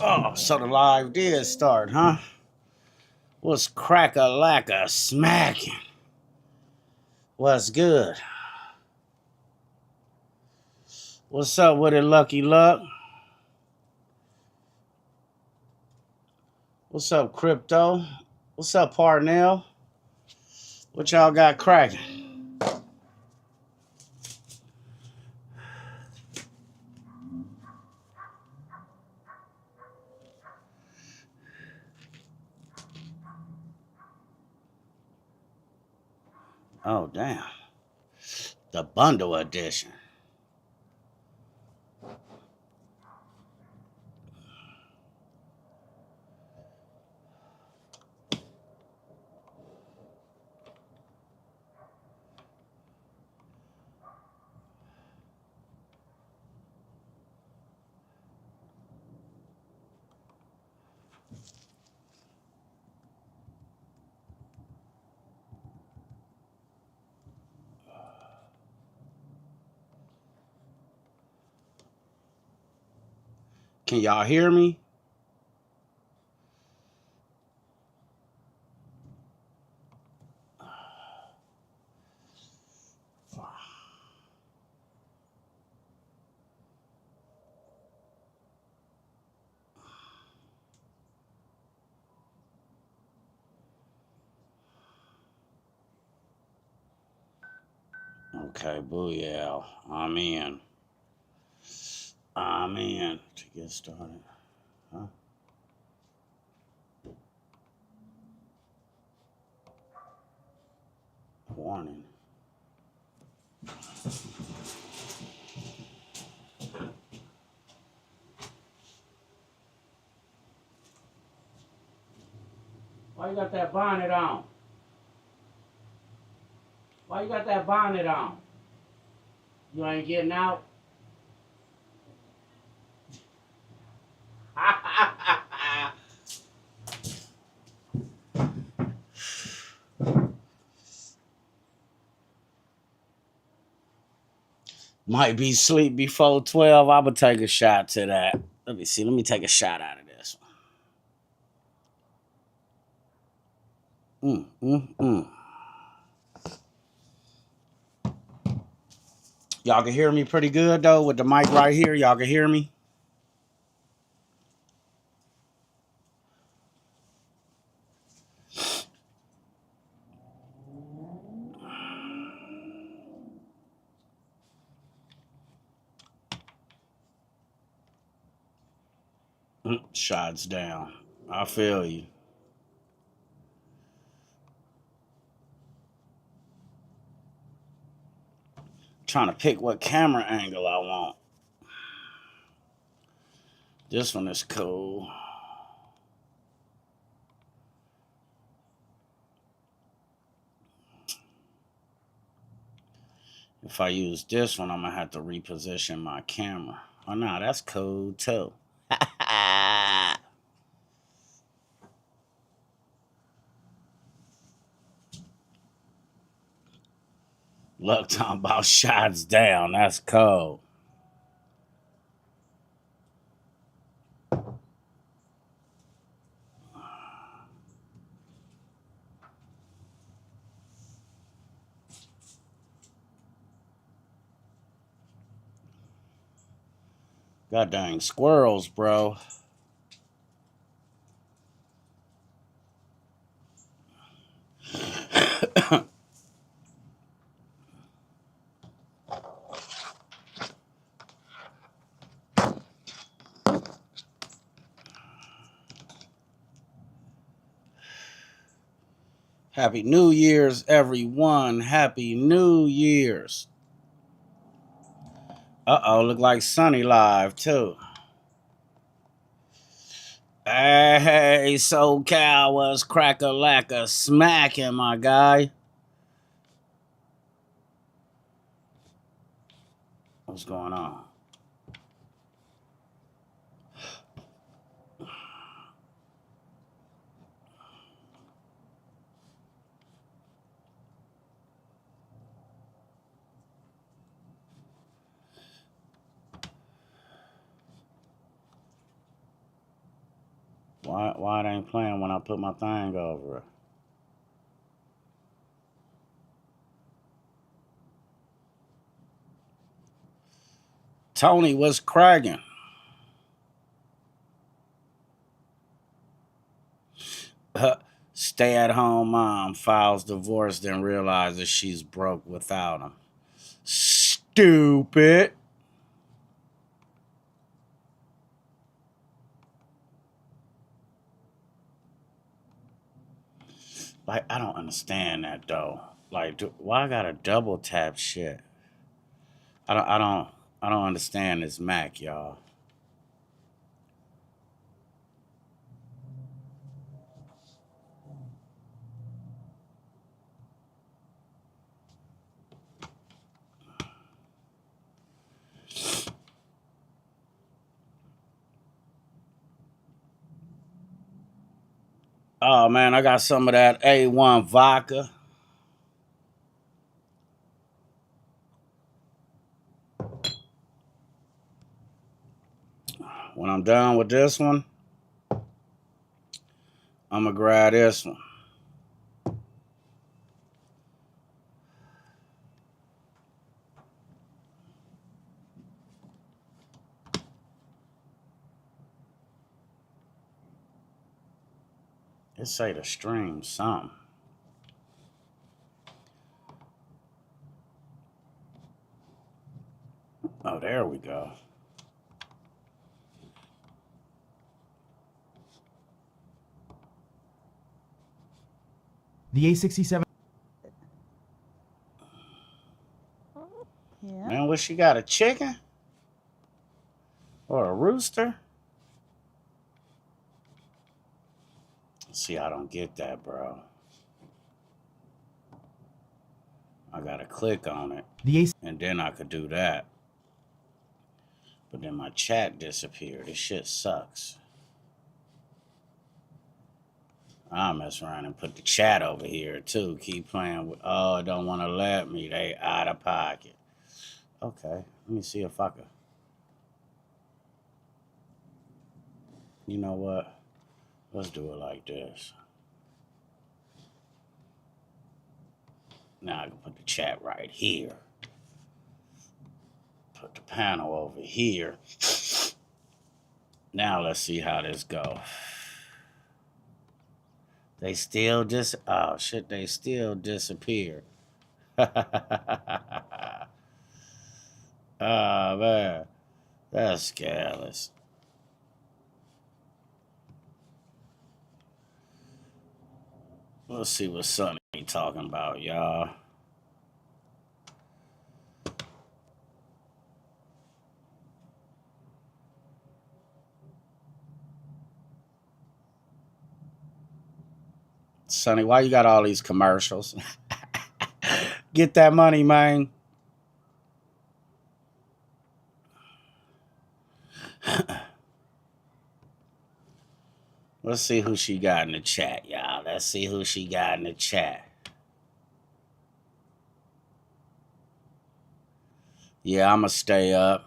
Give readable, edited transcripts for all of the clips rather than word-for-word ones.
Oh, so the live did start, huh? What's crack-a-lack-a smacking? What's good? What's up with it, Lucky Luck? What's up, Crypto? What's up, Parnell? What y'all got cracking? Oh, damn. The bundle edition. Can y'all hear me? Okay, booyah. I'm in. I'm in to get started. Huh? Warning. Why you got that bonnet on? Why you got that bonnet on? You ain't getting out? Might be sleep before 12. I would take a shot to that. Let me see. Let me take a shot out of this one. Y'all can hear me pretty good, though, with the mic right here. Y'all can hear me? Shots down. I feel you. Trying to pick what camera angle I want. This one is cool. If I use this one, I'm going to have to reposition my camera. Oh, no, that's cool, too. Look, talking about shots down. That's cold. God dang squirrels, bro. Happy New Year's, everyone. Happy New Year's. Uh-oh, look like Sunny live, too. Hey, SoCal was crack-a-lack-a smacking, my guy. What's going on? Why it ain't playing when I put my thing over it? Tony, what's cracking? Stay-at-home mom files divorce, then realizes she's broke without him. Stupid. Like, I don't understand that though. Like, why I gotta double tap shit? I don't understand this Mac, y'all. Oh man, I got some of that A1 vodka. When I'm done with this one, I'm gonna grab this one. It say to stream something. Oh, there we go. The A67. Yeah. Man, what she got, a chicken? Or a rooster? See, I don't get that, bro. I gotta click on it. And then I could do that. But then my chat disappeared. This shit sucks. I'll mess around and put the chat over here too. Keep playing with, oh, don't want to let me. They out of pocket. Okay, let me see if I could. You know what? Let's do it like this. Now I can put the chat right here. Put the panel over here. Now let's see how this goes. They still oh shit, they still disappear. Oh man, that's scandalous. Let's see what Sonny talking about, y'all. Sonny, why you got all these commercials? Get that money, man. Let's see who she got in the chat, y'all. Let's see who she got in the chat. Yeah, I'ma stay up.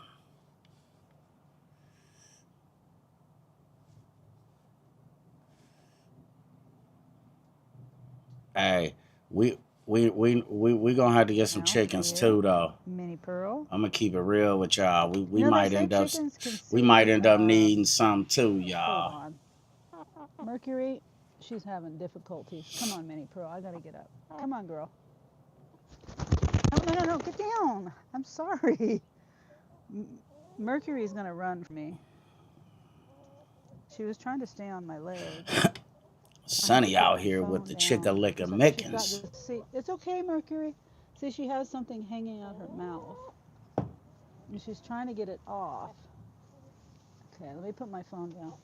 Hey, we gonna have to get some chickens too, though. Mini Pearl. I'm gonna keep it real with y'all. We You know, might end up needing some too, y'all. Hold on. Mercury, she's having difficulty. Come on, Mini Pearl. I gotta get up. Come on, girl. No, get down. I'm sorry. Mercury's gonna run for me. She was trying to stay on my leg. Sonny out here with the Chicka-Licka Mickens. It's okay, Mercury. See, she has something hanging out her mouth. And she's trying to get it off. Okay, let me put my phone down.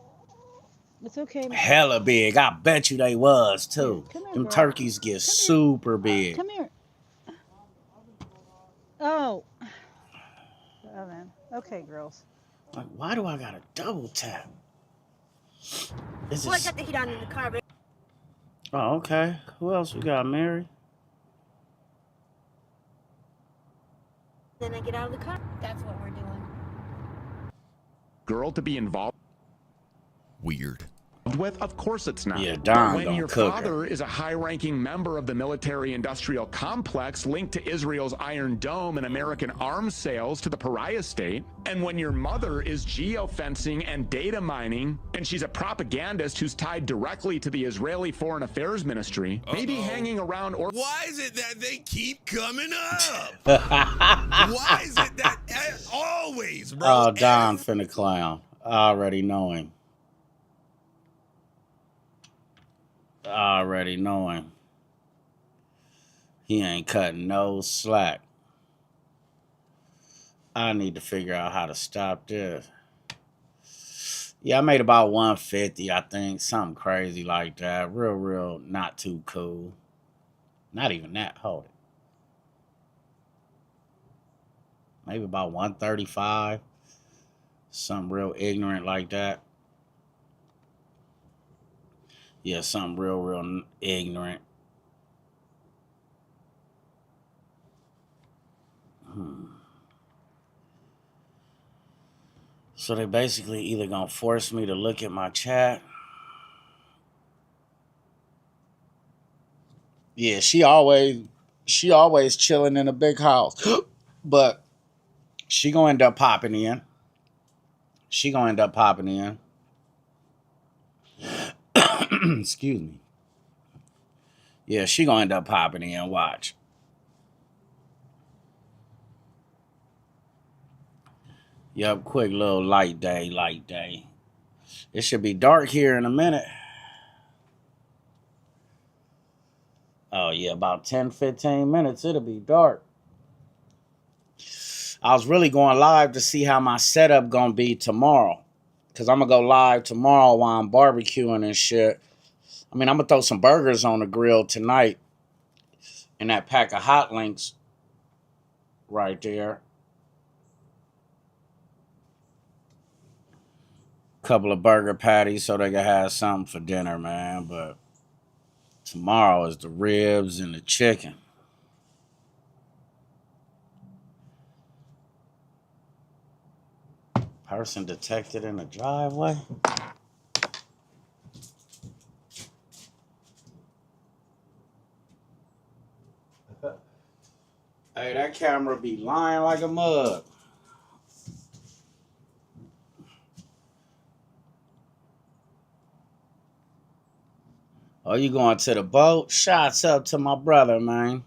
It's okay. Hella big. I bet you they was too. Come here, Them girl. turkeys get super big. Come here. Oh. Oh, man. Okay, girls. Like, why do I gotta double tap? Well, I got the heat on in the car, but... Oh, okay. Who else we got, Mary? Then I get out of the car. That's what we're doing. Girl to be involved Weird. involved with? Of course it's not. Yeah, Don When gonna your cook her. father is a high-ranking member of the military-industrial complex linked to Israel's Iron Dome and American arms sales to the pariah state, and when your mother is geofencing and data mining, and she's a propagandist who's tied directly to the Israeli Foreign Affairs Ministry, maybe hanging around or Why is it that they keep coming up? Why is it that always, bro? Oh, Don finna clown. I already know him. Already know him. He ain't cutting no slack. I need to figure out how to stop this. Yeah, I made about 150, I think. Something crazy like that. Real, not too cool. Not even that. Hold it. Maybe about 135. Something real ignorant like that. Yeah, something real ignorant. So they basically either gonna force me to look at my chat. Yeah, she always chilling in a big house. But she gonna end up popping in. Excuse me. Yeah, she gonna end up popping in. Watch. Yep, quick little light day. It should be dark here in a minute. Oh, yeah, about 10, 15 minutes, it'll be dark. I was really going live to see how my setup gonna be tomorrow. Because I'm gonna go live tomorrow while I'm barbecuing and shit. I mean, I'm gonna throw some burgers on the grill tonight. And that pack of hot links right there. Couple of burger patties so they can have something for dinner, man. But tomorrow is the ribs and the chicken. Person detected in the driveway. Hey, that camera be lying like a mug. Oh, you going to the boat? Shots up to my brother, man.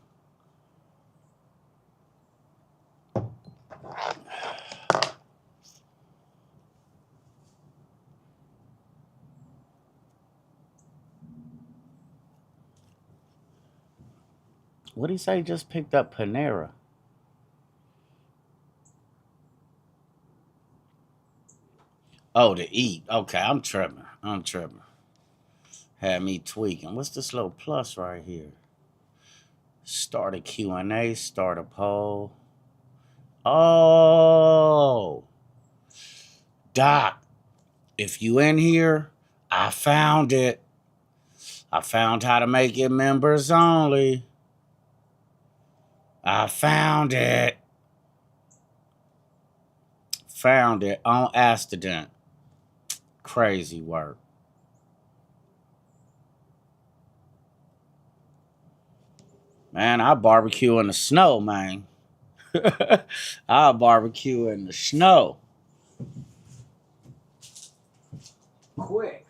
What'd he say? Just picked up Panera. Oh, to eat. Okay, I'm tripping. Had me tweaking. What's this little plus right here? Start a Q&A, start a poll. Oh. Doc, if you in here, I found it. I found how to make it members only. I found it. Found it on accident. Crazy work. Man, I barbecue in the snow, man. I barbecue in the snow. Quick.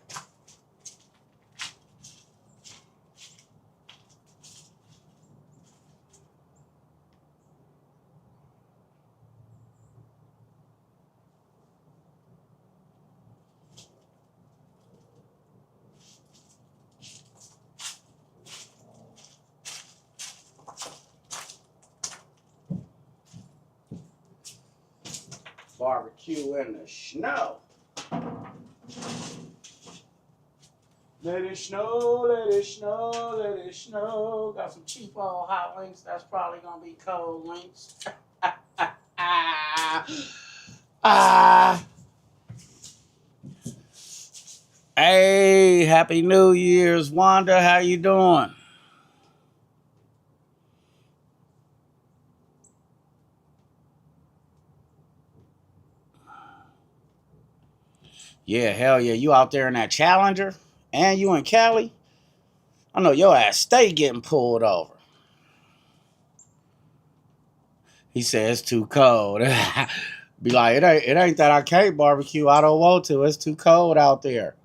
Barbecue in the snow. Let it snow, let it snow, let it snow. Got some cheap old hot links. That's probably gonna be cold links. Hey, Happy New Year's, Wanda. How you doing? Yeah, hell yeah. You out there in that Challenger? And you in Cali? I know your ass stay getting pulled over. He says it's too cold. Be like, it ain't that I can't barbecue. I don't want to. It's too cold out there.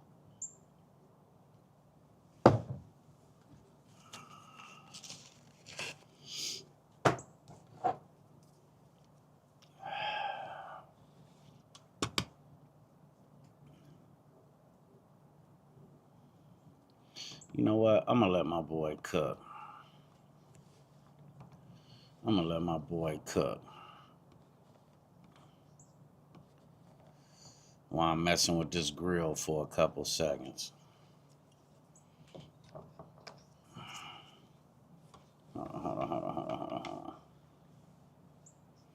You know what? I'm going to let my boy cook. I'm going to let my boy cook. While I'm messing with this grill for a couple seconds. Hold on.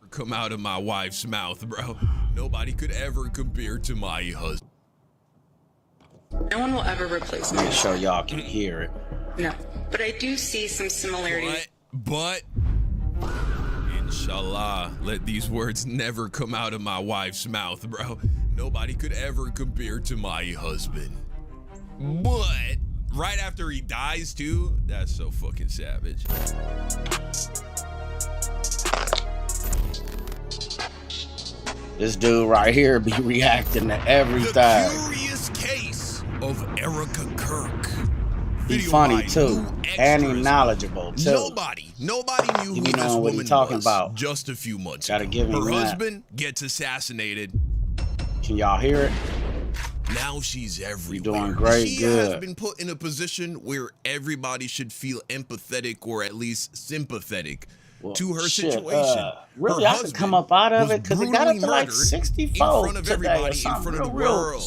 Come out of my wife's mouth, bro. Nobody could ever compare to my husband. No one will ever replace me. Make sure y'all can hear it. No, but I do see some similarities. But, inshallah, let these words never come out of my wife's mouth, bro. Nobody could ever compare to my husband. But, right after he dies, too, that's so fucking savage. This dude right here be reacting to everything. The curious case of Erica Kirk. He funny too, and he knowledgeable too. Nobody knew who this what woman he talking was about. just a few months Gotta ago. give him Her that. husband gets assassinated. Can y'all hear it? Now she's everywhere. You're doing great, she good. has been put in a position where everybody should feel empathetic or at least sympathetic to her shit, situation. really, her I could come up out of it because it got up to like 64 in front of today everybody, or in something. front of the real world.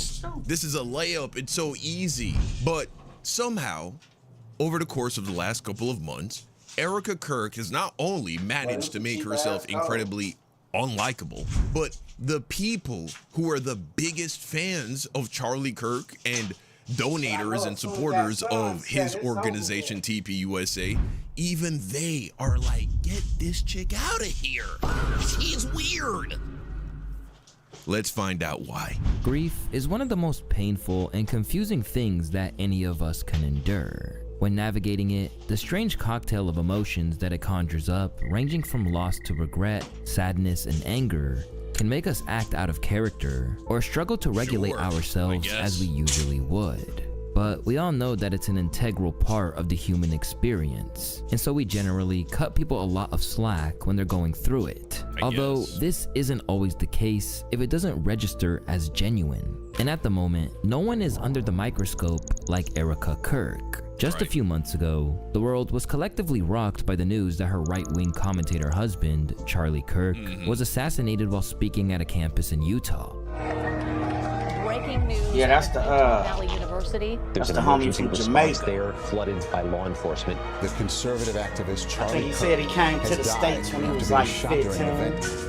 This is a layup. It's so easy. But somehow, over the course of the last couple of months, Erica Kirk has not only managed to make herself incredibly unlikable, but the people who are the biggest fans of Charlie Kirk and donators and supporters of his organization TPUSA, even they are like, get this chick out of here. She's weird. Let's find out why. Grief is one of the most painful and confusing things that any of us can endure. When navigating it, the strange cocktail of emotions that it conjures up, ranging from loss to regret, sadness, and anger, can make us act out of character or struggle to regulate ourselves as we usually would. But we all know that it's an integral part of the human experience, and so we generally cut people a lot of slack when they're going through it. Although this isn't always the case if it doesn't register as genuine. And at the moment, no one is under the microscope like Erica Kirk. Just a few months ago, the world was collectively rocked by the news that her right-wing commentator husband, Charlie Kirk, was assassinated while speaking at a campus in Utah. Breaking news. Yeah, that's the Valley University. That's the homie from Jamaica. There, flooded by law enforcement. The conservative activist I Charlie think he Kirk said he came to has the died States when he after was being like shot during an 15. event.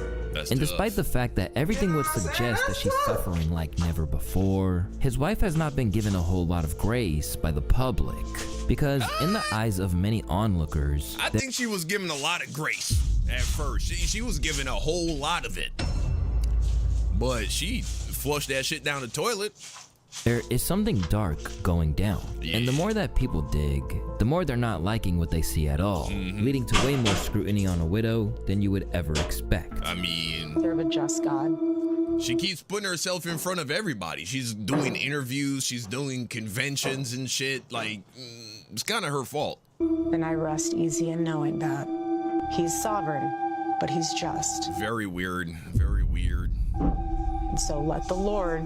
And despite the fact that everything would suggest that she's suffering like never before, his wife has not been given a whole lot of grace by the public. Because in the eyes of many onlookers, I think she was given a lot of grace at first. She was given a whole lot of it. But she flushed that shit down the toilet. there is something dark going down. And the more that people dig, the more they're not liking what they see at all, leading to way more scrutiny on a widow than you would ever expect. I mean, Serve a just God. she keeps putting herself in front of everybody. She's doing interviews, she's doing conventions and shit. Like, it's kind of her fault. And I rest easy in knowing that he's sovereign, but he's just. Very weird, very weird. And so let the Lord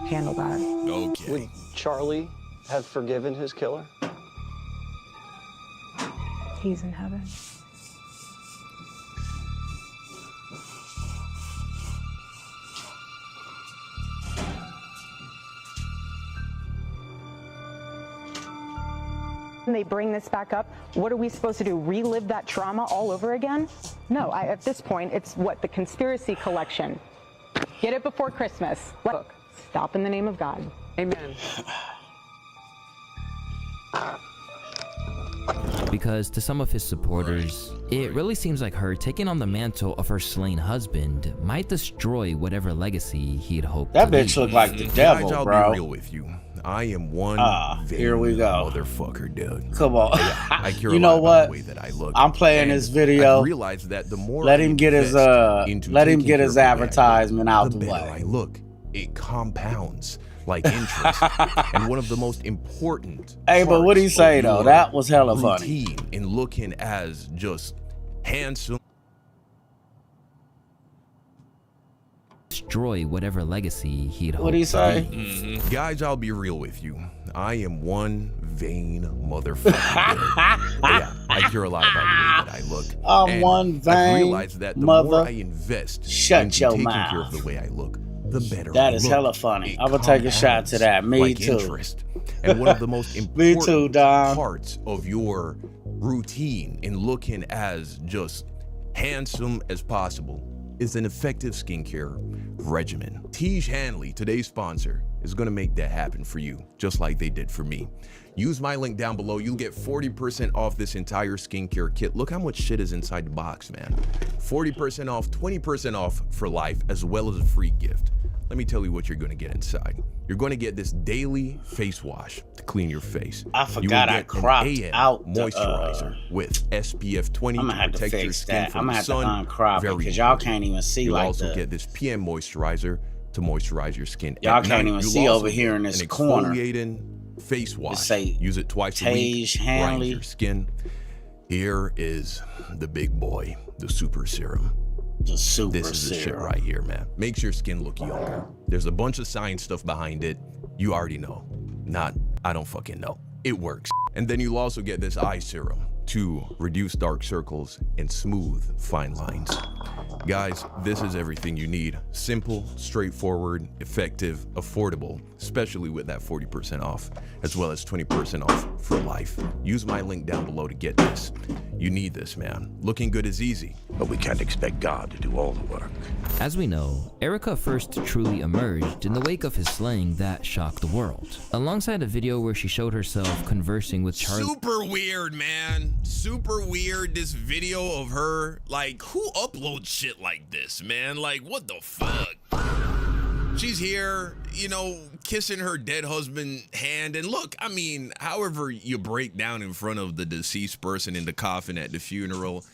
handle that. Okay. Would Charlie have forgiven his killer? He's in heaven. And they bring this back up, what are we supposed to do? Relive that trauma all over again? No, at this point, it's what? The conspiracy collection. Get it before Christmas. Look, stop in the name of God. Amen. Because to some of his supporters, it really seems like her taking on the mantle of her slain husband might destroy whatever legacy he had hoped That to bitch leave. look like the devil, I'll bro. be real with you. I am one here we go. motherfucker, dude. Come on. I care You a know lot about what? the way that I look. I'm playing And this video. I realized that the more Let I him get his invest into let him taking get care his of the way I look, advertisement out the better way. I look. It compounds like interest. And one of the most important Hey, but what'd he parts say of though? your That was hella funny. routine in looking as just handsome. Destroy whatever legacy he'd hoped What'd he to say? leave. Guys, I'll be real with you. I am one vain motherfucker. Yeah, I care a lot about the way that I look. I'm And one I've vain realized that the more mother- I invest Shut into your taking mouth. care of the way I look, the better That I is look. hella funny. It I'm gonna take a shot to that. Me like too. interest. And one of the most Me important too, Dom. parts of your routine in looking as just handsome as possible is an effective skincare regimen. Tiege Hanley, today's sponsor, is gonna make that happen for you, just like they did for me. Use my link down below. You'll get 40% off this entire skincare kit. Look how much shit is inside the box, man. 40% off, 20% off for life, as well as a free gift. Let me tell you what you're gonna get inside. You're gonna get this daily face wash to clean your face. I forgot I you will get cropped an AM out the, moisturizer with SPF 20 I'm to gonna have to protect your fix skin that. from I'm gonna the have to sun. uncrop it Very because y'all important. can't even see You'll like also the. get this PM moisturizer to moisturize your skin. Y'all At can't night, even you'll see also over here in get this an corner. exfoliating face wash. say Use it twice a week. Tiege Grind Hanley. your skin. Here is the big boy, the super serum. The super This is the shit serum. right here, man. Makes your skin look younger. There's a bunch of science stuff behind it. You already know. I don't fucking know. It works. And then you'll also get this eye serum to reduce dark circles and smooth fine lines. Guys, this is everything you need. Simple, straightforward, effective, affordable, especially with that 40% off, as well as 20% off for life. Use my link down below to get this. You need this, man. Looking good is easy, but we can't expect God to do all the work. As we know, Erica first truly emerged in the wake of his slaying that shocked the world. Alongside a video where she showed herself conversing with Charlie. Super weird, man. Super weird, this video of her. Like, who uploads shit like this, man? Like, what the fuck? She's here, you know, kissing her dead husband hand. And look, I mean, however you break down in front of the deceased person in the coffin at the funeral,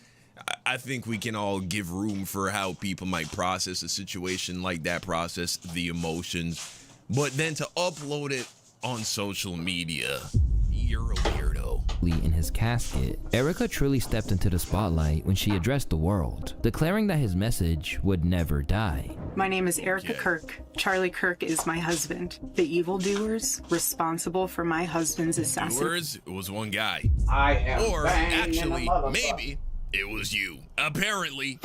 I think we can all give room for how people might process a situation like that, process the emotions. But then to upload it on social media, you're a weirdo. In his casket, Erica truly stepped into the spotlight when she addressed the world, declaring that his message would never die. My name is Erica Kirk. Charlie Kirk is my husband. The evildoers responsible for my husband's assassination. Words, it was one guy. I am Or banging actually, a motherfucker. maybe it was you. Apparently,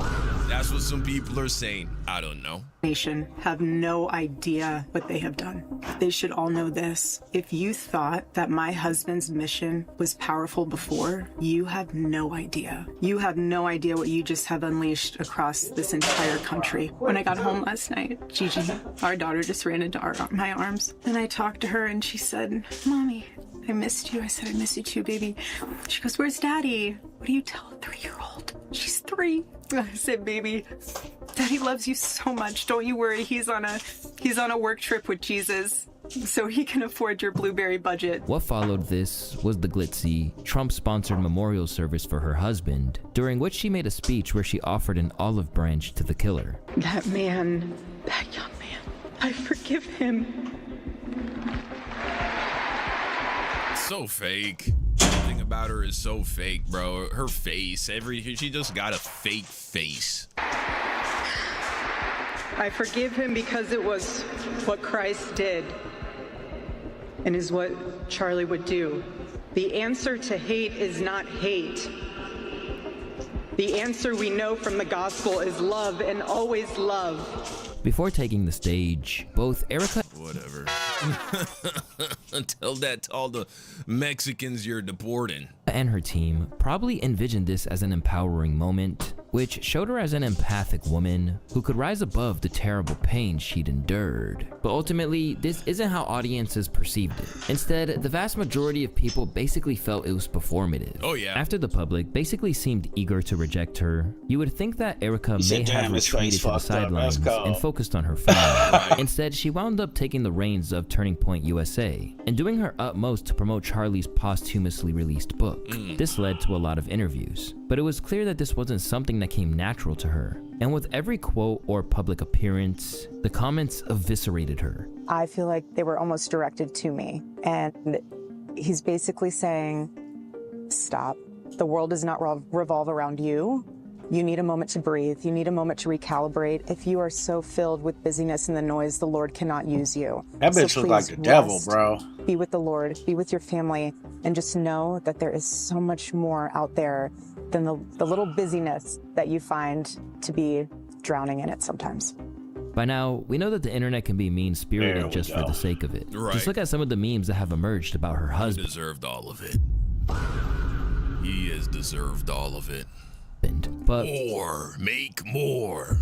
that's what some people are saying. I don't know. Nation have no idea what they have done. They should all know this. If you thought that my husband's mission was powerful before, you have no idea. You have no idea what you just have unleashed across this entire country. When I got home last night, Gigi, our daughter, just ran into my arms, and I talked to her and she said, "Mommy, I missed you." I said, "I miss you too, baby." She goes, "Where's Daddy?" "What do you tell a 3-year-old? She's 3. I said, "Baby, Daddy loves you so much. Don't you worry. He's on a work trip with Jesus, so he can afford your blueberry budget." What followed this was the glitzy, Trump-sponsored memorial service for her husband, during which she made a speech where she offered an olive branch to the killer. That man, that young man, I forgive him. So fake. Everything about her is so fake, bro. Her face, she just got a fake face. I forgive him because it was what Christ did and is what Charlie would do. The answer to hate is not hate. The answer we know from the gospel is love, and always love. Before taking the stage, both Erica Whatever. Tell that to all the Mexicans you're deporting. and her team probably envisioned this as an empowering moment, which showed her as an empathic woman who could rise above the terrible pain she'd endured. But ultimately, this isn't how audiences perceived it. Instead, the vast majority of people basically felt it was performative. Oh yeah. After the public basically seemed eager to reject her, you would think that Erica may have retreated to the sidelines and focused on her family. Instead, she wound up taking the reins of Turning Point USA and doing her utmost to promote Charlie's posthumously released book. This led to a lot of interviews, but it was clear that this wasn't something that came natural to her. And with every quote or public appearance, the comments eviscerated her. I feel like they were almost directed to me. And he's basically saying, stop. The world does not revolve around you. You need a moment to breathe. You need a moment to recalibrate. If you are so filled with busyness and the noise, the Lord cannot use you. That bitch So look like please the devil, rest, bro. Be with the Lord, be with your family, and just know that there is so much more out there than the little busyness that you find to be drowning in it sometimes. By now, we know that the internet can be There mean-spirited we just for go. the sake of it. Right. Just look at some of the memes that have emerged about her He husband. deserved all of it. He has deserved all of it. But More, make more.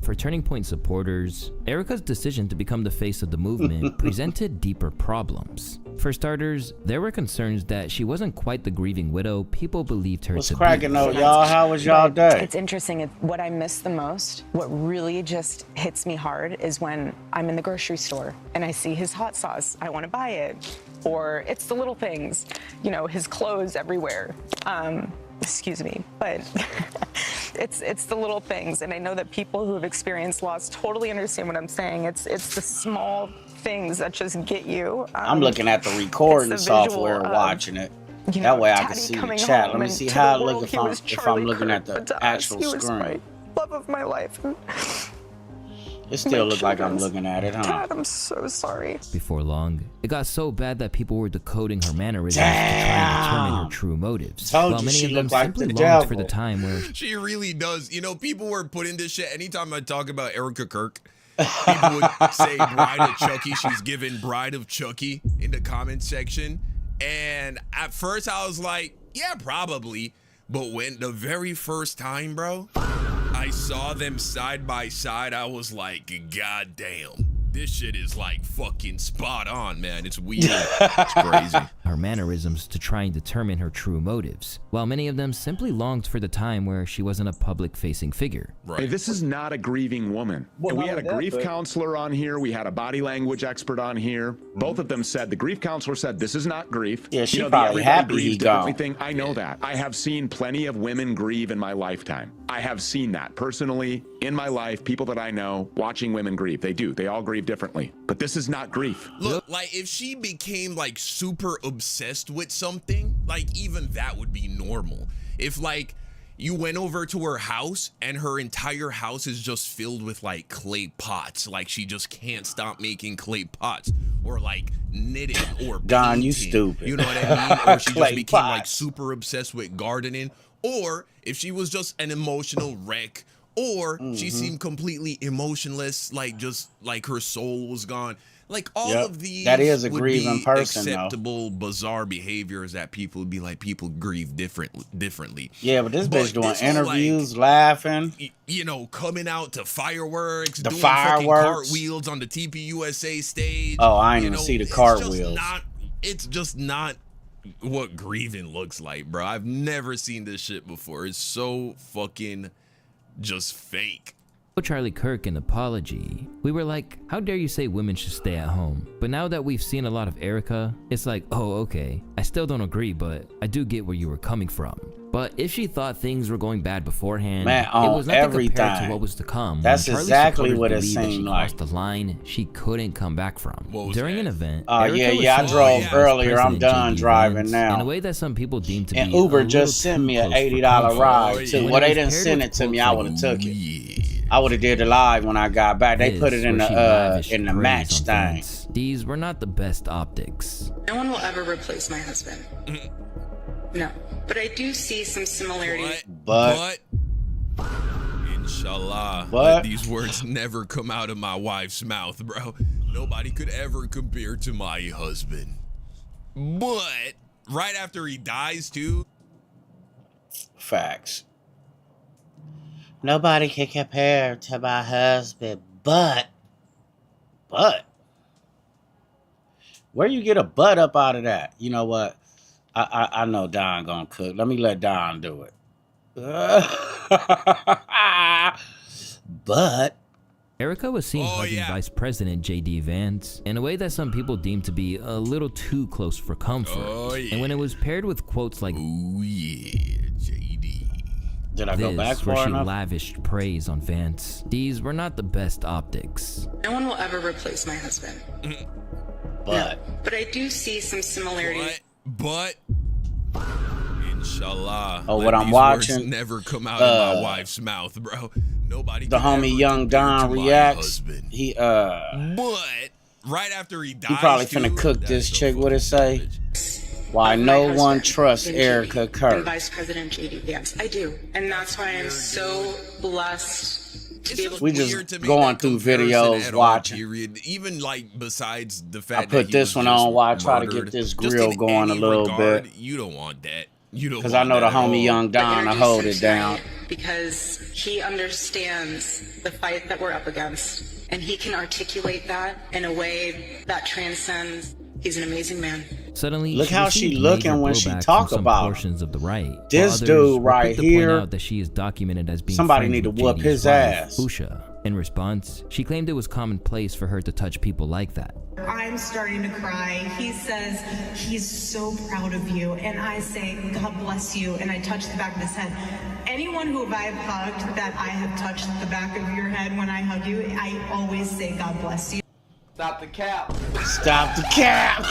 for Turning Point supporters, Erica's decision to become the face of the movement presented deeper problems. For starters, there were concerns that she wasn't quite the grieving widow people believed her What's to cracking be. though, y'all? How was y'all day? It's interesting. What I miss the most, what really just hits me hard, is when I'm in the grocery store and I see his hot sauce. I want to buy it. Or it's the little things, you know, his clothes everywhere. Excuse me, but it's the little things. And I know that people who have experienced loss totally understand what I'm saying. It's the small things that just get you. I'm looking at the recording it's the visual software, of, watching it. you That know, way I can Daddy see the coming chat. Let home me and see to how the it world, look he was if I'm Charlie looking at Kirk, the but to us, actual he was my screen. love of my life. It still my look like I'm children's looking at it, huh? Dad, I'm so sorry. Before long, it got so bad that people were decoding her mannerisms to try and determine her true motives. Told while you many she of them looked like simply the longed for devil. the time where She really does. You know, people were putting this shit. Anytime I talk about Erica Kirk, people would say Bride of Chucky. She's giving Bride of Chucky in the comment section. And at first I was like, yeah, probably. But when the very first time, bro, I saw them side by side, I was like, God damn. This shit is like fucking spot on, man. It's weird. It's crazy. her mannerisms to try and determine her true motives, while many of them simply longed for the time where she wasn't a public-facing figure. Right. Hey, this is not a grieving woman. Well, we not had a only that, grief but- counselor on here. We had a body language expert on here. Both of them said, the grief counselor said, this is not grief. Yeah, she you know, probably everybody happy grieves he differently gone. thing. I know that. I have seen plenty of women grieve in my lifetime. I have seen that personally in my life. People that I know watching women grieve. They do. They all grieve differently. But this is not grief. Look, like if she became like super obsessed with something, like even that would be normal. If like you went over to her house and her entire house is just filled with like clay pots, like she just can't stop making clay pots, or like knitting or Don, you painting, stupid. you know what I mean? Or she Clay just became like pots. super obsessed with gardening, or if she was just an emotional wreck, or she seemed completely emotionless, like just like her soul was gone. Like all Yep. of these That is a would grieving be person, though. acceptable, bizarre behaviors that people would be like, people grieve differently. Yeah, but this bitch doing this whole, interviews, laughing. You know, coming out to fireworks, The doing fireworks. fucking cartwheels on the TPUSA stage. Oh, I ain't you even know, see the it's cartwheels. It's just not what grieving looks like, bro. I've never seen this shit before. It's so fucking just fake. Charlie Kirk an apology. We were like, how dare you say women should stay at home? But now that we've seen a lot of Erica, it's like, oh, okay. I still don't agree, but I do get where you were coming from. But if she thought things were going bad beforehand, Man, it on was nothing compared to everything. what was to come. That's When Charlie exactly supporters what it believed that she seemed like. crossed the line she couldn't come back from. What was During that? an event, Oh, Erica yeah, was yeah, I seen drove as earlier. I'm President done JD driving Vance now. In a way that some people deemed to And be Uber a just little sent me too an close for $80 comfort. ride, Oh, too. yeah. Well, When they it didn't was send paired it to with me. I quotes would have like, took it. Yeah. I would have did it live when I got back. They put it in This, the where she lavished in the praise match on thing. fans. These were not the best optics. No one will ever replace my husband. No. But I do see some similarities. But Inshallah, But- let these words never come out of my wife's mouth, bro. Nobody could ever compare to my husband. But right after he dies, too, facts. Nobody can compare to my husband, but where you get a butt up out of that? You know what? I know Don gonna cook. Let me let Don do it. But Erica was seen hugging Vice President J.D. Vance in a way that some people deemed to be a little too close for comfort. And when it was paired with quotes like, "Oh yeah, J.D." Did I go back where far she enough? lavished praise on Vance. These were not the best optics. No one will ever replace my husband. But I do see some similarities. But inshallah. Oh, let what I'm these words watching, never come out of my wife's mouth, bro. Nobody. the can homie ever Young compare Don to my reacts. husband. He But right after he dies, he probably finna dude, cook that's this so chick. What it say? savage. Why of no my one husband trusts than Erica JD, Kirk. than Vice President J.D. Vance. I do. And that's why I'm so blessed to be able to We Weird just to make going that through comparison videos, at all, watching. period. Even like besides the I fact put that this he one was on while I try to murdered, get this just grill in going a any little regard, bit. You don't want that. You don't. Because I know the homie Young Don to introduce hold him it down. tonight because he understands the fight that we're up against. And he can articulate that in a way that transcends. He's an amazing man. Suddenly, Look how she received looking major when she blowback talk from some about him. portions of the right. while This others dude were right quick to point here, out that she is documented as being somebody friends need to with whoop JD's his wife, ass. Usha. In response, she claimed it was commonplace for her to touch people like that. I'm starting to cry. He says he's so proud of you, and I say, God bless you, and I touch the back of his head. Anyone who I've hugged that I have touched the back of your head when I hug you, I always say, God bless you. Stop the cap. Stop the cap.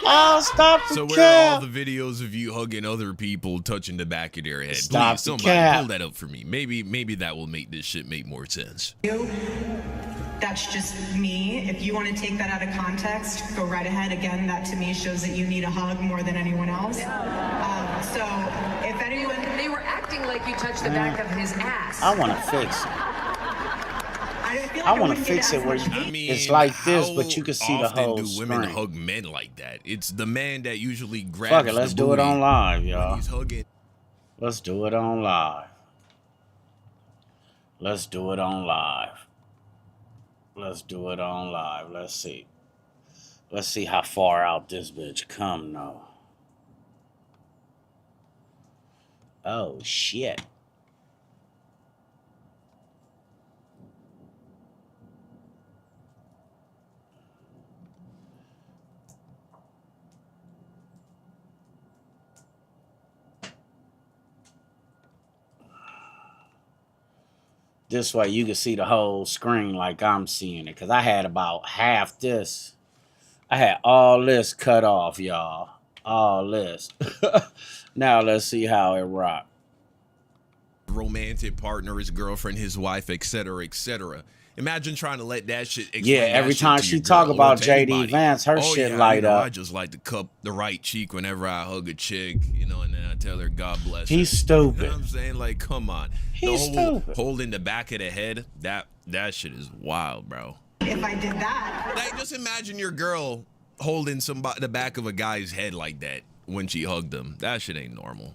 Oh, stop the So where are all cap. the videos of you hugging other people, touching the back of their head? Stop Please, the somebody cap. pull that up for me. Maybe that will make this shit make more sense. That's just me. If you want to take that out of context, go right ahead. Again, that to me shows that you need a hug more than anyone else. So if anyone... They were acting like you touched the back of his ass. I want to fix it. I want to fix it where you, I mean, it's like this, how but you can see the often whole do women screen. hug men like that? It's the man that usually grabs Fuck it, let's the do it booty on live, when y'all. he's hugging. Let's do it on live. Let's do it on live. Let's do it on live. Let's see. Let's see how far out this bitch come though. Oh shit. This way you can see the whole screen like I'm seeing it. Because I had about half this. I had all this cut off, y'all. All this. Now let's see how it rock. Romantic partner, his girlfriend, his wife, etc., etc. Imagine trying to let that shit. Explain Yeah, that every shit time to she your talk girl or about to JD anybody. Vance, her Oh, shit yeah, light you know, up. I just like to cup the right cheek whenever I hug a chick, you know, and then I tell her God bless her. He's stupid. You know what I'm saying? Like, come on. He's the whole stupid. holding the back of the head, that shit is wild, bro. If I did that... Like, just imagine your girl holding the back of a guy's head like that when she hugged him. That shit ain't normal.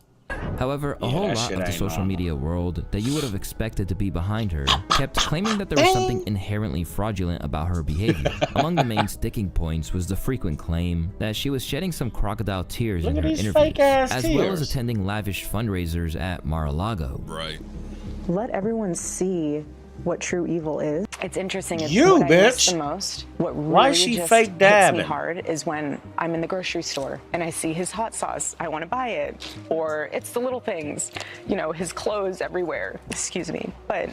However, a Yeah, whole that lot shit of the ain't social normal. media world that you would have expected to be behind her kept claiming that there was something inherently fraudulent about her behavior. Among the main sticking points was the frequent claim that she was shedding some crocodile tears Look in at her these interviews, fake-ass as well as tears. attending lavish fundraisers at Mar-a-Lago. Right. Let everyone see what true evil is. It's interesting. It's You, what I miss bitch. the most. What really Why is she just fake hits me dabbing? hard is when I'm in the grocery store and I see his hot sauce. I want to buy it. Or it's the little things, you know, his clothes everywhere. Excuse me, but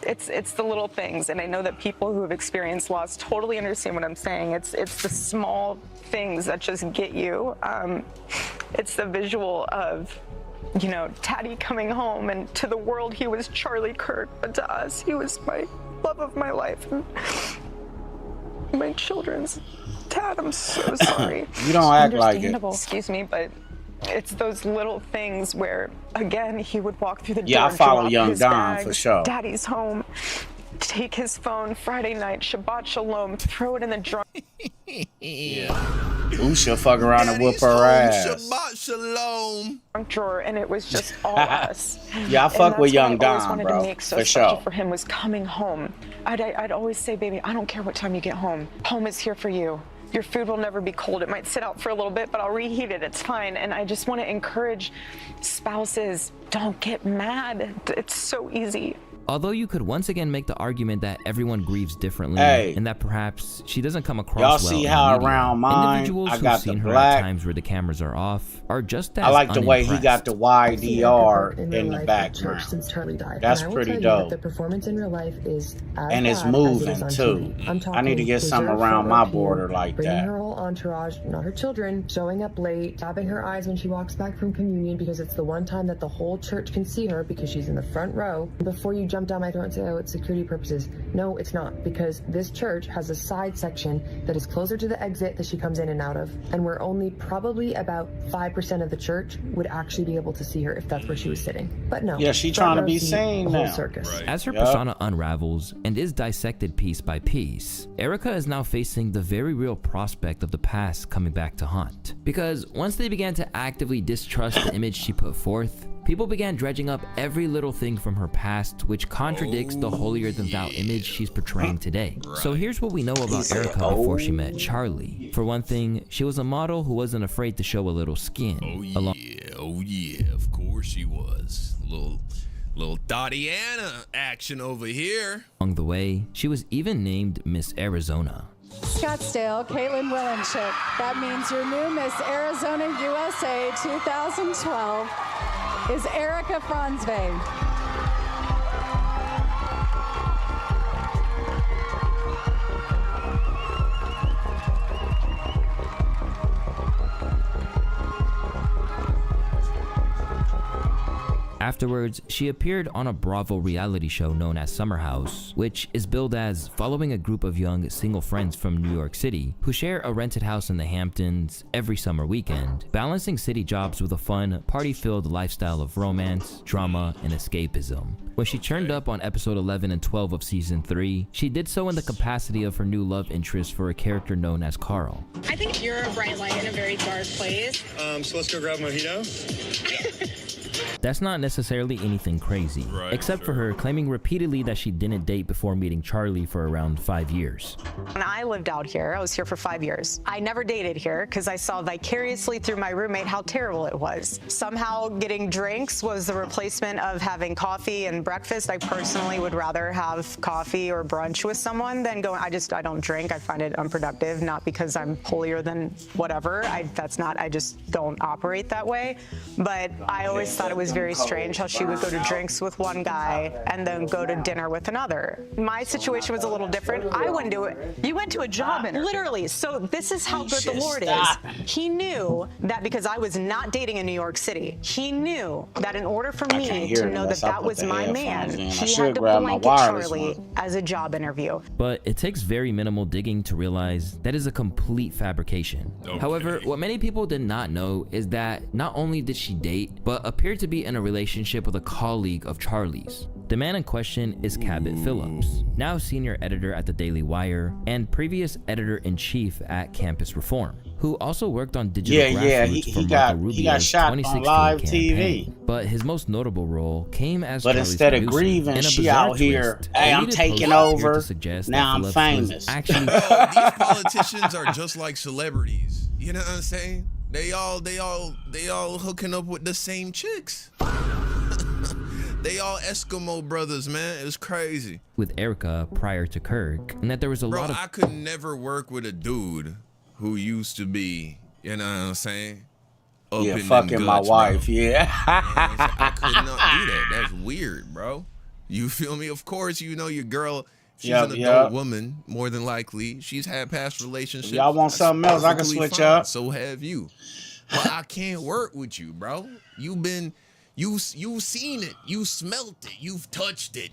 it's the little things. And I know that people who have experienced loss totally understand what I'm saying. It's the small things that just get you. It's the visual of, you know, Daddy coming home, and to the world he was Charlie Kirk, but to us he was my love of my life and my children's dad. I'm so sorry. You don't act like it. Understandable. Excuse me, but it's those little things where, again, he would walk through the door. Yeah, I and follow drop Young his Don for bags, sure. Daddy's home. Take his phone Friday night, Shabbat Shalom, throw it in the drum. Yeah. Usha fuck around and whoop her ass. Shabbat Shalom. Drawer, and it was just all us. Yeah, I fuck with Young Don, Don, wanted bro, to make so for special sure. for him was coming home. I'd always say, baby, I don't care what time you get home. Home is here for you. Your food will never be cold. It might sit out for a little bit, but I'll reheat it. It's fine. And I just want to encourage spouses, don't get mad. It's so easy. Although you could once again make the argument that everyone grieves differently, Hey. and that perhaps she doesn't come across Y'all well see in the how media, around mine, individuals I who've got seen the her black. at times where the cameras are off are just as I like the way he got unimpressed. the YDR in in real the life at church background. since Charlie died. That's And I will pretty tell you that dope. the performance in real life is as And it's bad as it moving is on too. TV. I'm I need to talking get something reserved around photo my queue, border like bringing that. her whole entourage, not her children, showing up late, tapping her eyes when she walks back from communion because it's the one time that the whole church can see her because she's in the front row. Before you jump down my throat and say, oh, it's security purposes. No, it's not, because this church has a side section that is closer to the exit that she comes in and out of, and where only probably about 5% of the church would actually be able to see her if that's where she was sitting. But no. Yeah, she front trying to row be seat, seen the whole now. circus. As her Yup. persona unravels and is dissected piece by piece, Erica is now facing the very real prospect of the past coming back to haunt. Because once they began to actively distrust the image she put forth, people began dredging up every little thing from her past which contradicts the holier-than-thou image she's portraying today. So here's what we know about Erica before she met Charlie. For one thing, she was a model who wasn't afraid to show a little skin. Oh yeah, of course she was. Little Tatiana action over here. Along the way, she was even named Miss Arizona. Scottsdale, Caitlin Willenchik. That means your new Miss Arizona USA 2012 is Erica Franzway. Afterwards, she appeared on a Bravo reality show known as Summer House, which is billed as following a group of young single friends from New York City who share a rented house in the Hamptons every summer weekend, balancing city jobs with a fun, party-filled lifestyle of romance, drama, and escapism. When she turned up on episode 11 and 12 of season 3, she did so in the capacity of her new love interest for a character known as Carl. I think you're a bright light in a very dark place. So let's go grab a mojito. That's not necessarily anything crazy, except for her claiming repeatedly that she didn't date before meeting Charlie for around 5 years. When I lived out here, I was here for 5 years. I never dated here because I saw vicariously through my roommate how terrible it was. Somehow getting drinks was the replacement of having coffee and breakfast. I personally would rather have coffee or brunch with someone than go. I don't drink. I find it unproductive, not because I'm holier than whatever. I just don't operate that way. But I always thought it was very strange how she would go to drinks with one guy and then go to dinner with another. My situation was a little different. I wouldn't do it. You went to a job interview. Literally. So this is how good the Lord is. He knew that because I was not dating in New York City, he knew that in order for me to know that that was my man, he had to blanket Charlie as a job interview. But it takes very minimal digging to realize that is a complete fabrication. However, what many people did not know is that not only did she date, but appeared to be in a relationship with a colleague of Charlie's. The man in question is Cabot Phillips, now senior editor at the Daily Wire and previous editor-in-chief at Campus Reform, who also worked on digital grassroots for Marco Rubio's 2016 live campaign. TV. But his most notable role came as But Charlie's instead of producer. grieving, In a she bizarre out here, twist, hey, I'm elite taking posts appear over. to suggest Now that I'm Phillips was famous. Actually, These politicians are just like celebrities. You know what I'm saying? They all hooking up with the same chicks. They all Eskimo brothers, man. It was crazy. with Erica prior to Kirk, and that there was a Bro, lot of I could never work with a dude who used to be, you know what I'm saying? Up Yeah, in fucking them my guts, wife, bro. yeah. I could not do that. That's weird, bro. You feel me? Of course, you know your girl. She's an adult woman, more than likely. She's had past relationships. Y'all want That's something else? I can perfectly switch fine. up. So have you. Well, I can't work with you, bro. You've seen it. You smelt it. You've touched it.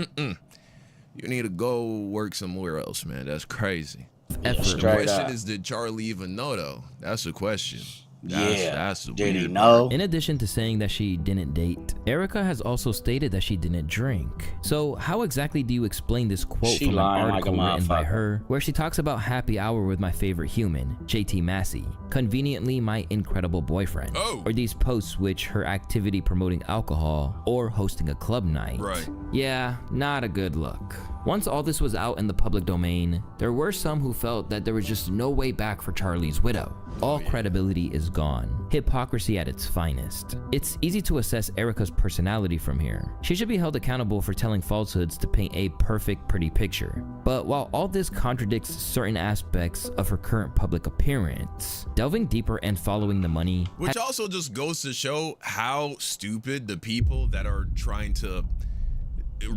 You need to go work somewhere else, man. That's crazy. The question is, did Charlie even know, though? That's the question. That's Did he weird know? In addition to saying that she didn't date, Erica has also stated that she didn't drink. So how exactly do you explain this quote She from an lying like a article written by motherfucker. her, where she talks about happy hour with my favorite human, JT Massey, conveniently my incredible boyfriend, or these posts which her activity promoting alcohol or hosting a club night? Right. Yeah, not a good look. Once all this was out in the public domain, there were some who felt that there was just no way back for Charlie's widow. All credibility is gone. Hypocrisy at its finest. It's easy to assess Erica's personality from here. She should be held accountable for telling falsehoods to paint a perfect, pretty picture. But while all this contradicts certain aspects of her current public appearance, delving deeper and following the money, Which also just goes to show how stupid the people that are trying to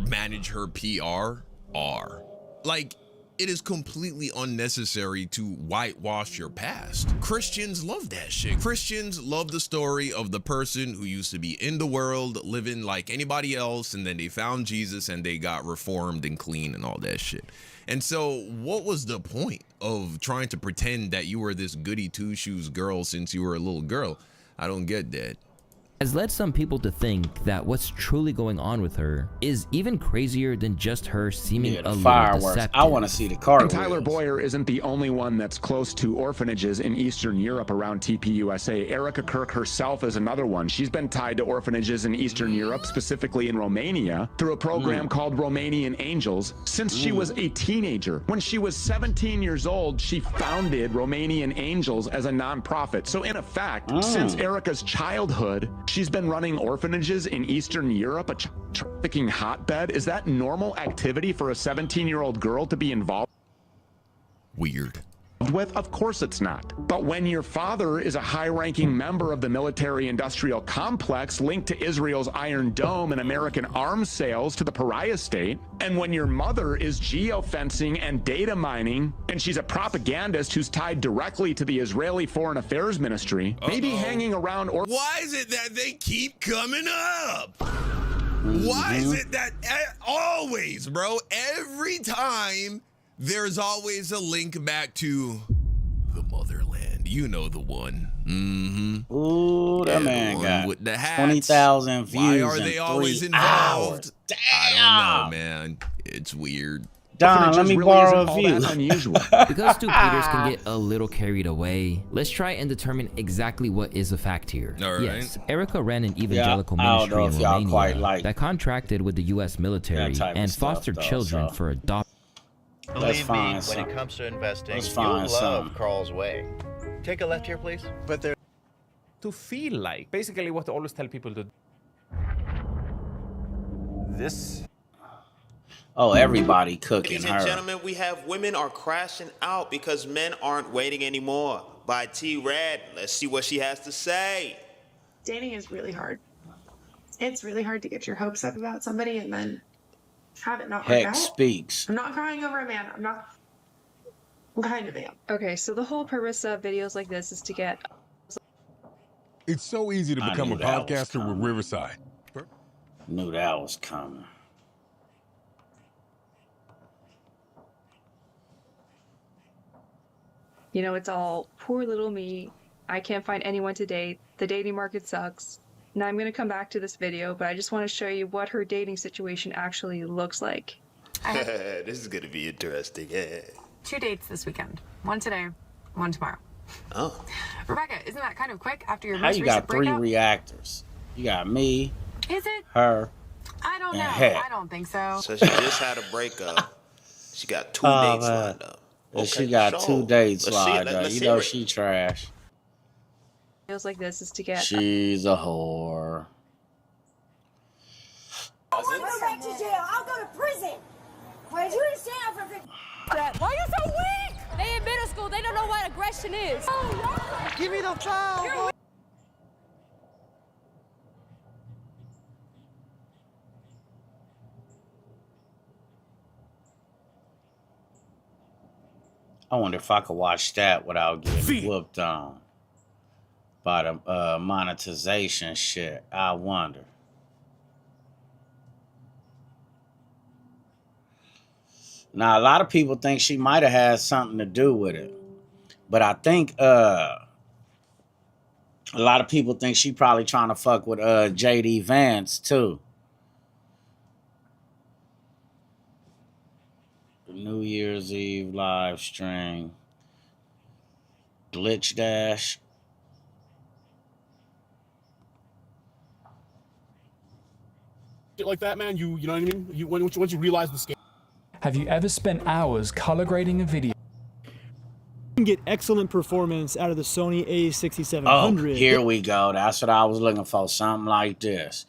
manage her PR are. Like, it is completely unnecessary to whitewash your past. Christians love that shit. Christians love the story of the person who used to be in the world, living like anybody else, and then they found Jesus and they got reformed and clean and all that shit. And so what was the point of trying to pretend that you were this goody two-shoes girl since you were a little girl? I don't get that. has led some people to think that what's truly going on with her is even crazier than just her seeming a little deceptive. I want to see the car. And Tyler Boyer isn't the only one that's close to orphanages in Eastern Europe around TPUSA. Erica Kirk herself is another one. She's been tied to orphanages in Eastern Europe, specifically in Romania, through a program called Romanian Angels since she was a teenager. When she was 17 years old, she founded Romanian Angels as a nonprofit. So in effect, since Erica's childhood, she's been running orphanages in Eastern Europe, a trafficking hotbed. Is that normal activity for a 17-year-old girl to be involved Weird. with? Of course it's not. But when your father is a high-ranking member of the military-industrial complex linked to Israel's Iron Dome and American arms sales to the pariah state, and when your mother is geofencing and data mining, and she's a propagandist who's tied directly to the Israeli Foreign Affairs Ministry, maybe hanging around or— Why is it that they keep coming up? Why is it that always, bro, every time there's always a link back to the motherland? You know the one. Mm-hmm. Ooh, that man got with the hats. 20,000 views. Why are they always involved? Damn. I don't know, man. It's weird. Don, let me borrow a view. Unusual. Because two Peters can get a little carried away, let's try and determine exactly what is a fact here. All right. Yes, Erica ran an evangelical I don't know ministry if in y'all quite Romania like that contracted with the U.S. military type of and stuff, fostered though, children so. for adoption. Believe me, when something. it comes to investing, Let's you'll find love something. Carl's way. Take a left here, please. But they're to feel like basically what I always tell people to. This. Oh, everybody cooking Ladies and her. gentlemen, we have women are crashing out because men aren't waiting anymore. By T-Red, let's see what she has to say. Dating is really hard. It's really hard to get your hopes up about somebody and then have it not work Heck out. speaks. I'm not crying over a man. I'm kind of am. Okay, so the whole purpose of videos like this is to get... It's so easy to I become a knew that was podcaster with coming. Riverside. Knew that was coming. You know, it's all poor little me. I can't find anyone to date. The dating market sucks. Now I'm going to come back to this video, but I just want to show you what her dating situation actually looks like. This is going to be interesting. 2 dates this weekend. One today, one tomorrow. Oh. Rebecca, isn't that kind of quick after your How most you recent got 3 breakup? reactors? You got me, Is it? her, I don't and know. Heck. I don't think so. So she just had a breakup. She got 2 Oh, dates man. lined up. And she got so 2 dates let's see it. lined up. Let's You hear know it. she trash. Videos like this is to get... She's a whore. I won't go back to jail. I'll go to prison. Why did you stand up for 50? Why are you so weak? They in middle school. They don't know what aggression is. Give me the foul. I wonder if I could watch that without getting whooped on by the monetization shit. I wonder. Now, a lot of people think she might have had something to do with it. But I think A lot of people think she probably trying to fuck with JD Vance too. New Year's Eve live stream. Glitch Dash. Shit like that, man. You know what I mean? Once you realize the scale. Have you ever spent hours color grading a video? You can get excellent performance out of the Sony A6700. Oh, here we go. That's what I was looking for. Something like this.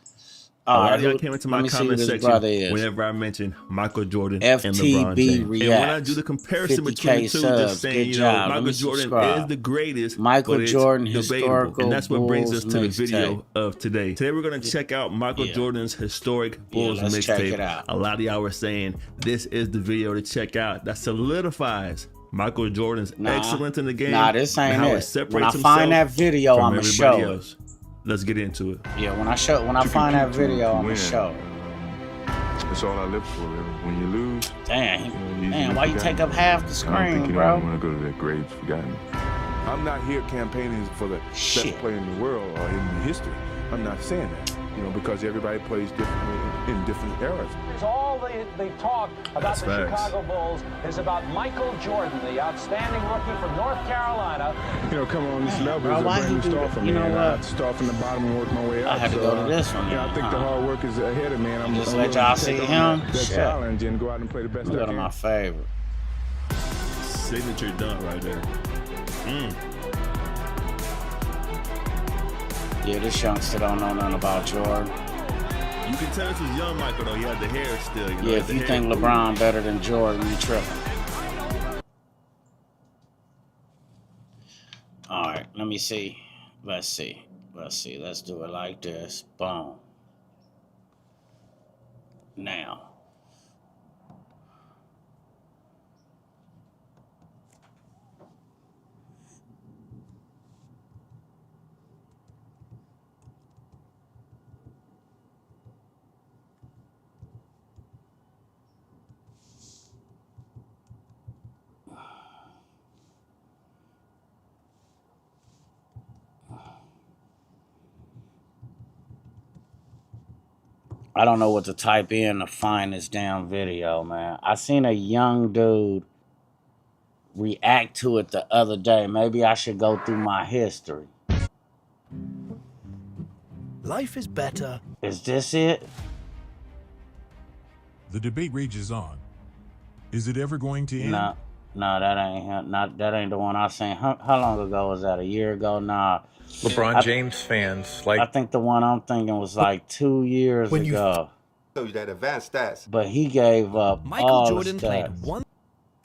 A lot of y'all came into my comment section whenever I mentioned Michael Jordan and LeBron James. Reacts. And when I do the comparison between the two, just saying, you know, Michael Jordan is the greatest, Michael Jordan historical, historical and that's what brings us to the Bulls video of today. Today we're going to check out Michael Jordan's historic Bulls let's check it mixtape. out. A lot of y'all were saying this is the video to check out. That solidifies Michael Jordan's excellence in the game. Nah, this ain't and how it. it separates When I find that video, from I'ma everybody show else. It. Let's get into it. Yeah, when I find that video, I'm gonna show. That's all I live for. When you lose, damn, man, why you take up half the screen, bro? I want to go to that grave forgotten. I'm not here campaigning for the best player in the world or in history. I'm not saying that, you know, because everybody plays differently in different eras. All the talk about the Chicago Bulls is about Michael Jordan, the outstanding rookie from North Carolina. You know, come on this level bro, is a why brand new he do start that? for me. You know And what? I start from the bottom and work my way up. I had to go to this one. Yeah, I think the hard work is ahead of me. And I'm Just I'm let willing y'all to see take him. on that Shit. challenge and go out and play the best I Go to can. my favorite. Signature dunk right there. Yeah, this youngster don't know nothing about Jordan. You can tell this was young Michael though. He had the hair still. You know, Yeah, if you think LeBron better than Jordan, you tripping. All right, let me see. Let's see. Let's do it like this. Boom. Now. I don't know what to type in to find this damn video, man. I seen a young dude react to it the other day. Maybe I should go through my history. Life is better. Is this it? The debate rages on. Is it ever going to end? No, that ain't him. That ain't the one I seen. How long ago was that? A year ago? Nah. LeBron James fans like. I think the one I'm thinking was like 2 years ago. Show you that advanced stats. But he gave up Michael all Jordan the played stats. one.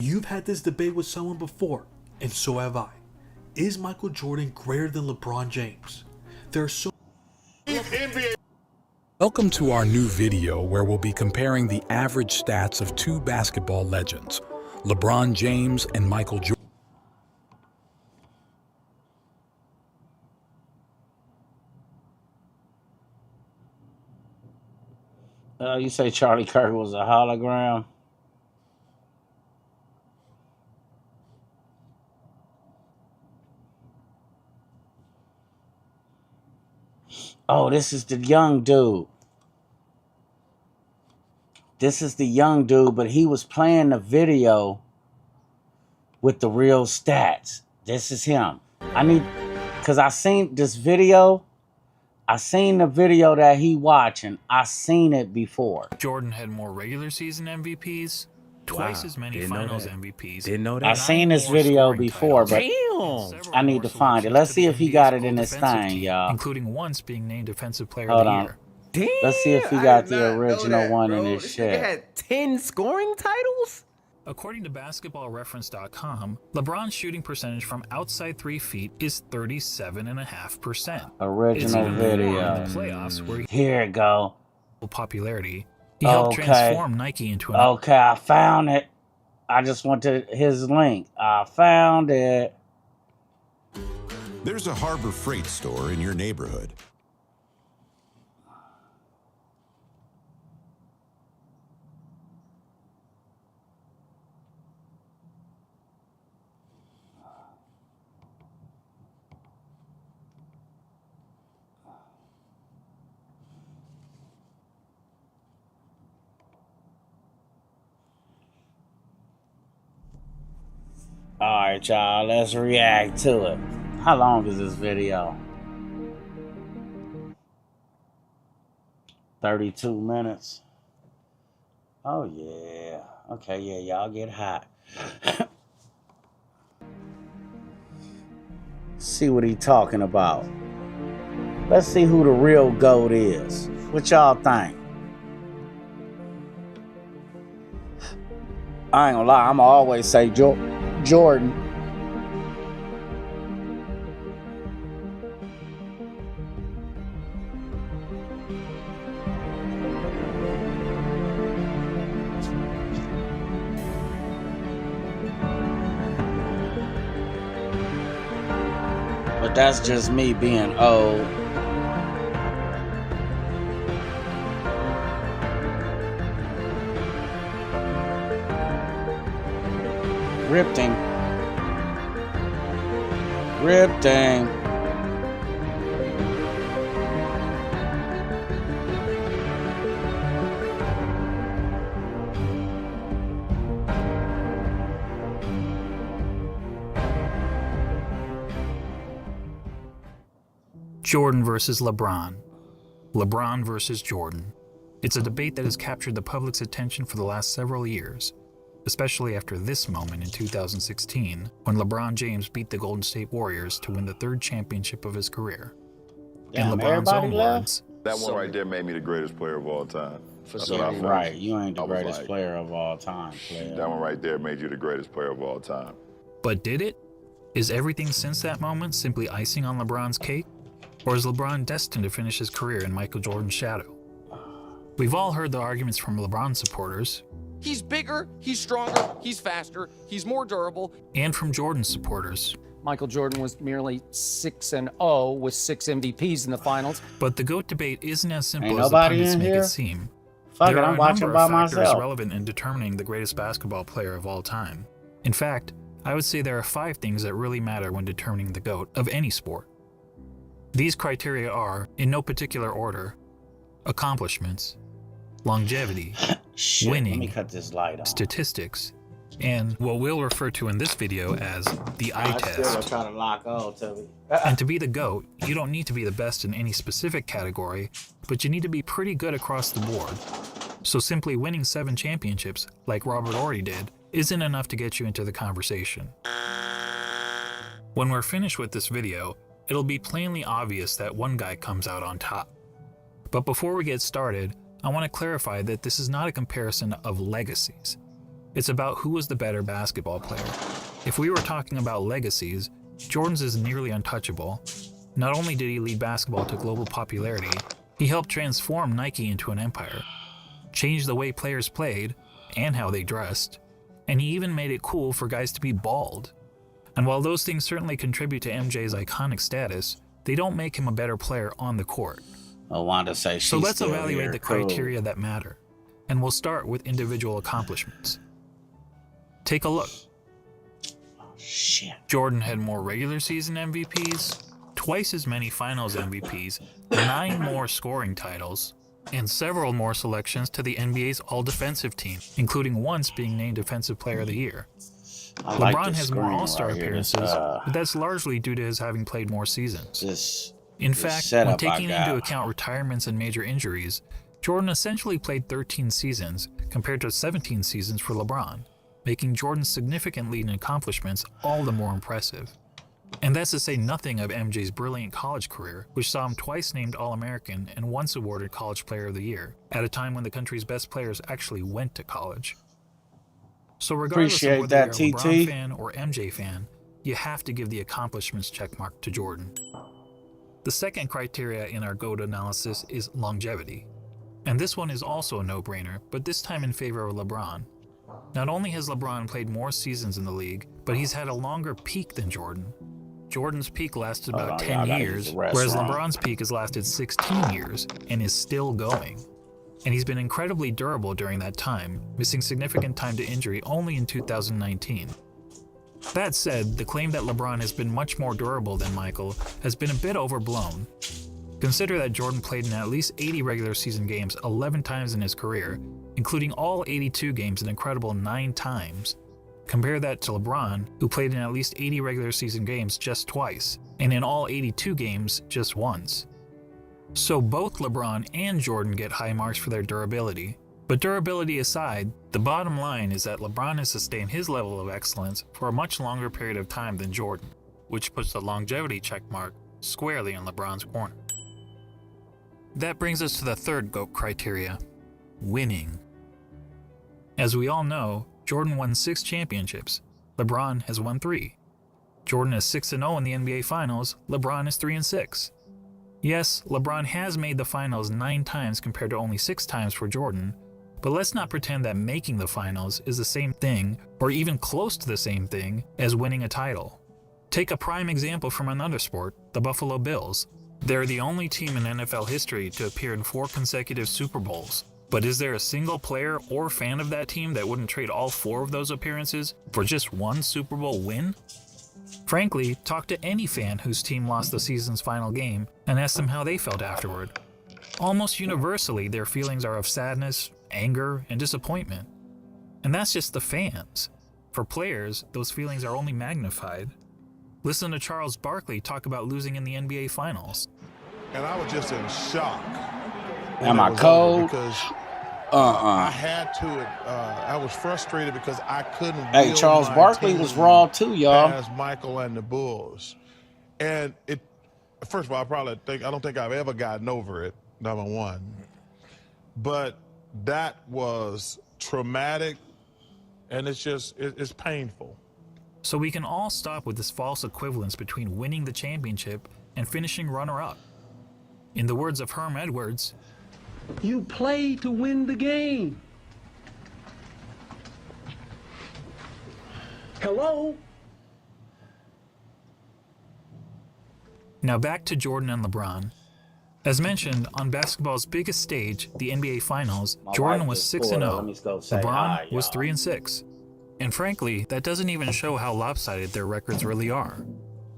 You've had this debate with someone before, and so have I. Is Michael Jordan greater than LeBron James? There are so. Welcome to our new video where we'll be comparing the average stats of two basketball legends, LeBron James and Michael Jordan. You say Charlie Kirk was a hologram? Oh, this is the young dude. This is the young dude, but he was playing the video with the real stats. This is him. Because I seen this video. I seen the video that he watching. I seen it before. Jordan had more regular season MVPs, twice as many finals MVPs. Didn't know that. I seen this video before, but I need to find it. Let's see if he got it in this thing, y'all. Including once being named Defensive Player Hold of the on. Year. Damn, Let's see if he got the original one in this It shit. had 10 scoring titles? According to basketballreference.com, LeBron's shooting percentage from outside 3 feet is 37.5%. Original video. In the playoffs where Here it go. Popularity. He helped transform Nike into an Okay, I found it. I just went to his link. I found it. There's a Harbor Freight store in your neighborhood. Alright, y'all, let's react to it. How long is this video? 32 minutes. Oh, yeah. Okay, yeah, y'all get hot. See what he talking about. Let's see who the real GOAT is. What y'all think? I ain't gonna lie, I'ma always say Jordan. But that's just me being old. Ripting. Jordan versus LeBron. LeBron versus Jordan. It's a debate that has captured the public's attention for the last several years, especially after this moment in 2016, when LeBron James beat the Golden State Warriors to win the third championship of his career. Damn, In LeBron's own words, that one right there made me the greatest player of all time. That's what I felt. Right, you ain't the greatest player of all time, player. That one right there made you the greatest player of all time. But did it? Is everything since that moment simply icing on LeBron's cake? Or is LeBron destined to finish his career in Michael Jordan's shadow? We've all heard the arguments from LeBron supporters. He's bigger, he's stronger, he's faster, he's more durable. And from Jordan supporters. Michael Jordan was merely 6-0 with 6 MVPs in the finals. But the GOAT debate isn't as simple as the pundits make it seem. Fuck there it, are I'm a watching number by of factors myself. relevant in determining the greatest basketball player of all time. In fact, I would say there are 5 things that really matter when determining the GOAT of any sport. These criteria are, in no particular order, accomplishments, longevity, winning, let me cut this light on. statistics, and what we'll refer to in this video as the eye Still test. trying to lock on to me. And to be the GOAT, you don't need to be the best in any specific category, but you need to be pretty good across the board. So simply winning 7 championships, like Robert Horry did, isn't enough to get you into the conversation. When we're finished with this video, it'll be plainly obvious that one guy comes out on top. But before we get started, I want to clarify that this is not a comparison of legacies. It's about who was the better basketball player. If we were talking about legacies, Jordan's is nearly untouchable. Not only did he lead basketball to global popularity, he helped transform Nike into an empire, changed the way players played and how they dressed, and he even made it cool for guys to be bald. And while those things certainly contribute to MJ's iconic status, they don't make him a better player on the court. I wanted to say she's So let's still evaluate here. the Cool. criteria that matter, and we'll start with individual accomplishments. Take a look. Shit. Jordan had more regular season MVPs, twice as many finals MVPs, 9 more scoring titles, and several more selections to the NBA's all-defensive team, including once being named Defensive Player of the Year. I like LeBron this has more screen All-Star right here. appearances, but that's largely due to his having played more seasons. In this fact, when setup I taking into got. account retirements and major injuries, Jordan essentially played 13 seasons compared to 17 seasons for LeBron, making Jordan's significant lead in accomplishments all the more impressive. And that's to say nothing of MJ's brilliant college career, which saw him twice named All-American and once awarded College Player of the Year, at a time when the country's best players actually went to college. So regardless Appreciate of whether that, you're a LeBron TT. fan or MJ fan, you have to give the accomplishments checkmark to Jordan. The second criteria in our GOAT analysis is longevity. And this one is also a no-brainer, but this time in favor of LeBron. Not only has LeBron played more seasons in the league, but he's had a longer peak than Jordan. Jordan's peak lasted about 10 years, whereas LeBron's peak has lasted 16 years and is still going. And he's been incredibly durable during that time, missing significant time to injury only in 2019. That said, the claim that LeBron has been much more durable than Michael has been a bit overblown. Consider that Jordan played in at least 80 regular season games 11 times in his career, including all 82 games an incredible 9 times, Compare that to LeBron, who played in at least 80 regular season games just twice, and in all 82 games just once. So both LeBron and Jordan get high marks for their durability. But durability aside, the bottom line is that LeBron has sustained his level of excellence for a much longer period of time than Jordan, which puts the longevity checkmark squarely in LeBron's corner. That brings us to the third GOAT criteria: winning. As we all know, Jordan won 6 championships, LeBron has won 3. Jordan is 6-0 in the NBA Finals, LeBron is 3-6. Yes, LeBron has made the finals 9 times compared to only 6 times for Jordan, but let's not pretend that making the finals is the same thing, or even close to the same thing, as winning a title. Take a prime example from another sport, the Buffalo Bills. They're the only team in NFL history to appear in 4 consecutive Super Bowls. But is there a single player or fan of that team that wouldn't trade all 4 of those appearances for just 1 Super Bowl win? Frankly, talk to any fan whose team lost the season's final game and ask them how they felt afterward. Almost universally, their feelings are of sadness, anger, and disappointment. And that's just the fans. For players, those feelings are only magnified. Listen to Charles Barkley talk about losing in the NBA Finals. And I was just in shock. Am I cold? Because I had to. I was frustrated because I couldn't. Hey, Charles Barkley was raw too, y'all. As Michael and the Bulls, and it. First of all, I don't think I've ever gotten over it. Number one, but that was traumatic, and it's painful. So we can all stop with this false equivalence between winning the championship and finishing runner-up. In the words of Herm Edwards, you play to win the game. Hello? Now back to Jordan and LeBron. As mentioned, on basketball's biggest stage, the NBA Finals, Jordan was 6-0, LeBron was 3-6. And frankly, that doesn't even show how lopsided their records really are.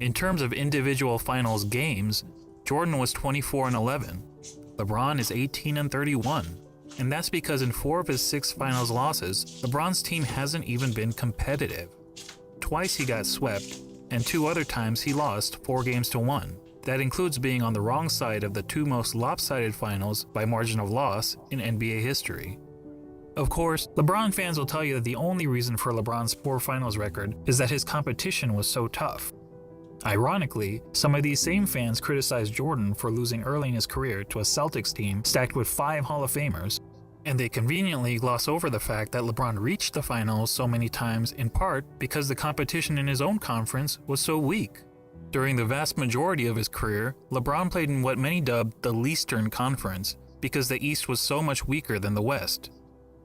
In terms of individual finals games, Jordan was 24-11. LeBron is 18-31, and that's because in 4 of his 6 finals losses, LeBron's team hasn't even been competitive. Twice he got swept, and 2 other times he lost 4 games to 1. That includes being on the wrong side of the 2 most lopsided finals by margin of loss in NBA history. Of course, LeBron fans will tell you that the only reason for LeBron's poor finals record is that his competition was so tough. Ironically, some of these same fans criticized Jordan for losing early in his career to a Celtics team stacked with 5 Hall of Famers, and they conveniently gloss over the fact that LeBron reached the finals so many times in part because the competition in his own conference was so weak. During the vast majority of his career, LeBron played in what many dubbed the Leastern Conference because the East was so much weaker than the West.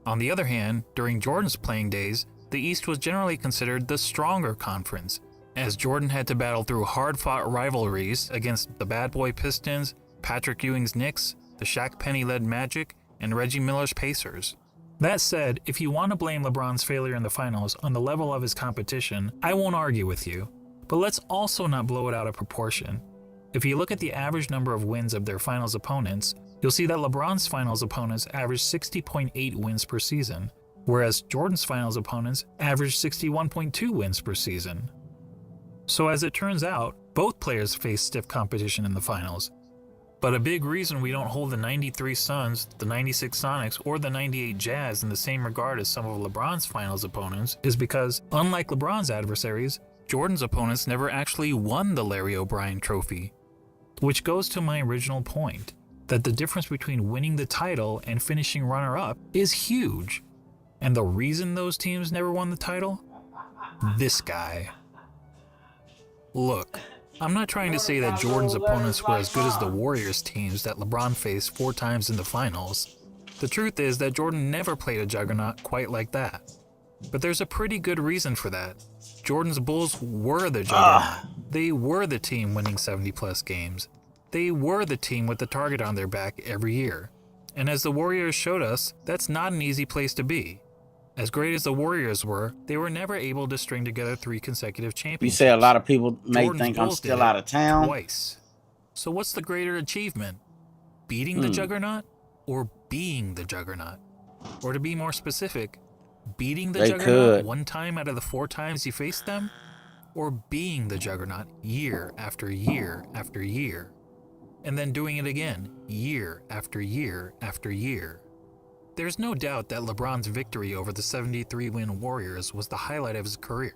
On the other hand, during Jordan's playing days, the East was generally considered the stronger conference, as Jordan had to battle through hard-fought rivalries against the Bad Boy Pistons, Patrick Ewing's Knicks, the Shaq Penny-led Magic, and Reggie Miller's Pacers. That said, if you want to blame LeBron's failure in the finals on the level of his competition, I won't argue with you. But let's also not blow it out of proportion. If you look at the average number of wins of their finals opponents, you'll see that LeBron's finals opponents averaged 60.8 wins per season, whereas Jordan's finals opponents averaged 61.2 wins per season. So as it turns out, both players face stiff competition in the finals. But a big reason we don't hold the 93 Suns, the 96 Sonics, or the 98 Jazz in the same regard as some of LeBron's finals opponents is because, unlike LeBron's adversaries, Jordan's opponents never actually won the Larry O'Brien Trophy. Which goes to my original point, that the difference between winning the title and finishing runner-up is huge. And the reason those teams never won the title? This guy. Look, I'm not trying to say that Jordan's opponents were as good as the Warriors teams that LeBron faced 4 times in the finals. The truth is that Jordan never played a juggernaut quite like that. But there's a pretty good reason for that. Jordan's Bulls were the juggernaut. They were the team winning 70-plus games. They were the team with the target on their back every year. And as the Warriors showed us, that's not an easy place to be. As great as the Warriors were, they were never able to string together 3 consecutive championships. You say a lot of people may Jordan's think I'm Bulls still did out of town. Twice. So what's the greater achievement? Beating the juggernaut or being the juggernaut? Or to be more specific, Beating the They Juggernaut could. 1 time out of the 4 times you faced them? Or being the Juggernaut year after year after year? And then doing it again, year after year after year? There's no doubt that LeBron's victory over the 73-win Warriors was the highlight of his career.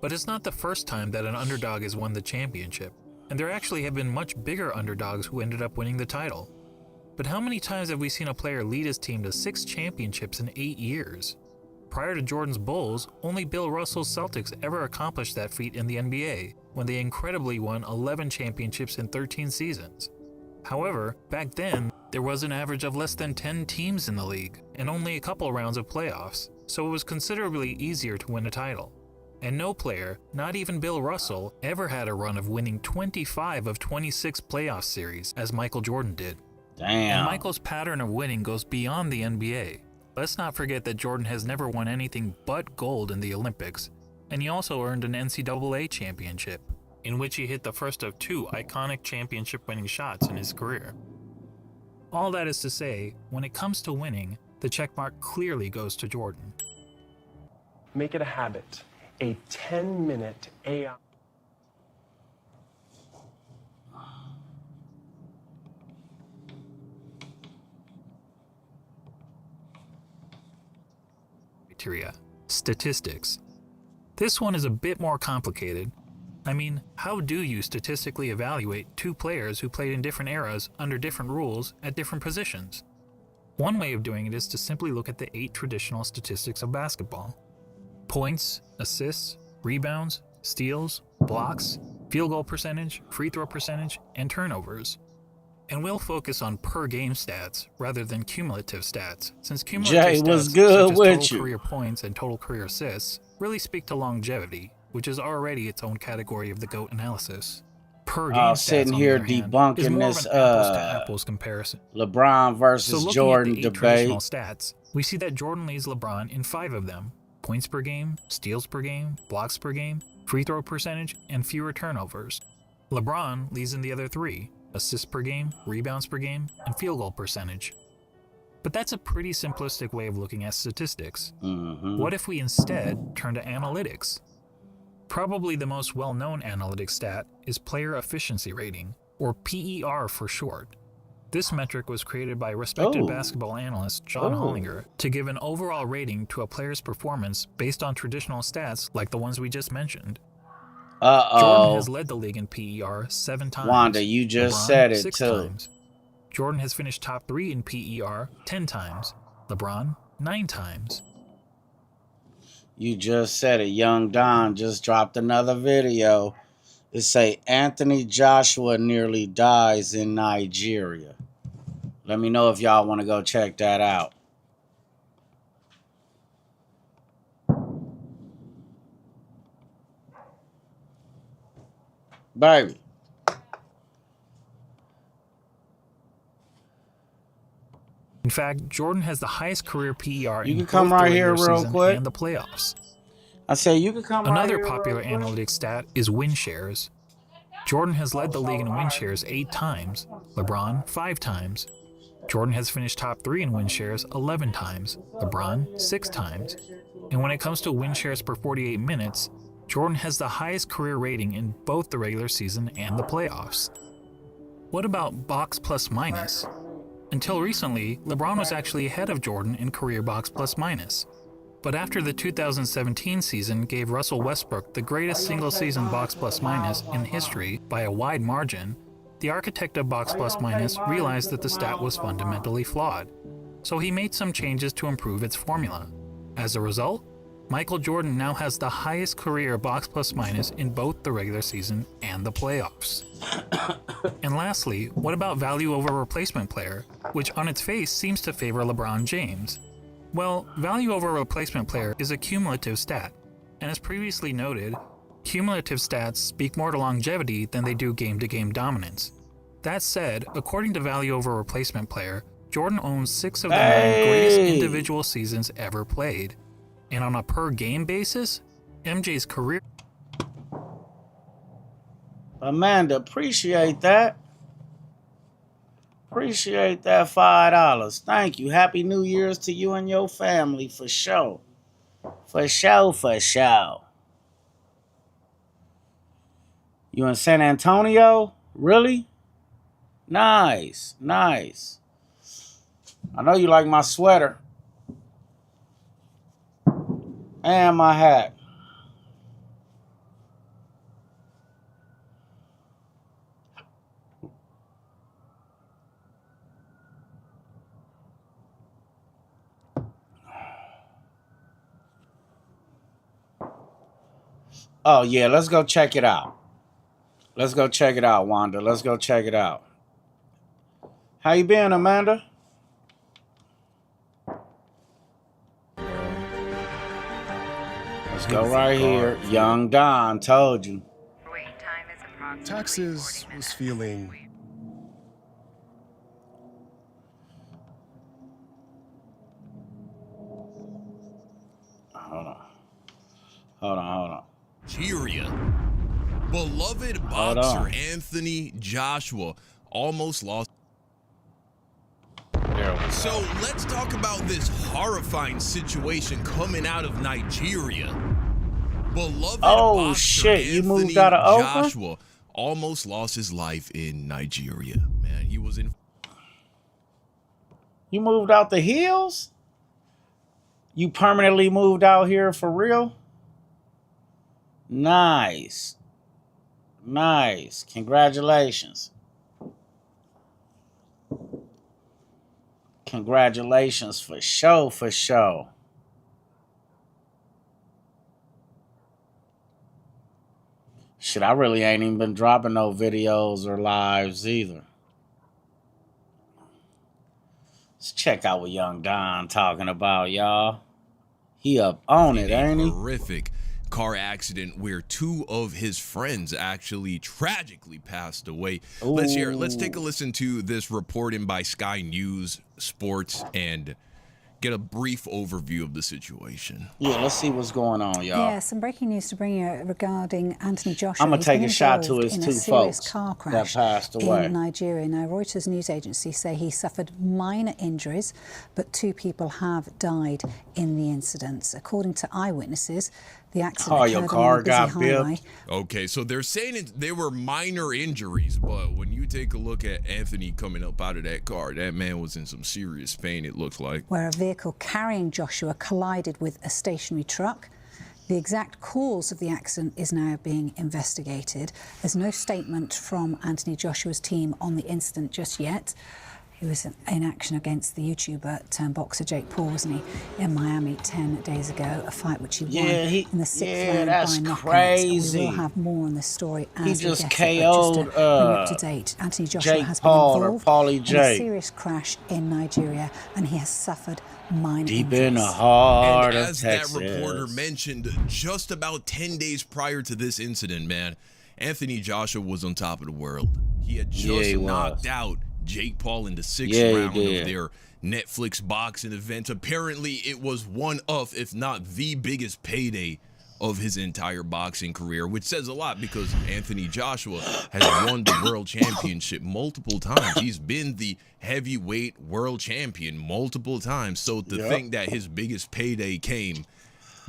But it's not the first time that an underdog has won the championship, and there actually have been much bigger underdogs who ended up winning the title. But how many times have we seen a player lead his team to 6 championships in 8 years? Prior to Jordan's Bulls, only Bill Russell's Celtics ever accomplished that feat in the NBA, when they incredibly won 11 championships in 13 seasons. However, back then, there was an average of less than 10 teams in the league, and only a couple rounds of playoffs, so it was considerably easier to win a title. And no player, not even Bill Russell, ever had a run of winning 25 of 26 playoff series, as Michael Jordan did. Damn. And Michael's pattern of winning goes beyond the NBA. Let's not forget that Jordan has never won anything but gold in the Olympics, and he also earned an NCAA championship, in which he hit the first of 2 iconic championship-winning shots in his career. All that is to say, when it comes to winning, the checkmark clearly goes to Jordan. Make it a habit. A 10-minute AI. Criteria. Statistics. This one is a bit more complicated. I mean, how do you statistically evaluate 2 players who played in different eras under different rules at different positions? One way of doing it is to simply look at the 8 traditional statistics of basketball. Points, assists, rebounds, steals, blocks, field goal percentage, free throw percentage, and turnovers. And we'll focus on per game stats rather than cumulative stats, since cumulative Jay was stats good such as with total you. career points and total career assists really speak to longevity, which is already its own category of the GOAT analysis. Per game stats, sitting on here the other hand, debunking is more this of an apples-to-apples comparison. LeBron versus So looking Jordan at the 8 debate. traditional stats, we see that Jordan leads LeBron in 5 of them: points per game, steals per game, blocks per game, free throw percentage, and fewer turnovers. LeBron leads in the other 3: assists per game, rebounds per game, and field goal percentage. But that's a pretty simplistic way of looking at statistics. What if we instead turn to analytics? Probably the most well-known analytic stat is player efficiency rating, or PER for short. This metric was created by respected basketball analyst John Hollinger to give an overall rating to a player's performance based on traditional stats like the ones we just mentioned. Jordan has led the league in PER 7 times. Wanda, you just LeBron, said it 6 too. times. Jordan has finished top 3 in PER 10 times. LeBron, 9 times. You just said it. Young Don just dropped another video. It say Anthony Joshua nearly dies in Nigeria. Let me know if y'all want to go check that out. Baby. In fact, Jordan has the highest career PER You in can come both the right here regular real season quick. and the playoffs. I say you can come right Another here popular real quick. analytic stat is win shares. Jordan has led the league in win shares 8 times, LeBron 5 times. Jordan has finished top 3 in win shares 11 times, LeBron 6 times. And when it comes to win shares per 48 minutes, Jordan has the highest career rating in both the regular season and the playoffs. What about box plus minus? Until recently, LeBron was actually ahead of Jordan in career box plus minus. But after the 2017 season gave Russell Westbrook the greatest single-season box plus minus in history by a wide margin, the architect of box plus minus realized that the stat was fundamentally flawed. So he made some changes to improve its formula. As a result, Michael Jordan now has the highest career box plus minus in both the regular season and the playoffs. And lastly, what about value over replacement player, which on its face seems to favor LeBron James? Well, value over replacement player is a cumulative stat, and as previously noted, cumulative stats speak more to longevity than they do game-to-game dominance. That said, according to value over replacement player, Jordan owns 6 of the 9 greatest individual seasons ever played. And on a per-game basis, MJ's career... Amanda, appreciate that. Appreciate that $5. Thank you. Happy New Year's to you and your family for sure. For sure, for sure. You in San Antonio? Really? Nice, nice. I know you like my sweater. And my hat. Oh, yeah, let's go check it out. Let's go check it out, Wanda. Let's go check it out. How you been, Amanda? Let's go right here. Young Don told you. Texas was feeling... Hold on. Nigeria. Beloved boxer Anthony Joshua almost lost. So let's talk about this horrifying situation coming out of Nigeria. Beloved boxer shit, you Anthony moved out of Oakland? Joshua almost lost his life in Nigeria. Man, he was in. You moved out the hills? You permanently moved out here for real? Nice. Nice. Congratulations. Congratulations for sure, for sure. Shit, I really ain't even been dropping no videos or lives either. Let's check out what Young Don talking about, y'all. He up on it, ain't he? Horrific car accident where two of his friends actually tragically passed away. Let's take a listen to this reporting by Sky News Sports and get a brief overview of the situation. Yeah, let's see what's going on, y'all. Yeah, some breaking news to bring you regarding Anthony Joshua. I'm gonna take a shot to his two folks car crash that passed away in Nigeria. Now, Reuters news agency say he suffered minor injuries, but 2 people have died in the incident. According to eyewitnesses, the accident your occurred car on a busy got highway. Okay, so they're saying they were minor injuries, but when you take a look at Anthony coming up out of that car, that man was in some serious pain, it looks like. Where a vehicle carrying Joshua collided with a stationary truck. The exact cause of the accident is now being investigated. There's no statement from Anthony Joshua's team on the incident just yet. He was in action against the YouTuber turned boxer Jake Paul, wasn't he, in Miami 10 days ago, a fight which he won in the 6th round that's by knockout. crazy. We will have more on this story as He we just get KO'd, it. But just to bring you up to date, Anthony Joshua Jake has Paul been or involved Paulie in a Jake. serious crash in Nigeria, and he has suffered minor Deep injuries. in the heart And of as Texas. that reporter mentioned, just about 10 days prior to this incident, man, Anthony Joshua was on top of the world. He had just knocked out Jake Paul in the 6th round of their Netflix boxing event. Apparently, it was one of, if not the biggest payday of his entire boxing career, which says a lot because Anthony Joshua has won the world championship multiple times. He's been the heavyweight world champion multiple times. So to think that his biggest payday came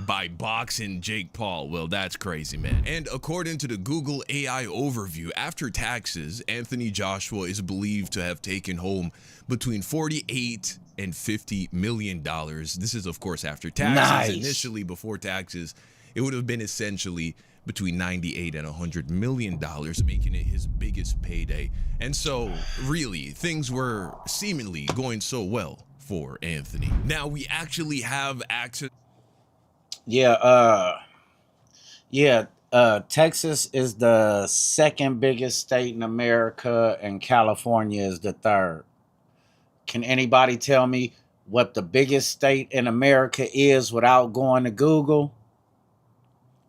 by boxing Jake Paul, well, that's crazy, man. And according to the Google AI overview, after taxes, Anthony Joshua is believed to have taken home between $48 and $50 million. This is, of course, after taxes. Initially, before taxes, it would have been essentially between $98 and $100 million, making it his biggest payday. And so, really, things were seemingly going so well for Anthony. Now, we actually have access... Texas is the 2nd biggest state in America, and California is the 3rd. Can anybody tell me what the biggest state in America is without going to Google?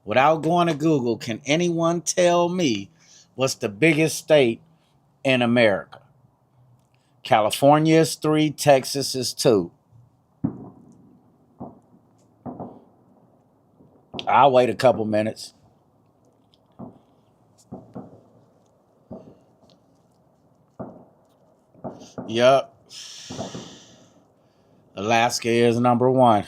Without going to Google, can anyone tell me what's the biggest state in America? California is 3, Texas is 2. I'll wait a couple minutes. Yep. Alaska is number 1.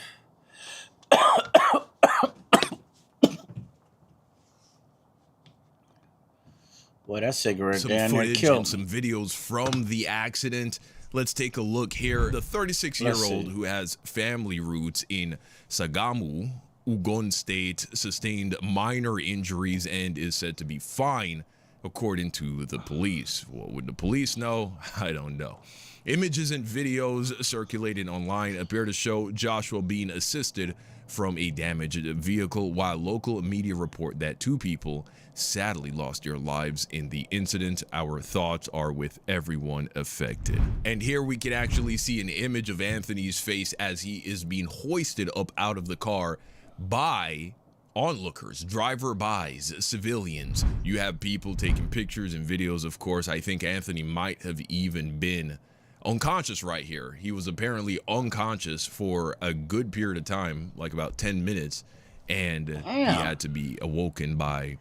Boy, that cigarette some down there footage killed and some videos from the accident. Let's take a look here. The 36-year-old who has family roots in Sagamu, Ugon State, sustained minor injuries and is said to be fine, according to the police. What would the police know? I don't know. Images and videos circulating online appear to show Joshua being assisted from a damaged vehicle, while local media report that 2 people sadly lost their lives in the incident. Our thoughts are with everyone affected. And here we can actually see an image of Anthony's face as he is being hoisted up out of the car by onlookers, driver-bys, civilians. You have people taking pictures and videos, of course. I think Anthony might have even been unconscious right here. He was apparently unconscious for a good period of time, like about 10 minutes, and he had to be awoken by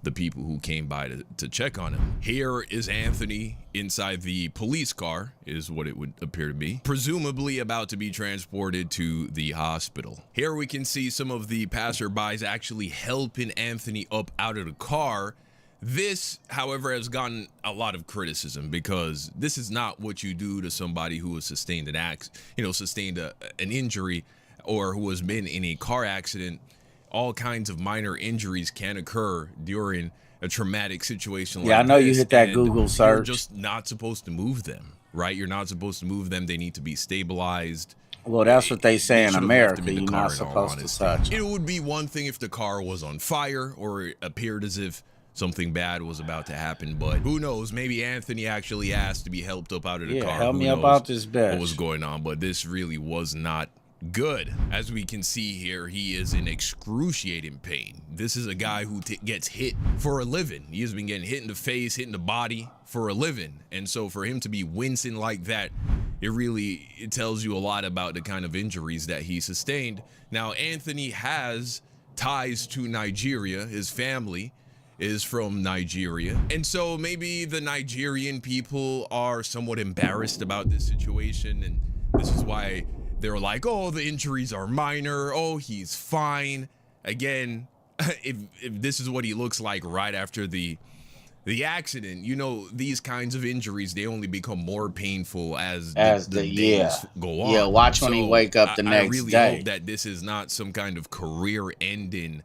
the people who came by to check on him. Here is Anthony inside the police car, is what it would appear to be, presumably about to be transported to the hospital. Here we can see some of the passerbys actually helping Anthony up out of the car. This, however, has gotten a lot of criticism because this is not what you do to somebody who has sustained an injury, or who has been in a car accident. All kinds of minor injuries can occur during a traumatic situation like this. Yeah, I know you hit that Google search. You're just not supposed to move them, right? You're not supposed to move them. They need to be stabilized. Well, that's what they say in America. You're not supposed to touch them. It would be one thing if the car was on fire or it appeared as if something bad was about to happen, but who knows? Maybe Anthony actually asked to be helped up out of the car. Help me up out this bitch. What was going on? But this really was not good. As we can see here, he is in excruciating pain. This is a guy who gets hit for a living. He has been getting hit in the face, hit in the body for a living. And so for him to be wincing like that, it tells you a lot about the kind of injuries that he sustained. Now, Anthony has ties to Nigeria. His family is from Nigeria. And so maybe the Nigerian people are somewhat embarrassed about this situation, and this is why they're like, oh, the injuries are minor, oh, he's fine. Again, if this is what he looks like right after the accident, you know, these kinds of injuries, they only become more painful as the days go on. Yeah, watch when he wake up the next day. I really hope that this is not some kind of career-ending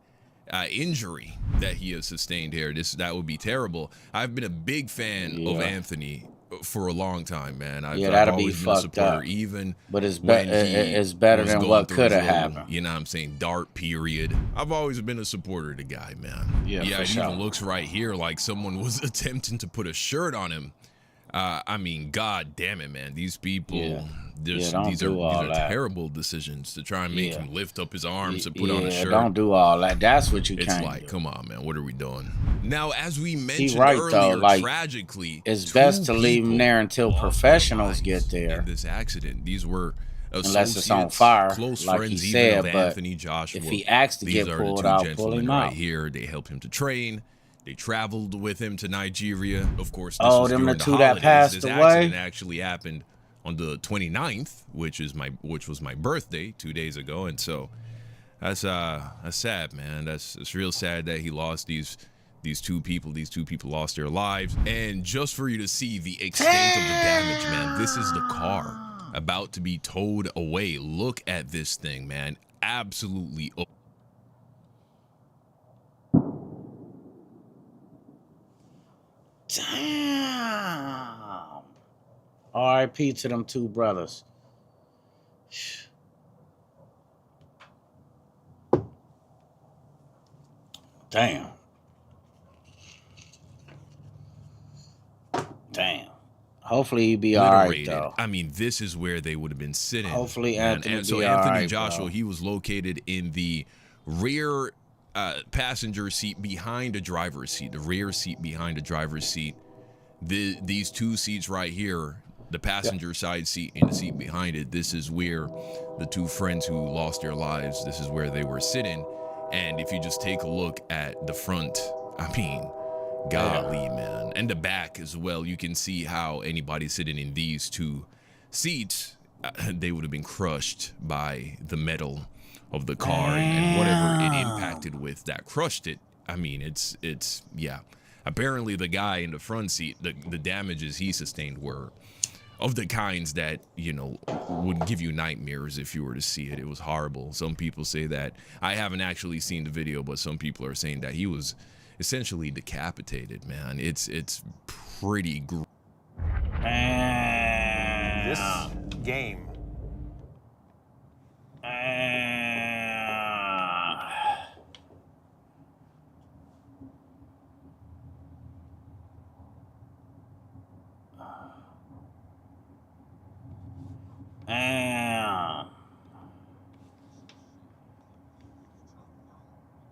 injury that he has sustained here. That would be terrible. I've been a big fan of Anthony for a long time, man. I've always been a supporter, even but it's better than what could have happened. You know what I'm saying? Dark period. I've always been a supporter of the guy, man. Yeah, it even looks right here like someone was attempting to put a shirt on him. I mean, god damn it, man. These people, these are terrible decisions to try and make him lift up his arms and put on a shirt. Don't do all that. That's what you can't It's like, come on, man. What are we doing? Now, as we mentioned earlier, though, like, tragically, it's best to leave him there until professionals get there. In this accident, these were unless it's on fire, close like friends he said. even of But Anthony Joshua. if he asks to get pulled out, pull him out. Right here, they help him to train. They traveled with him to Nigeria. Of course, this was during the two that passed this away. Accident actually happened on the 29th, which was my birthday 2 days ago, and so that's sad, man. It's real sad that he lost these two people. These two people lost their lives, and just for you to see the extent of the damage, man. This is the car about to be towed away. Look at this thing, man. Absolutely. Damn. R.I.P. to them two brothers. Damn. Hopefully he'll be all right, though. I mean, this is where they would have been sitting. Hopefully Anthony and so be Anthony all right, Joshua, bro. he was located in the rear passenger seat behind the driver's seat, the rear seat behind the driver's seat. These two seats right here, the passenger side seat and the seat behind it, this is where the two friends who lost their lives, this is where they were sitting. And if you just take a look at the front, I mean, golly, man. And the back as well, you can see how anybody sitting in these two seats, they would have been crushed by the metal of the car and whatever it impacted with that crushed it. I mean, it's yeah. Apparently, the guy in the front seat, the damages he sustained were of the kinds that, you know, would give you nightmares if you were to see it. It was horrible. Some people say that. I haven't actually seen the video, but some people are saying that he was essentially decapitated, man. It's pretty This game.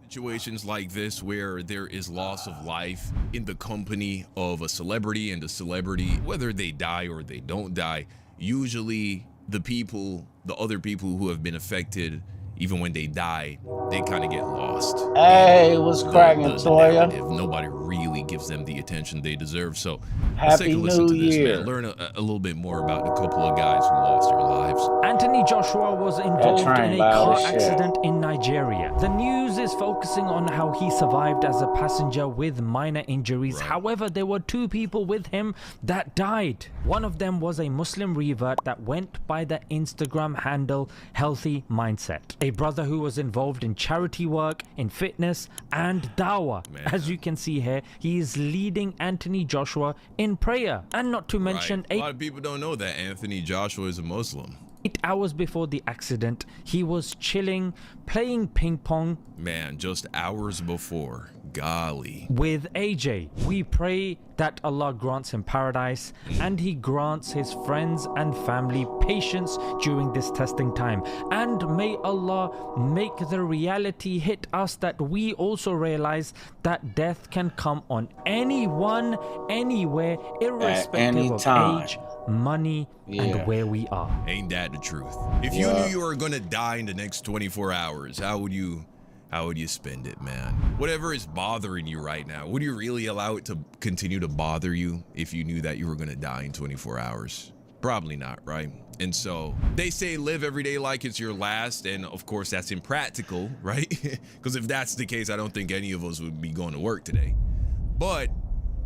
Situations like this where there is loss of life in the company of a celebrity, and the celebrity, whether they die or they don't die, usually the other people who have been affected, even when they die, they kind of get lost. Hey, what's cracking, Toya? If nobody really gives them the attention they deserve. So Happy let's take a listen to New this, Year. man. Learn a little bit more about the couple of guys who lost their lives. Anthony Joshua was involved in a car shit. accident in Nigeria. The news is focusing on how he survived as a passenger with minor injuries. However, there were 2 people with him that died. One of them was a Muslim revert that went by the Instagram handle Healthy Mindset. A brother who was involved in charity work, in fitness, and dawah. As you can see here, he is leading Anthony Joshua in prayer. And not to mention A lot of people don't know that Anthony Joshua is a Muslim. 8 hours before the accident, he was chilling, playing ping pong. Man, just hours before. Golly. With AJ. We pray that Allah grants him paradise and he grants his friends and family patience during this testing time. And may Allah make the reality hit us that we also realize that death can come on anyone, anywhere, irrespective of age, money, and where we are. Ain't that the truth? If you knew you were gonna die in the next 24 hours, how would you spend it, man? Whatever is bothering you right now, would you really allow it to continue to bother you if you knew that you were gonna die in 24 hours? Probably not, right? And so they say live every day like it's your last, and of course that's impractical, right? Because if that's the case, I don't think any of us would be going to work today. But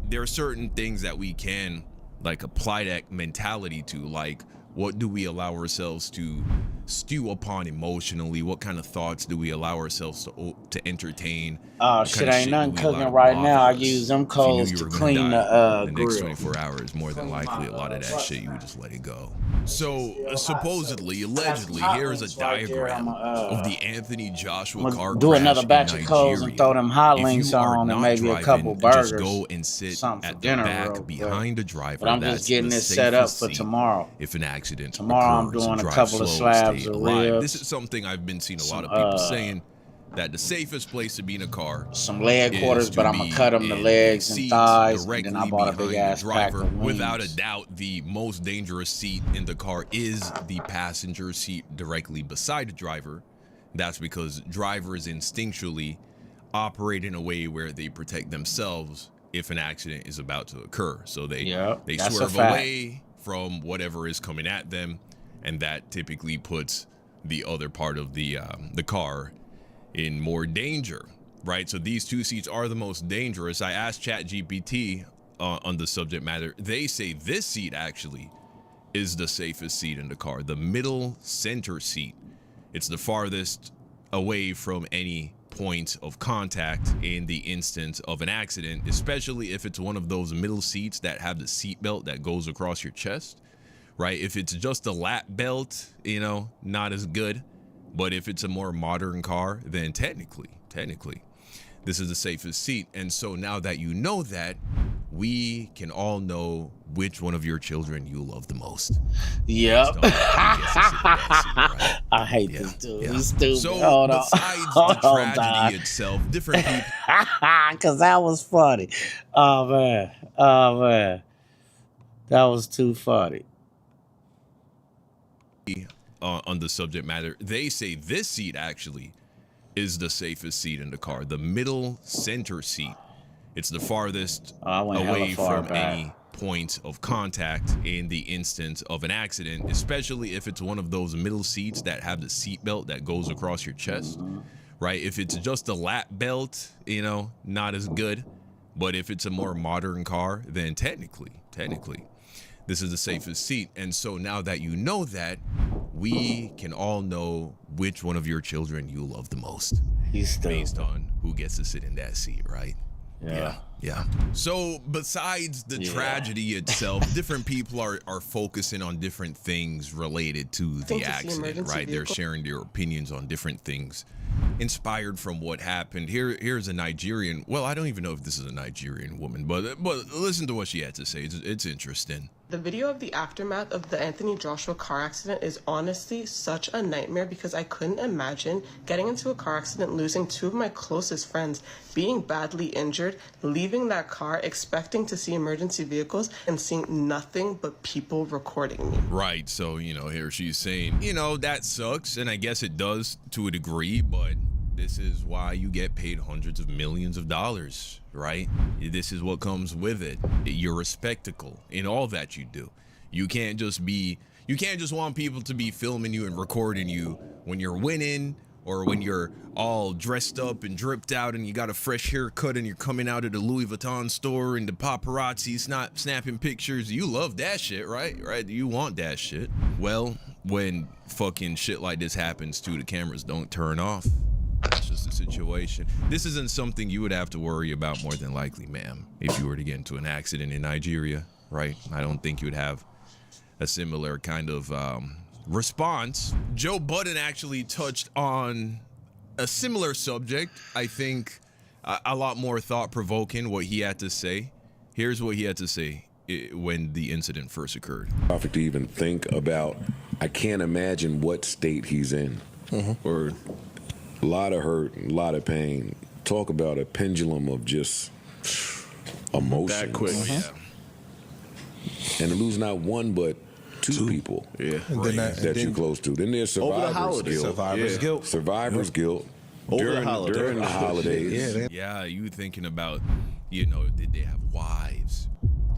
there are certain things that we can like apply that mentality to, like what do we allow ourselves to stew upon emotionally? What kind of thoughts do we allow ourselves to entertain? Oh, shit, ain't nothing cooking right now. I use them coals to clean the grill. Next 24 hours, more than likely, a lot of that shit, you would just let it go. So, supposedly, allegedly, here is a diagram of the Anthony Joshua car crash. Do another batch of coals and throw them hot links on and maybe a couple burgers. Just go and sit at the back behind the driver. But I'm just getting this set up for tomorrow. If an accident tomorrow, I'm doing a couple of slabs of ribs. This is something I've been seeing a lot of people saying, that the safest place to be in a car, some leg quarters, but I'm gonna cut them the legs and thighs, and then I bought a big ass pack of wings. Without a doubt, the most dangerous seat in the car is the passenger seat directly beside the driver. That's because drivers instinctually operate in a way where they protect themselves if an accident is about to occur. So they swerve away from whatever is coming at them, and that typically puts the other part of the car in more danger, right? So these 2 seats are the most dangerous. I asked ChatGPT on the subject matter. They say this seat actually is the safest seat in the car, the middle center seat. It's the farthest away from any point of contact in the instance of an accident, especially if it's one of those middle seats that have the seat belt that goes across your chest, right? If it's just a lap belt, you know, not as good. But if it's a more modern car, then technically, this is the safest seat. And so now that you know that, we can all know which one of your children you love the most. Yep. I hate this dude. He's stupid. So besides the tragedy itself, different people. Because that was funny. Oh, man. That was too funny. On the subject matter, they say this seat actually is the safest seat in the car, the middle center seat. It's the farthest away from any point of contact in the instance of an accident, especially if it's one of those middle seats that have the seat belt that goes across your chest, right? If it's just a lap belt, you know, not as good. But if it's a more modern car, then technically, this is the safest seat. And so now that you know that, we can all know which one of your children you love the most based on who gets to sit in that seat, right? Yeah. So besides the tragedy itself, different people are focusing on different things related to the accident, right? They're sharing their opinions on different things inspired from what happened. Here's a Nigerian. Well, I don't even know if this is a Nigerian woman, but listen to what she had to say. It's interesting. The video of the aftermath of the Anthony Joshua car accident is honestly such a nightmare because I couldn't imagine getting into a car accident, losing two of my closest friends, being badly injured, leaving that car, expecting to see emergency vehicles, and seeing nothing but people recording me. Right, so, you know, here she's saying, you know, that sucks, and I guess it does to a degree, but this is why you get paid hundreds of millions of dollars, right? This is what comes with it. You're a spectacle in all that you do. You can't just want people to be filming you and recording you when you're winning or when you're all dressed up and dripped out and you got a fresh haircut and you're coming out of the Louis Vuitton store and the paparazzi's not snapping pictures. You love that shit, right? You want that shit. Well, when fucking shit like this happens too, the cameras don't turn off. That's just the situation. This isn't something you would have to worry about more than likely, ma'am, if you were to get into an accident in Nigeria, right? I don't think you would have a similar kind of response. Joe Budden actually touched on a similar subject. I think a lot more thought-provoking what he had to say. Here's what he had to say when the incident first occurred. To even think about, I can't imagine what state he's in. Or a lot of hurt, a lot of pain. Talk about a pendulum of just emotions. That quick. And to lose not one but two people that you're close to. Then there's survivor's guilt. Survivor's guilt. During the holidays. Yeah, you thinking about, you know, did they have wives?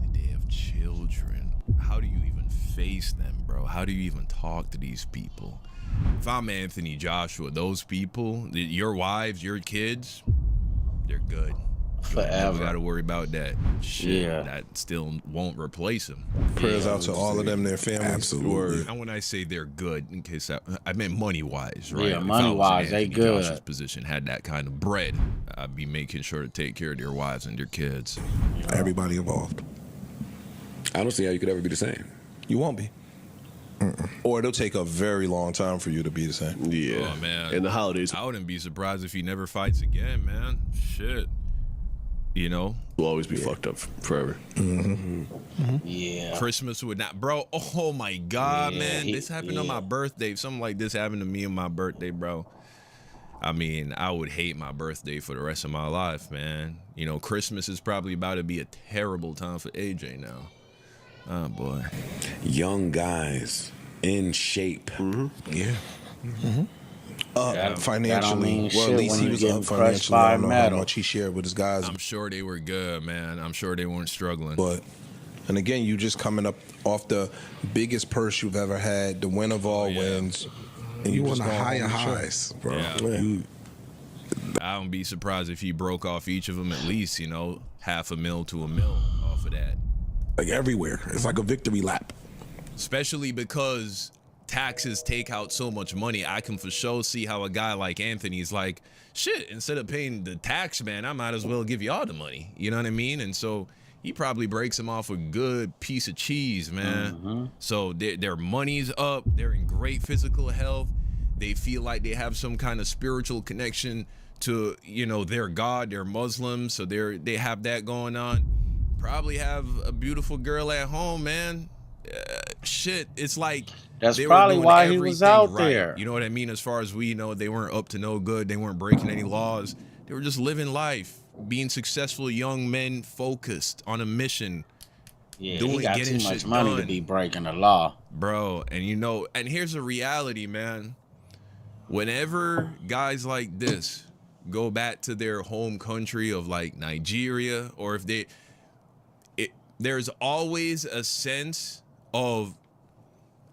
Did they have children? How do you even face them, bro? How do you even talk to these people? If I'm Anthony Joshua, those people, your wives, your kids, they're good. Forever. You got to worry about that. Shit, that still won't replace them. Prayers out to all of them, their families. Absolutely. And when I say they're good, in case I meant money-wise, right? Yeah, money-wise, they good. Josh's position had that kind of bread. I'd be making sure to take care of their wives and their kids. Everybody involved. I don't see how you could ever be the same. You won't be. Or it'll take a very long time for you to be the same. Oh, man. In the holidays. I wouldn't be surprised if he never fights again, man. Shit. You know? Will always be fucked up forever. Yeah. Christmas would not. Bro, oh my God, man. This happened on my birthday. Something like this happened to me on my birthday, bro. I mean, I would hate my birthday for the rest of my life, man. You know, Christmas is probably about to be a terrible time for AJ now. Oh, boy. Young guys in shape. Yeah. Financially, well, at least he was up financially. I don't know how much he shared with his guys. I'm sure they were good, man. I'm sure they weren't struggling. But, and again, you just coming up off the biggest purse you've ever had, the win of all wins. And you want just the going higher home highs, bro. Yeah. I don't be surprised if he broke off each of them at least, you know, $500,000 to $1 million off of that. Like everywhere. It's like a victory lap. Especially because taxes take out so much money. I can for sure see how a guy like Anthony's like, shit, instead of paying the tax, man, I might as well give you all the money. You know what I mean? And so he probably breaks him off a good piece of cheese, man. So their money's up. They're in great physical health. They feel like they have some kind of spiritual connection to, you know, their God. They're Muslims, so they have that going on. Probably have a beautiful girl at home, man. Shit, it's like that's probably why he was out right. there. You know what I mean? As far as we know, they weren't up to no good. They weren't breaking any laws. They were just living life, being successful young men, focused on a mission. Yeah, he got too much money to be breaking the law, bro. And you know, and here's the reality, man. Whenever guys like this go back to their home country of like Nigeria, or if there's always a sense of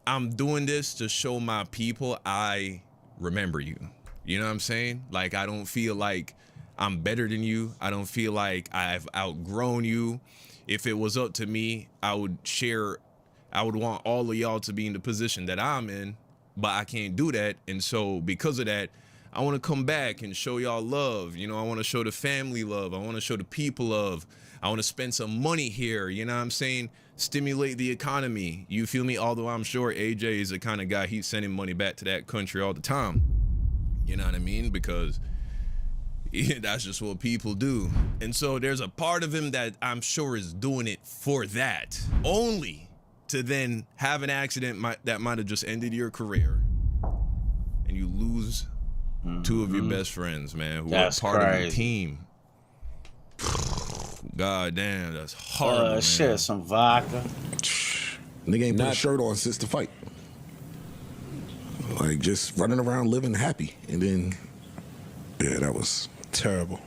I'm doing this to show my people I remember you. You know what I'm saying? Like, I don't feel like I'm better than you. I don't feel like I've outgrown you. If it was up to me, I would want all of y'all to be in the position that I'm in, but I can't do that. And so because of that, I want to come back and show y'all love. You know, I want to show the family love. I want to show the people love. I want to spend some money here. You know what I'm saying? Stimulate the economy. You feel me? Although I'm sure AJ is the kind of guy, he's sending money back to that country all the time. You know what I mean? Because that's just what people do. And so there's a part of him that I'm sure is doing it for that. Only to then have an accident that might have just ended your career. And you lose two of your best friends, man, who are part of your team. God damn, that's horrible, man. Shit, some vodka. Nigga ain't put a shirt on since the fight. Like, just running around living happy. And then, yeah, that was terrible.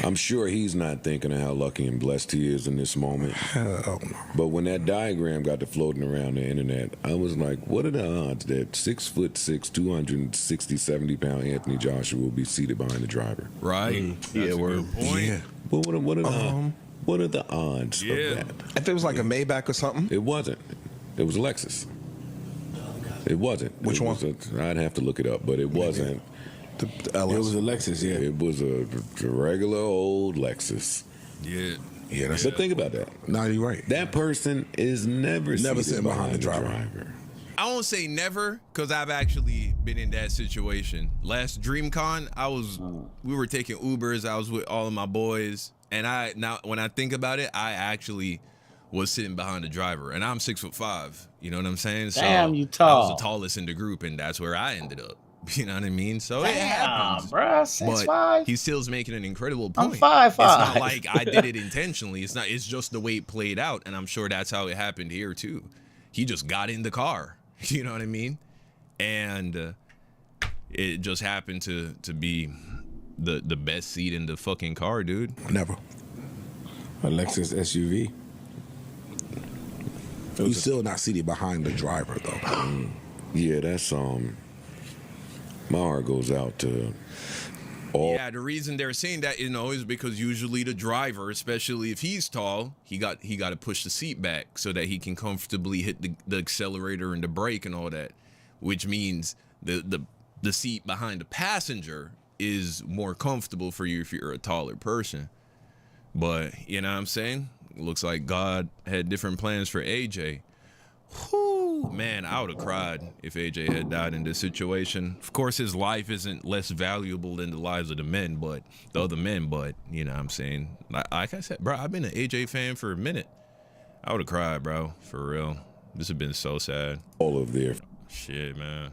I'm sure he's not thinking of how lucky and blessed he is in this moment. Hell no. But when that diagram got to floating around the internet, I was like, what are the odds that 6'6", 260, 70-pound Anthony Joshua will be seated behind the driver? Right. Yeah, That's a good point. Yeah. But what are the odds of that? If it was like a Maybach or something? It wasn't. It was a Lexus. It wasn't. Which one? I'd have to look it up, but it wasn't. The LS. It was a Lexus, yeah. It was a regular old Lexus. Yeah. Yeah, that's the thing about that. No, you're right. That person is never sitting behind the driver. I won't say never, because I've actually been in that situation. Last DreamCon, we were taking Ubers. I was with all of my boys, and when I think about it, I actually was sitting behind the driver, and I'm 6'5". You know what I'm saying? Damn, so you tall. I was the tallest in the group, and that's where I ended up. You know what I mean? So it Damn, happens. bruh, 6'5". But he still's making an incredible point. I'm 5'5". It's not like I did it intentionally. It's just the way it played out, and I'm sure that's how it happened here too. He just got in the car. You know what I mean? And it just happened to be the best seat in the fucking car, dude. Never. A Lexus SUV. He's still not seated behind the driver, though. Yeah, that's my heart goes out to all. Yeah, the reason they're saying that, is because usually the driver, especially if he's tall, he got to push the seat back so that he can comfortably hit the accelerator and the brake and all that, which means the seat behind the passenger is more comfortable for you if you're a taller person. But you know what I'm saying? It looks like God had different plans for AJ. Whew, man, I would have cried if AJ had died in this situation. Of course, his life isn't less valuable than the lives of the other men, but you know what I'm saying? Like I said, bro, I've been an AJ fan for a minute. I would have cried, bro, for real. This has been so sad. All of their shit, man.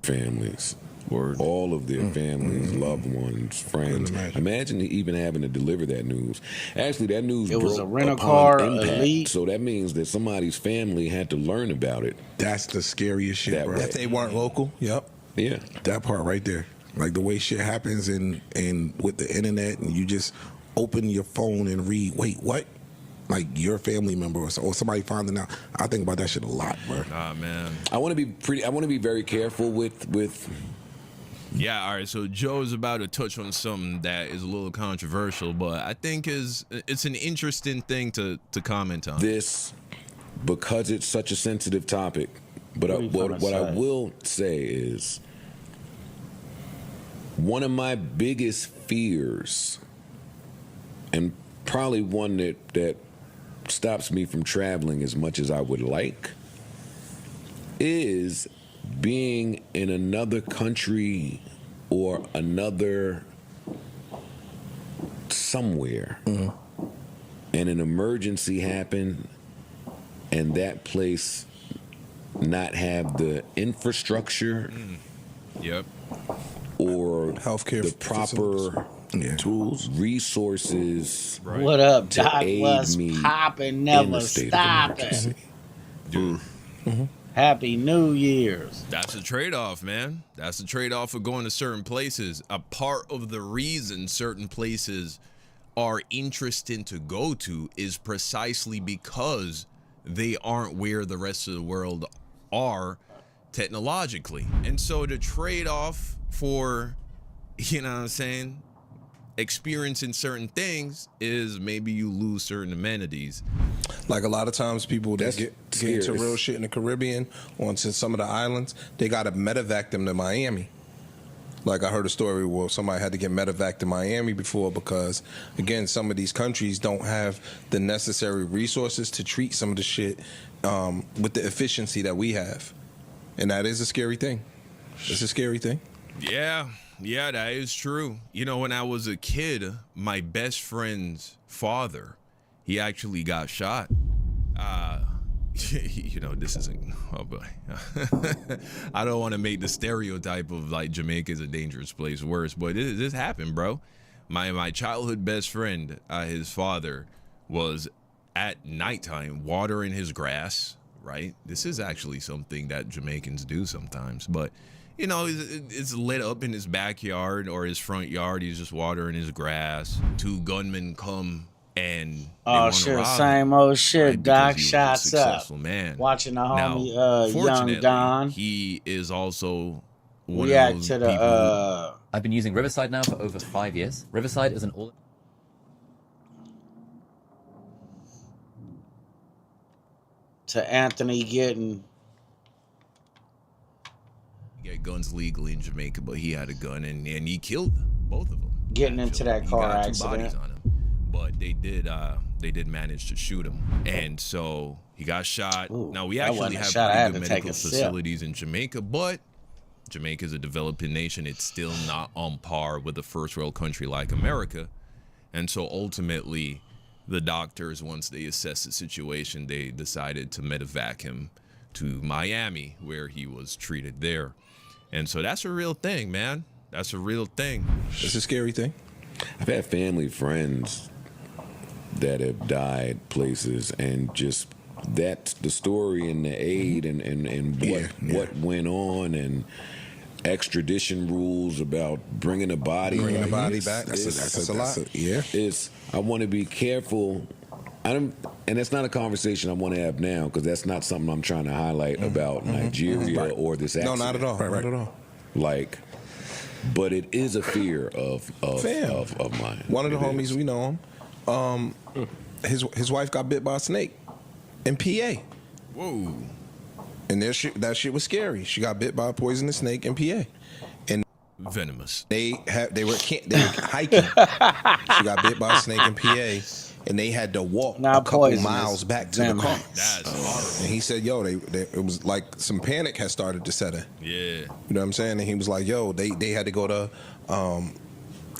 Families. All of their families, loved ones, friends. Imagine even having to deliver that news. Actually, that news it was broke a rental upon car, impact, elite. so that means that somebody's family had to learn about it. That's the scariest shit, bro. If they weren't local, yep. Yeah. That part right there. Like the way shit happens and with the internet, and you just open your phone and read, wait, what? Like your family member or somebody finding out. I think about that shit a lot, bro. Nah, man. I want to be very careful with. Yeah, all right, so Joe's about to touch on something that is a little controversial, but I think it's an interesting thing to comment on. This, because it's such a sensitive topic, but what I will say is, one of my biggest fears, and probably one that stops me from traveling as much as I would like, is being in another country or another somewhere and an emergency happen and that place not have the infrastructure or healthcare, the proper tools, resources. Right. What up, to Doc? aid What's me popping? Never in the state of stopping. emergency. Happy New Year's. That's a trade-off, man. That's a trade-off of going to certain places. A part of the reason certain places are interested to go to is precisely because they aren't where the rest of the world are technologically. And so the trade-off for, you know what I'm saying, experiencing certain things is maybe you lose certain amenities. Like a lot of times people that get into real shit in the Caribbean, onto some of the islands, they got to medevac them to Miami. Like I heard a story where somebody had to get medevac to Miami before because, again, some of these countries don't have the necessary resources to treat some of the shit with the efficiency that we have. And that is a scary thing. It's a scary thing. Yeah, that is true. You know, when I was a kid, my best friend's father, he actually got shot. You know, this isn't, oh boy. I don't want to make the stereotype of like Jamaica is a dangerous place worse, but this happened, bro. My childhood best friend, his father was at nighttime watering his grass, right? This is actually something that Jamaicans do sometimes, but you know, it's lit up in his backyard or his front yard. He's just watering his grass. 2 gunmen come and shit, same old shit. right, Doc, because he was a shots successful up. man. Watching the Now, homie Young fortunately, Don he is also one react of those to the people I've been using Riverside now for over 5 years. Riverside is an all to Anthony getting get guns legally in Jamaica, but he had a gun and he killed both of them. getting into that car He got 2 accident. bodies on him, but they did manage to shoot him, and so he got shot. Now we that actually wasn't a have shot. I had pretty to good take medical a sip. facilities in Jamaica, but Jamaica is a developing nation. It's still not on par with a first world country like America, and so ultimately, the doctors, once they assessed the situation, they decided to medevac him to Miami, where he was treated there. And so that's a real thing, man. That's a real thing. It's a scary thing. I've had family, friends that have died places, and just that's the story and the aid and what went on, and extradition rules about bringing a body back. That's a lot. I want to be careful. And that's not a conversation I want to have now, because that's not something I'm trying to highlight about Nigeria or this accident. No, not at all. Not at all. Like, but it is a fear of mine. One of the homies, we know him. His wife got bit by a snake in PA. Whoa. And that shit was scary. She got bit by a poisonous snake in PA. And venomous. They were hiking. She got bit by a snake in PA. And they had to walk a couple miles back to the car. That's horrible. And he said, yo, it was like some panic had started to set in. Yeah. You know what I'm saying? And he was like, yo, they had to go to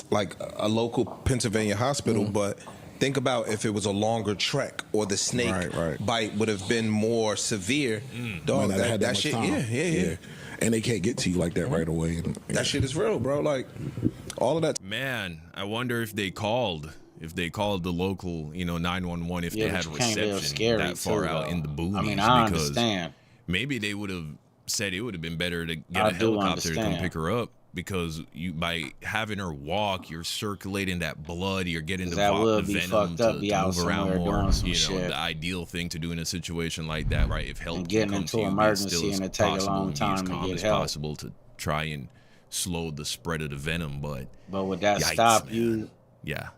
like a local Pennsylvania hospital, but think about if it was a longer trek or the snake bite would have been more severe. Dog, that shit, yeah. And they can't get to you like that right away. That shit is real, bro. Like, all of that. Man, I wonder if they called the local, 911 if they had reception that far out in the boonies. I mean, I because understand. Maybe they would have said it would have been better to get a helicopter to come pick her up, because by having her walk, you're circulating that blood, you're getting the venom to move around more. The ideal thing to do in a situation like that, right? If help can come to you, it's still as possible to get as possible to try and slow the spread of the venom. But would that stop you? Yeah.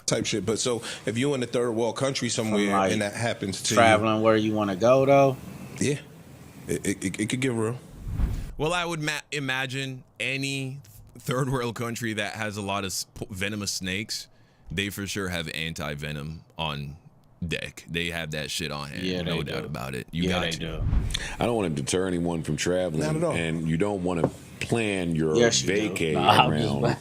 Type shit. But so if you're in a third world country somewhere and that happens to traveling where you want to go, though, yeah, it could get real. Well, I would imagine any third world country that has a lot of venomous snakes, they for sure have anti-venom on deck. They have that shit on hand. Yeah, no doubt about it. You got to. Do. I don't want to deter anyone from traveling. Not at all. And you don't want to plan your vacay around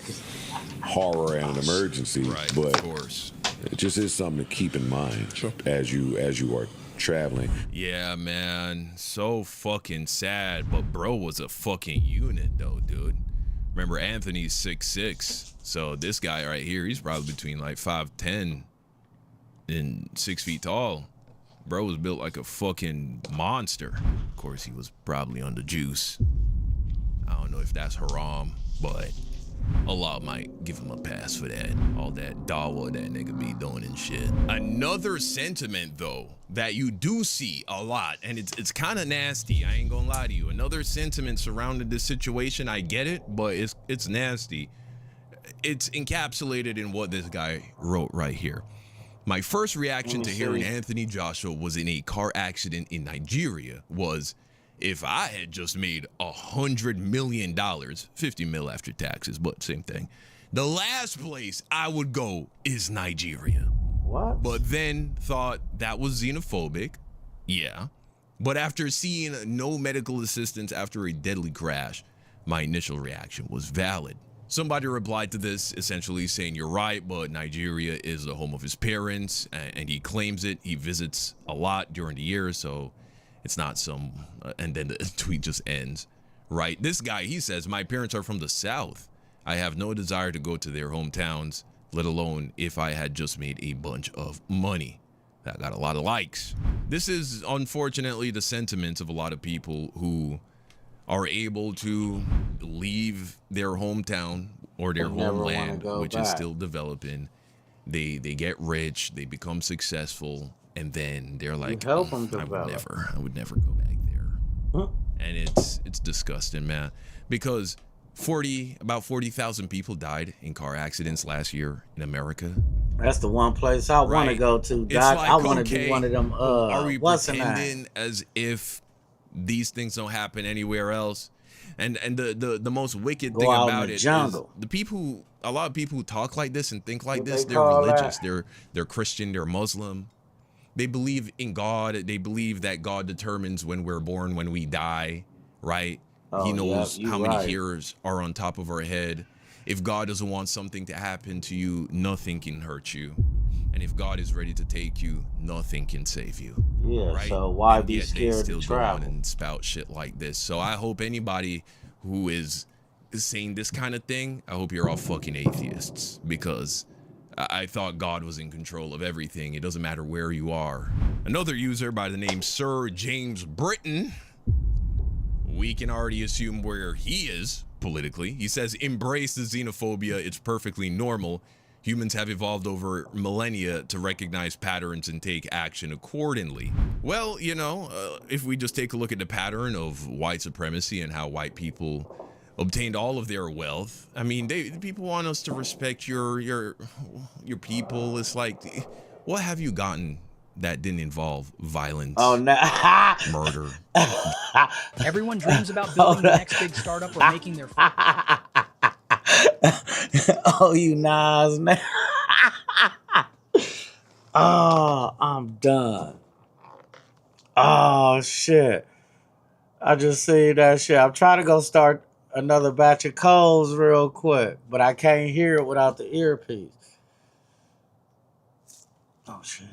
horror and emergency. Right, but of course. It just is something to keep in mind as you are traveling. Yeah, man. So fucking sad. But bro was a fucking unit though, dude. Remember, Anthony's 6'6". So this guy right here, he's probably between like 5'10" and 6 feet tall. Bro was built like a fucking monster. Of course, he was probably on the juice. I don't know if that's haram, but Allah might give him a pass for that. All that dawah that nigga be doing and shit. Another sentiment, though, that you do see a lot, and it's kind of nasty, I ain't gonna lie to you. Another sentiment surrounding this situation, I get it, but it's nasty. It's encapsulated in what this guy wrote right here. My first reaction to hearing Anthony Joshua was in a car accident in Nigeria was, if I had just made $100 million, 50 mil after taxes, but same thing, the last place I would go is Nigeria. What? But then thought that was xenophobic. Yeah. But after seeing no medical assistance after a deadly crash, my initial reaction was valid. Somebody replied to this essentially saying, you're right, but Nigeria is the home of his parents, and he claims it. He visits a lot during the year, so it's not some, and then the tweet just ends, right? This guy, he says, my parents are from the South. I have no desire to go to their hometowns, let alone if I had just made a bunch of money. That got a lot of likes. This is unfortunately the sentiments of a lot of people who are able to leave their hometown or their homeland, which is still developing. They get rich, they become successful, and then they're like, I would never go back there. And it's disgusting, man, because about 40,000 people died in car accidents last year in America. That's the one place I want to go to, Doc. Like, I want to do one of them. Are we pretending as if these things don't happen anywhere else? And the most wicked thing about it is a lot of people who talk like this and think like this, they're religious. They're Christian, they're Muslim. They believe in God. They believe that God determines when we're born, when we die, right? He knows how many hairs are on top of our head. If God doesn't want something to happen to you, nothing can hurt you. And if God is ready to take you, nothing can save you. Yeah, right? so why and be scared to travel? And spout shit like this. So I hope anybody who is saying this kind of thing, I hope you're all fucking atheists, because I thought God was in control of everything. It doesn't matter where you are. Another user by the name Sir James Britton, we can already assume where he is politically. He says, embrace the xenophobia. It's perfectly normal. Humans have evolved over millennia to recognize patterns and take action accordingly. Well, you know, if we just take a look at the pattern of white supremacy and how white people obtained all of their wealth, I mean, people want us to respect your people. It's like, what have you gotten that didn't involve violence, murder? Everyone dreams about building the next big startup or making their Oh, you Nas now. Oh, I'm done. Oh, shit. I just see that shit. I'm trying to go start another batch of coals real quick, but I can't hear it without the earpiece. Oh, shit.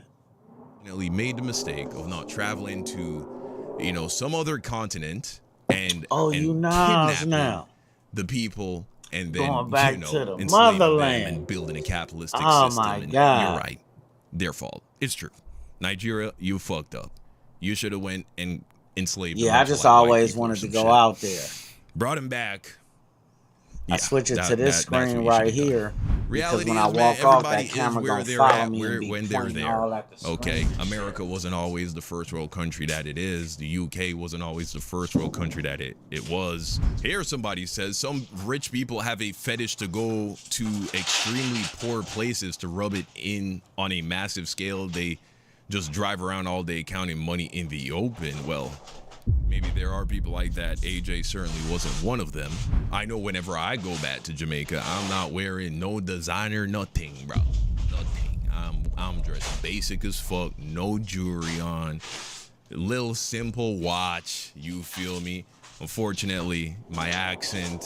He made the mistake of not traveling to, you know, some other continent and kidnapping the people and then going back to the enslaving motherland them and building a capitalistic system. My God. You're right. Their fault. It's true. Nigeria, you fucked up. You should have went and enslaved them. Yeah, I just always wanted to go out there. Brought him back. I switch it to this screen right here. Reality because when I walk off, that camera gonna follow me when they're there. Okay, America wasn't always the first world country that it is. The UK wasn't always the first world country that it was. Here somebody says some rich people have a fetish to go to extremely poor places to rub it in on a massive scale. They just drive around all day counting money in the open. Well, maybe there are people like that. AJ certainly wasn't one of them. I know whenever I go back to Jamaica, I'm not wearing no designer, nothing, bro. Nothing. I'm dressed basic as fuck, no jewelry on, little simple watch, you feel me? Unfortunately, my accent,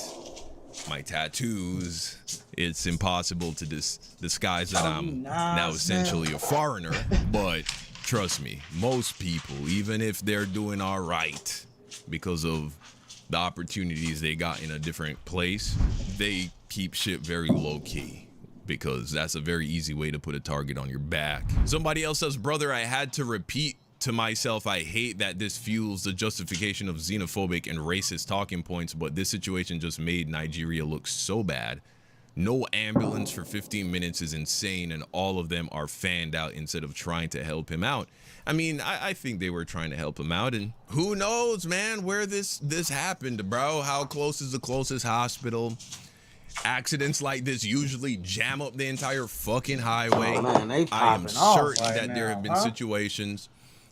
my tattoos, it's impossible to disguise that I'm now essentially a foreigner, but trust me, most people, even if they're doing all right because of the opportunities they got in a different place, they keep shit very low key because that's a very easy way to put a target on your back. Somebody else says, brother, I had to repeat to myself, I hate that this fuels the justification of xenophobic and racist talking points, but this situation just made Nigeria look so bad. No ambulance for 15 minutes is insane, and all of them are fanned out instead of trying to help him out. I mean, I think they were trying to help him out, and who knows, man, where this happened, bro? How close is the closest hospital? Accidents like this usually jam up the entire fucking highway. Oh, man, they I am popping off certain right that there now, have been huh? situations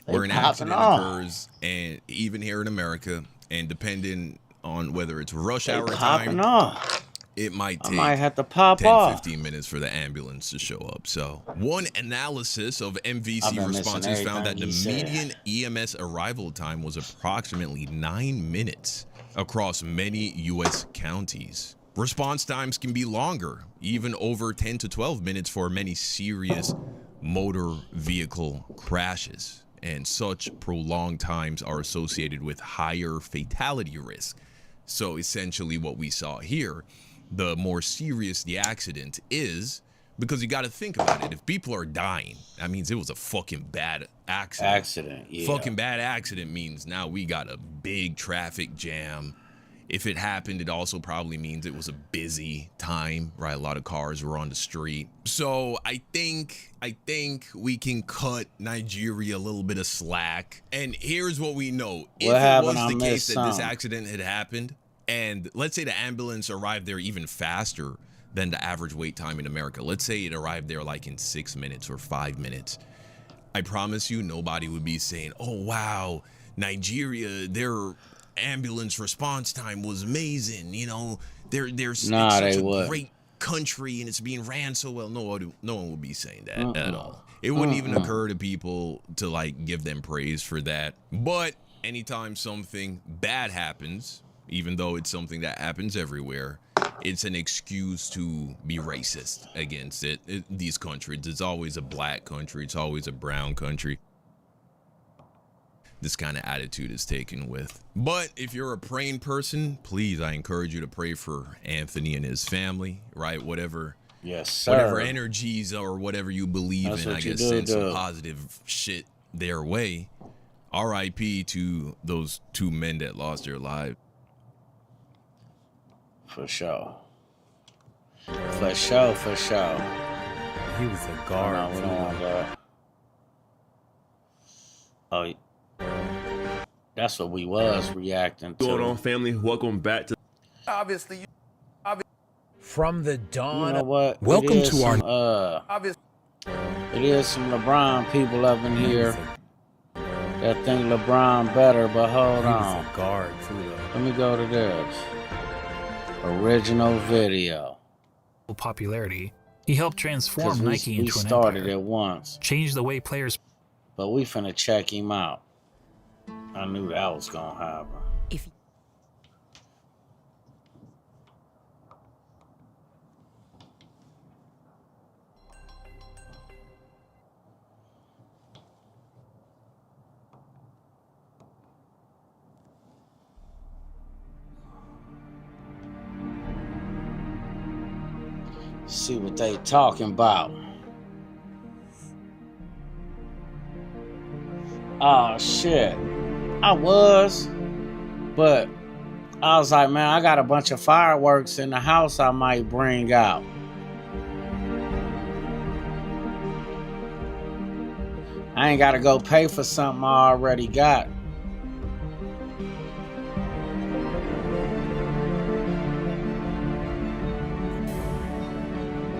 They where an popping accident off. occurs, and even here in America, and depending on whether it's rush They hour popping time, off. it might I take might have to pop 10, off. 15 minutes for the ambulance to show up. So one analysis of I've MVC been missing responses found that the everything he median EMS arrival time was approximately 9 minutes across many U.S. counties. Response times can be longer, even over 10 to 12 minutes for many serious motor vehicle crashes. And such prolonged times are associated with higher fatality risk. So essentially what we saw here, the more serious the accident is, because you got to think about it. If people are dying, that means it was a fucking bad accident. Yeah. Fucking bad accident means now we got a big traffic jam. If it happened, it also probably means it was a busy time, right? A lot of cars were on the street. So I think we can cut Nigeria a little bit of slack. And here's what we know. If it was the case that this accident had happened, and let's say the ambulance arrived there even faster than the average wait time in America. Let's say it arrived there like in 6 minutes or 5 minutes. I promise you nobody would be saying, oh, wow, Nigeria, their ambulance response time was amazing. You know, it's such a great country and it's being ran so well. No one would be saying that at all. It wouldn't even occur to people to like give them praise for that. But anytime something bad happens, even though it's something that happens everywhere, it's an excuse to be racist against these countries. It's always a black country. It's always a brown country. This kind of attitude is taken with. But if you're a praying person, please, I encourage you to pray for Anthony and his family, right? Whatever, yes, sir. Whatever energies or whatever you believe That's in, what I you guess, do, send some positive shit their way. R.I.P. to those two men that lost their lives. For sure. For sure, for sure. He was a guard. We don't want that. Oh, that's what we was reacting to. What's going on, family? Welcome back to. Obviously, from the dawn. You know what? Welcome to our. It is some LeBron people up in here that think LeBron better, but hold on. He was a guard too, though. Let me go to this original video. Popularity. He helped transform Nike into an empire. We started it once. Changed the way players. But we finna check him out. I knew that was gonna happen. See what they talking about. Oh shit. I was, but I was like, man, I got a bunch of fireworks in the house I might bring out. I ain't gotta go pay for something I already got.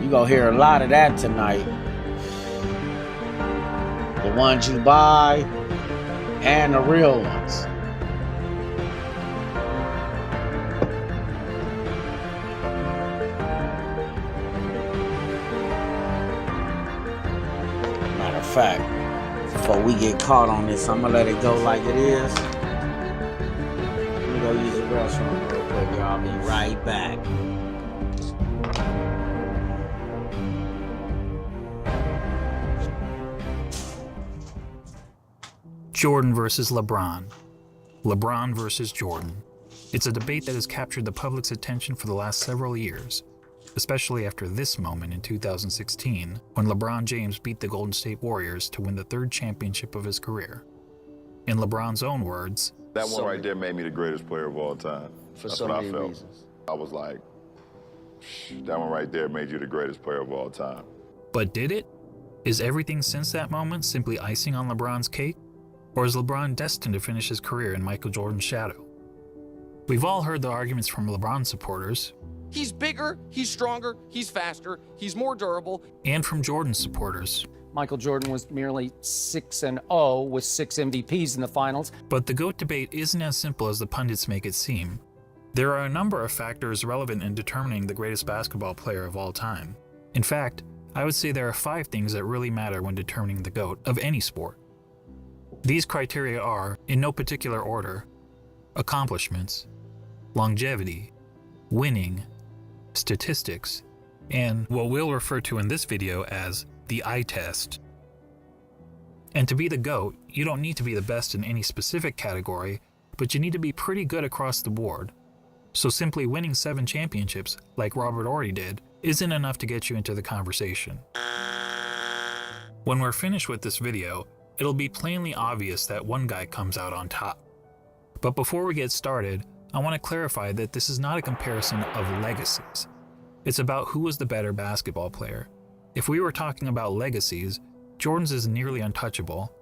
You gonna hear a lot of that tonight. The ones you buy and the real ones. Matter of fact, before we get caught on this, I'm gonna let it go like it is. Let me go use the restroom real quick, y'all. I'll be right back. Jordan versus LeBron. LeBron versus Jordan. It's a debate that has captured the public's attention for the last several years, especially after this moment in 2016, when LeBron James beat the Golden State Warriors to win the third championship of his career. In LeBron's own words, that one right there made me the greatest player of all time. For That's so what many I felt. reasons. I was like, That one right there made you the greatest player of all time. But did it? Is everything since that moment simply icing on LeBron's cake? Or is LeBron destined to finish his career in Michael Jordan's shadow? We've all heard the arguments from LeBron supporters. He's bigger, he's stronger, he's faster, he's more durable. And from Jordan supporters. Michael Jordan was merely 6-0 with 6 MVPs in the finals. But the GOAT debate isn't as simple as the pundits make it seem. There are a number of factors relevant in determining the greatest basketball player of all time. In fact, I would say there are 5 things that really matter when determining the GOAT of any sport. These criteria are, in no particular order, accomplishments, longevity, winning, statistics, and what we'll refer to in this video as the eye test. And to be the GOAT, you don't need to be the best in any specific category, but you need to be pretty good across the board. So simply winning 7 championships, like Robert Horry did, isn't enough to get you into the conversation. When we're finished with this video, it'll be plainly obvious that one guy comes out on top. But before we get started, I want to clarify that this is not a comparison of legacies. It's about who was the better basketball player. If we were talking about legacies, Jordan's is nearly untouchable.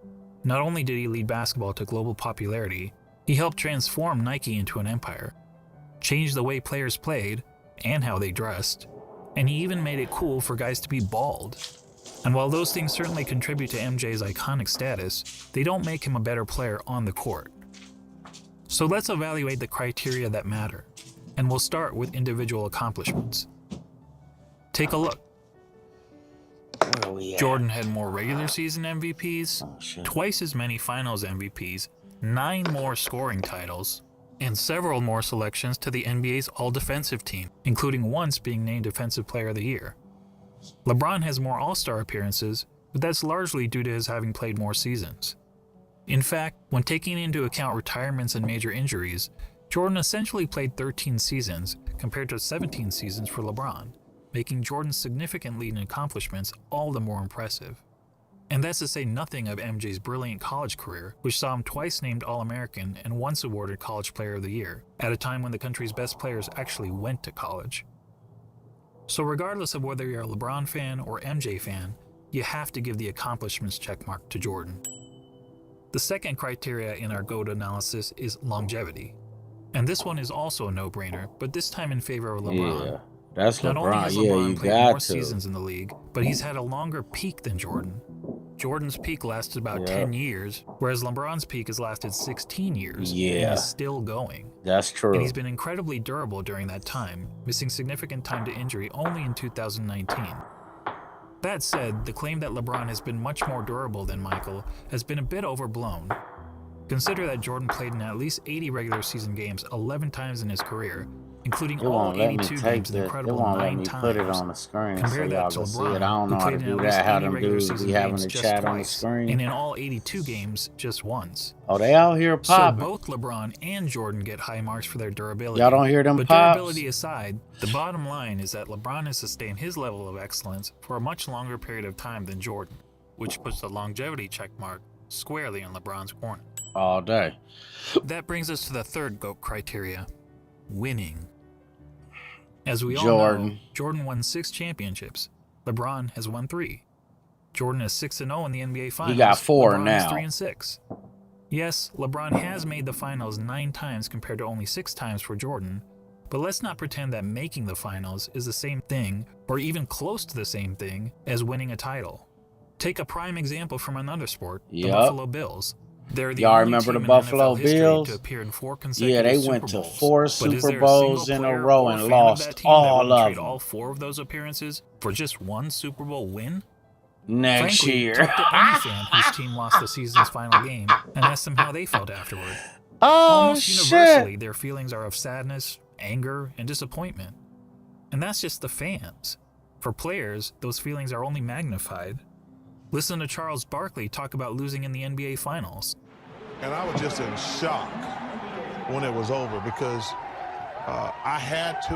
Not only did he lead basketball to global popularity, he helped transform Nike into an empire, changed the way players played and how they dressed, and he even made it cool for guys to be bald. And while those things certainly contribute to MJ's iconic status, they don't make him a better player on the court. So let's evaluate the criteria that matter, and we'll start with individual accomplishments. Take a look. Jordan had more regular season MVPs, twice as many finals MVPs, 9 more scoring titles, and several more selections to the NBA's all-defensive team, including once being named Defensive Player of the Year. LeBron has more All-Star appearances, but that's largely due to his having played more seasons. In fact, when taking into account retirements and major injuries, Jordan essentially played 13 seasons compared to 17 seasons for LeBron, making Jordan's significant lead in accomplishments all the more impressive. And that's to say nothing of MJ's brilliant college career, which saw him twice named All-American and once awarded College Player of the Year, at a time when the country's best players actually went to college. So regardless of whether you're a LeBron fan or MJ fan, you have to give the accomplishments checkmark to Jordan. The second criteria in our GOAT analysis is longevity. And this one is also a no-brainer, but this time in favor of LeBron. Yeah, that's Not LeBron. only has Yeah, LeBron you played got more to. seasons in the league, but he's had a longer peak than Jordan. Jordan's peak lasted about 10 years, whereas LeBron's peak has lasted 16 years and Yeah. is still going. That's true. And he's been incredibly durable during that time, missing significant time to injury only in 2019. That said, the claim that LeBron has been much more durable than Michael has been a bit overblown. Consider that Jordan played in at least 80 regular season games 11 times in his career, including It all won't let me 82 take games an that. It incredible won't let 9 me times. put it on the screen Compare so that y'all to can see LeBron, it. I don't who know how to played in do at least that. How 80 them regular dudes season be having games the just chat on the twice, screen. and in all 82 games just once. Oh, they out here So popping. both LeBron and Jordan get high marks for their durability. Y'all don't hear them But pops? durability aside, the bottom line is that LeBron has sustained his level of excellence for a much longer period of time than Jordan, which puts the longevity checkmark squarely in LeBron's corner. All day. That brings us to the third GOAT criteria, winning. As we all Jordan. know, Jordan won 6 championships. LeBron has won 3. Jordan is 6-0 in the NBA Finals. He got 4 LeBron now. is 3-6. Yes, LeBron has made the finals 9 times compared to only 6 times for Jordan, but let's not pretend that making the finals is the same thing, or even close to the same thing, as winning a title. Take a prime example from another sport, the Yep. Buffalo Bills. They're the Y'all only remember team the in Buffalo NFL history Bills? to appear in 4 Yeah, consecutive they Super went to Bowls. 4 But is Super there a Bowls single in a player row or and fan lost of that team that all would of trade them. all 4 of those appearances for just 1 Super Bowl win? Next Frankly, year. talk to any fan whose team lost the season's final game and ask them how they felt afterward. Oh, Almost shit. universally, their feelings are of sadness, anger, and disappointment. And that's just the fans. For players, those feelings are only magnified. Listen to Charles Barkley talk about losing in the NBA Finals. And I was just in shock when it was over because I had to,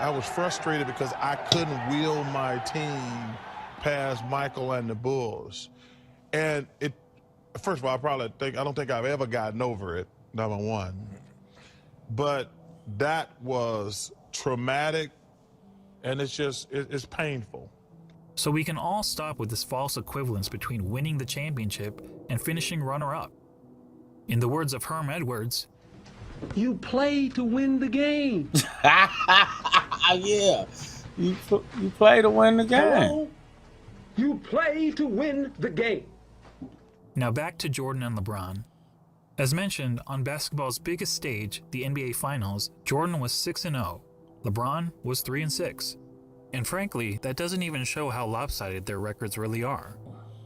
I was frustrated because I couldn't wheel my team past Michael and the Bulls. And it, first of all, I don't think I've ever gotten over it, number one. But that was traumatic And it's just, it's painful. So we can all stop with this false equivalence between winning the championship and finishing runner-up. In the words of Herm Edwards, you play to win the game. Yeah, you play to win the game. Hello? You play to win the game. Now back to Jordan and LeBron. As mentioned, on basketball's biggest stage, the NBA Finals, Jordan was 6-0. LeBron was 3-6. And frankly, that doesn't even show how lopsided their records really are.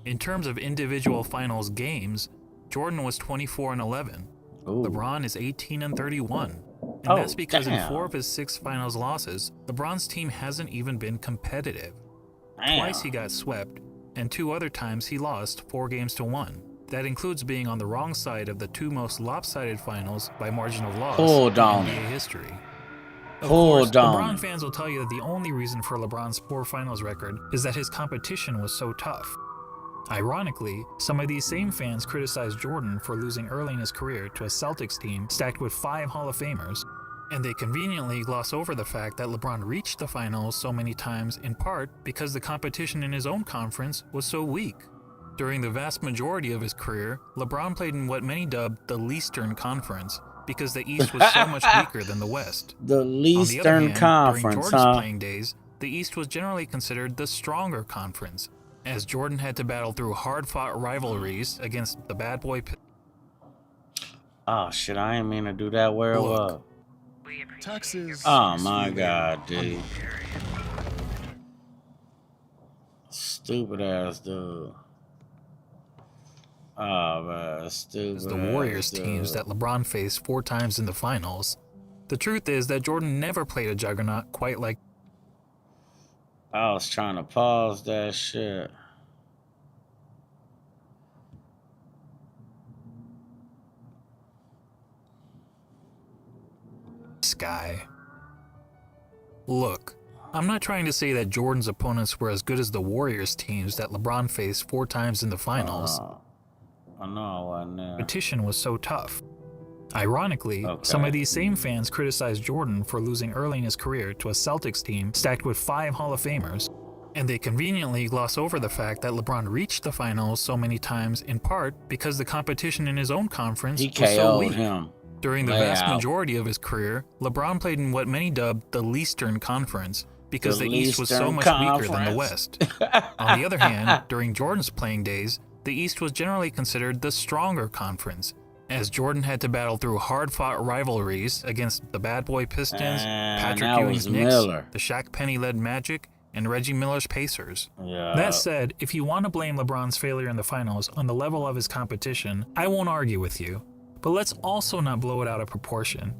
In terms of individual finals games, Jordan was 24-11. LeBron is 18-31. And that's because in 4 of his 6 finals losses, LeBron's team hasn't even been competitive. Twice he got swept, and 2 other times he lost 4-1. That includes being on the wrong side of the 2 most lopsided finals by margin of loss in NBA history. Of course, LeBron fans will tell you that the only reason for LeBron's poor finals record is that his competition was so tough. Ironically, some of these same fans criticized Jordan for losing early in his career to a Celtics team stacked with 5 Hall of Famers, and they conveniently gloss over the fact that LeBron reached the finals so many times in part because the competition in his own conference was so weak. During the vast majority of his career, LeBron played in what many dubbed the Leastern Conference, because the East was so much weaker than the West. The Leastern Conference, during Jordan's playing days, the East was generally considered the stronger conference, as Jordan had to battle through hard-fought rivalries against the bad boy. Oh shit! I ain't mean to do that. Where it was? Texas. Oh my god, dude! Stupid ass dude. Oh man, stupid. The Warriors teams that LeBron faced 4 times in the finals. The truth is that Jordan never played a juggernaut quite like. I was trying to pause that shit. This guy. Look, I'm not trying to say that Jordan's opponents were as good as the Warriors teams that LeBron faced 4 times in the finals. I know I wasn't there. Competition was so tough. Ironically, some of these same fans criticized Jordan for losing early in his career to a Celtics team stacked with 5 Hall of Famers, and they conveniently gloss over the fact that LeBron reached the finals so many times in part because the competition in his own conference was so weak. During the vast majority of his career, LeBron played in what many dubbed the Leastern Conference because the East was so much weaker than the West. On the other hand, during Jordan's playing days, the East was generally considered the stronger conference, as Jordan had to battle through hard-fought rivalries against the Bad Boy Pistons, Patrick Ewing's Knicks, the Shaq Penny-led Magic, and Reggie Miller's Pacers. That said, if you want to blame LeBron's failure in the finals on the level of his competition, I won't argue with you. But let's also not blow it out of proportion.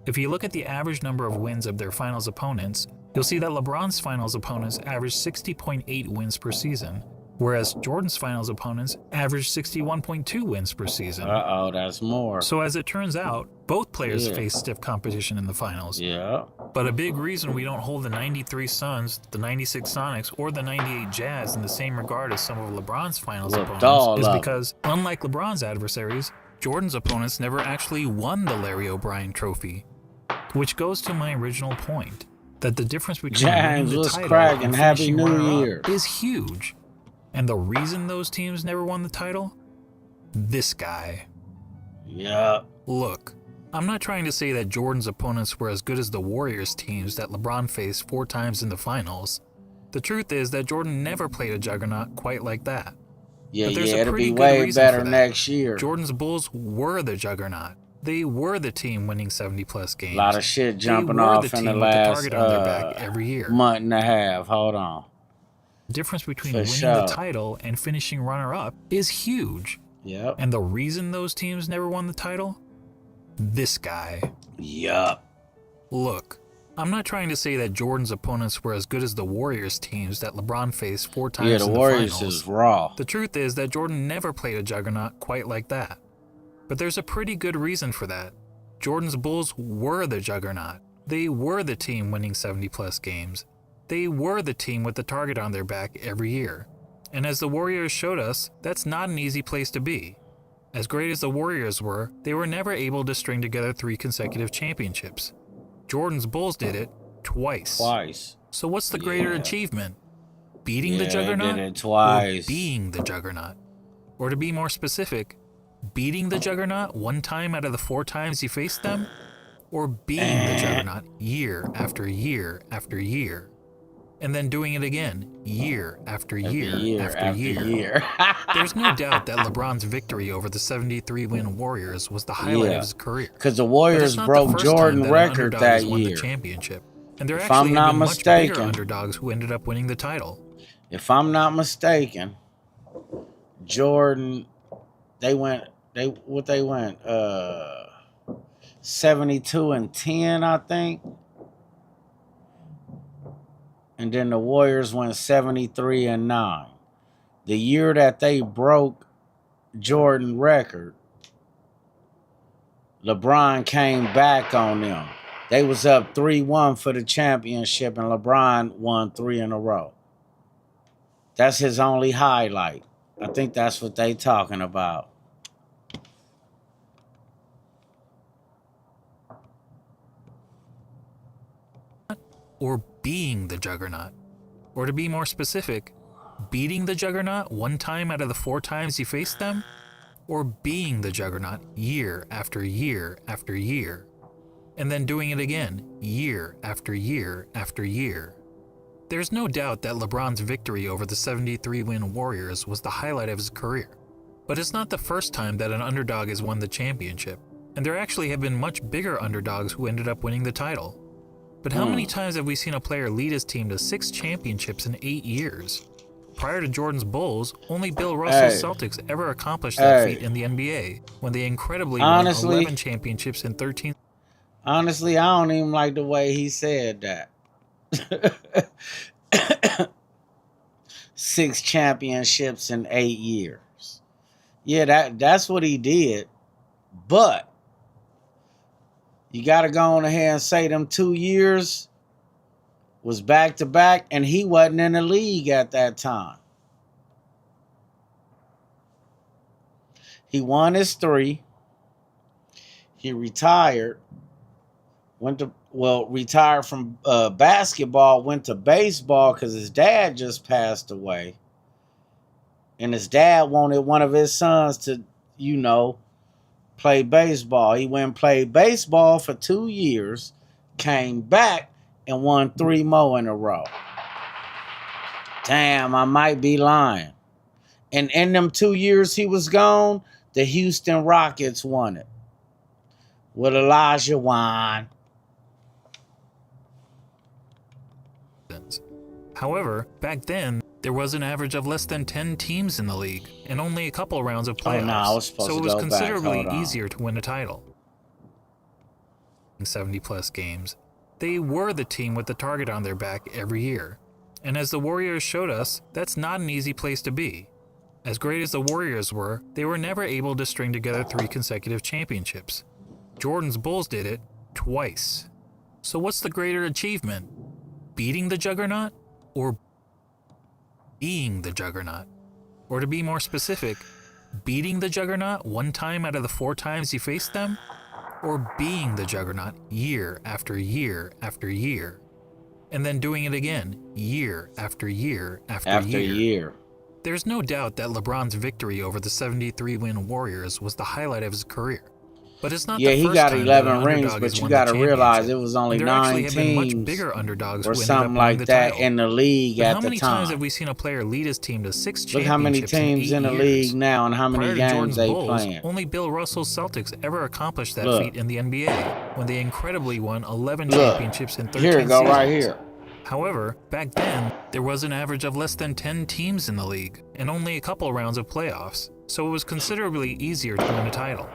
If you look at the average number of wins of their finals opponents, you'll see that LeBron's finals opponents averaged 60.8 wins per season, whereas Jordan's finals opponents averaged 61.2 wins per season. That's more. So as it turns out, both players faced stiff competition in the finals. But a big reason we don't hold the 93 Suns, the 96 Sonics, or the 98 Jazz in the same regard as some of LeBron's finals opponents is because, unlike LeBron's adversaries, Jordan's opponents never actually won the Larry O'Brien Trophy. Which goes to my original point, that the difference between winning the title and finishing runner-up is huge. And the reason those teams never won the title? This guy. Look, I'm not trying to say that Jordan's opponents were as good as the Warriors teams that LeBron faced 4 times in the finals. The truth is that Jordan never played a juggernaut quite like that. But there's a pretty good reason for that. Next year. Jordan's Bulls were the juggernaut. They were the team winning 70-plus games. A lot of shit jumping off in the last every year. month and a half. Hold on. The difference between winning the title and finishing runner-up is huge. And the reason those teams never won the title? This guy. Look, I'm not trying to say that Jordan's opponents were as good as the Warriors teams that LeBron faced 4 times in the finals. Warriors is raw. The truth is that Jordan never played a juggernaut quite like that. But there's a pretty good reason for that. Jordan's Bulls were the juggernaut. They were the team winning 70-plus games. They were the team with the target on their back every year. And as the Warriors showed us, that's not an easy place to be. As great as the Warriors were, they were never able to string together 3 consecutive championships. Jordan's Bulls did it, twice. Twice. So what's the greater achievement? Beating the Yeah, Juggernaut? they did it twice. Or being the Juggernaut? Or to be more specific, beating the Juggernaut 1 time out of the 4 times you faced them? Or being the Juggernaut year after year after year? And then doing it again, year after year after year. There's no doubt that LeBron's victory over the 73-win Warriors was the highlight of his career. Because the Warriors broke Jordan record that won year. The championship. And there If actually I'm not have been much bigger mistaken, underdogs who ended up winning the title. if I'm not mistaken, Jordan, they went 72-10, I think. And then the Warriors went 73-9. The year that they broke Jordan record, LeBron came back on them. They was up 3-1 for the championship, and LeBron won 3 in a row. That's his only highlight. I think that's what they talking about. Or being the Juggernaut. Or to be more specific, beating the Juggernaut 1 time out of the 4 times you faced them? Or being the Juggernaut year after year after year? And then doing it again, year after year after year. There's no doubt that LeBron's victory over the 73-win Warriors was the highlight of his career. But it's not the first time that an underdog has won the championship, and there actually have been much bigger underdogs who ended up winning the title. But how many times have we seen a player lead his team to 6 championships in 8 years? Prior to Jordan's Bulls, only Bill Russell's Celtics ever accomplished that feat in the NBA, when they incredibly won 11 championships in 13. Honestly, I don't even like the way he said that. 6 championships in 8 years. Yeah, that's what he did. But you got to go on ahead and say them 2 years was back to back, and he wasn't in the league at that time. He won his 3. He retired. Retired from basketball, went to baseball because his dad just passed away. And his dad wanted one of his sons to, play baseball. He went and played baseball for 2 years, came back, and won 3 more in a row. Damn, I might be lying. And in them 2 years he was gone, the Houston Rockets won it with Elijah Wan. However, back then, there was an average of less than 10 teams in the league, and only a couple rounds of playoffs, so it was considerably easier to win a title. In 70-plus games, they were the team with the target on their back every year. And as the Warriors showed us, that's not an easy place to be. As great as the Warriors were, they were never able to string together 3 consecutive championships. Jordan's Bulls did it twice. So what's the greater achievement? Beating the Juggernaut? Or being the Juggernaut? Or to be more specific, beating the Juggernaut 1 time out of the 4 times you faced them? Or being the Juggernaut year after year after year? And then doing it again, year after year after year. There's no doubt that LeBron's victory over the 73-win Warriors was the highlight of his career. But it's not the first he got time 11 rings, but you got to realize it was only 9 teams much bigger underdogs or something like that in the league at the time. How many times have we seen a player lead his team to 6 championships? Look how many teams in the league now and how many games they playing. Only Bill Russell's Celtics ever accomplished that feat in the NBA, when they incredibly won 11 championships in 13 seasons. Here, go right here. However, back then, there was an average of less than 10 teams in the league, and only a couple rounds of playoffs, so it was considerably easier to win a title.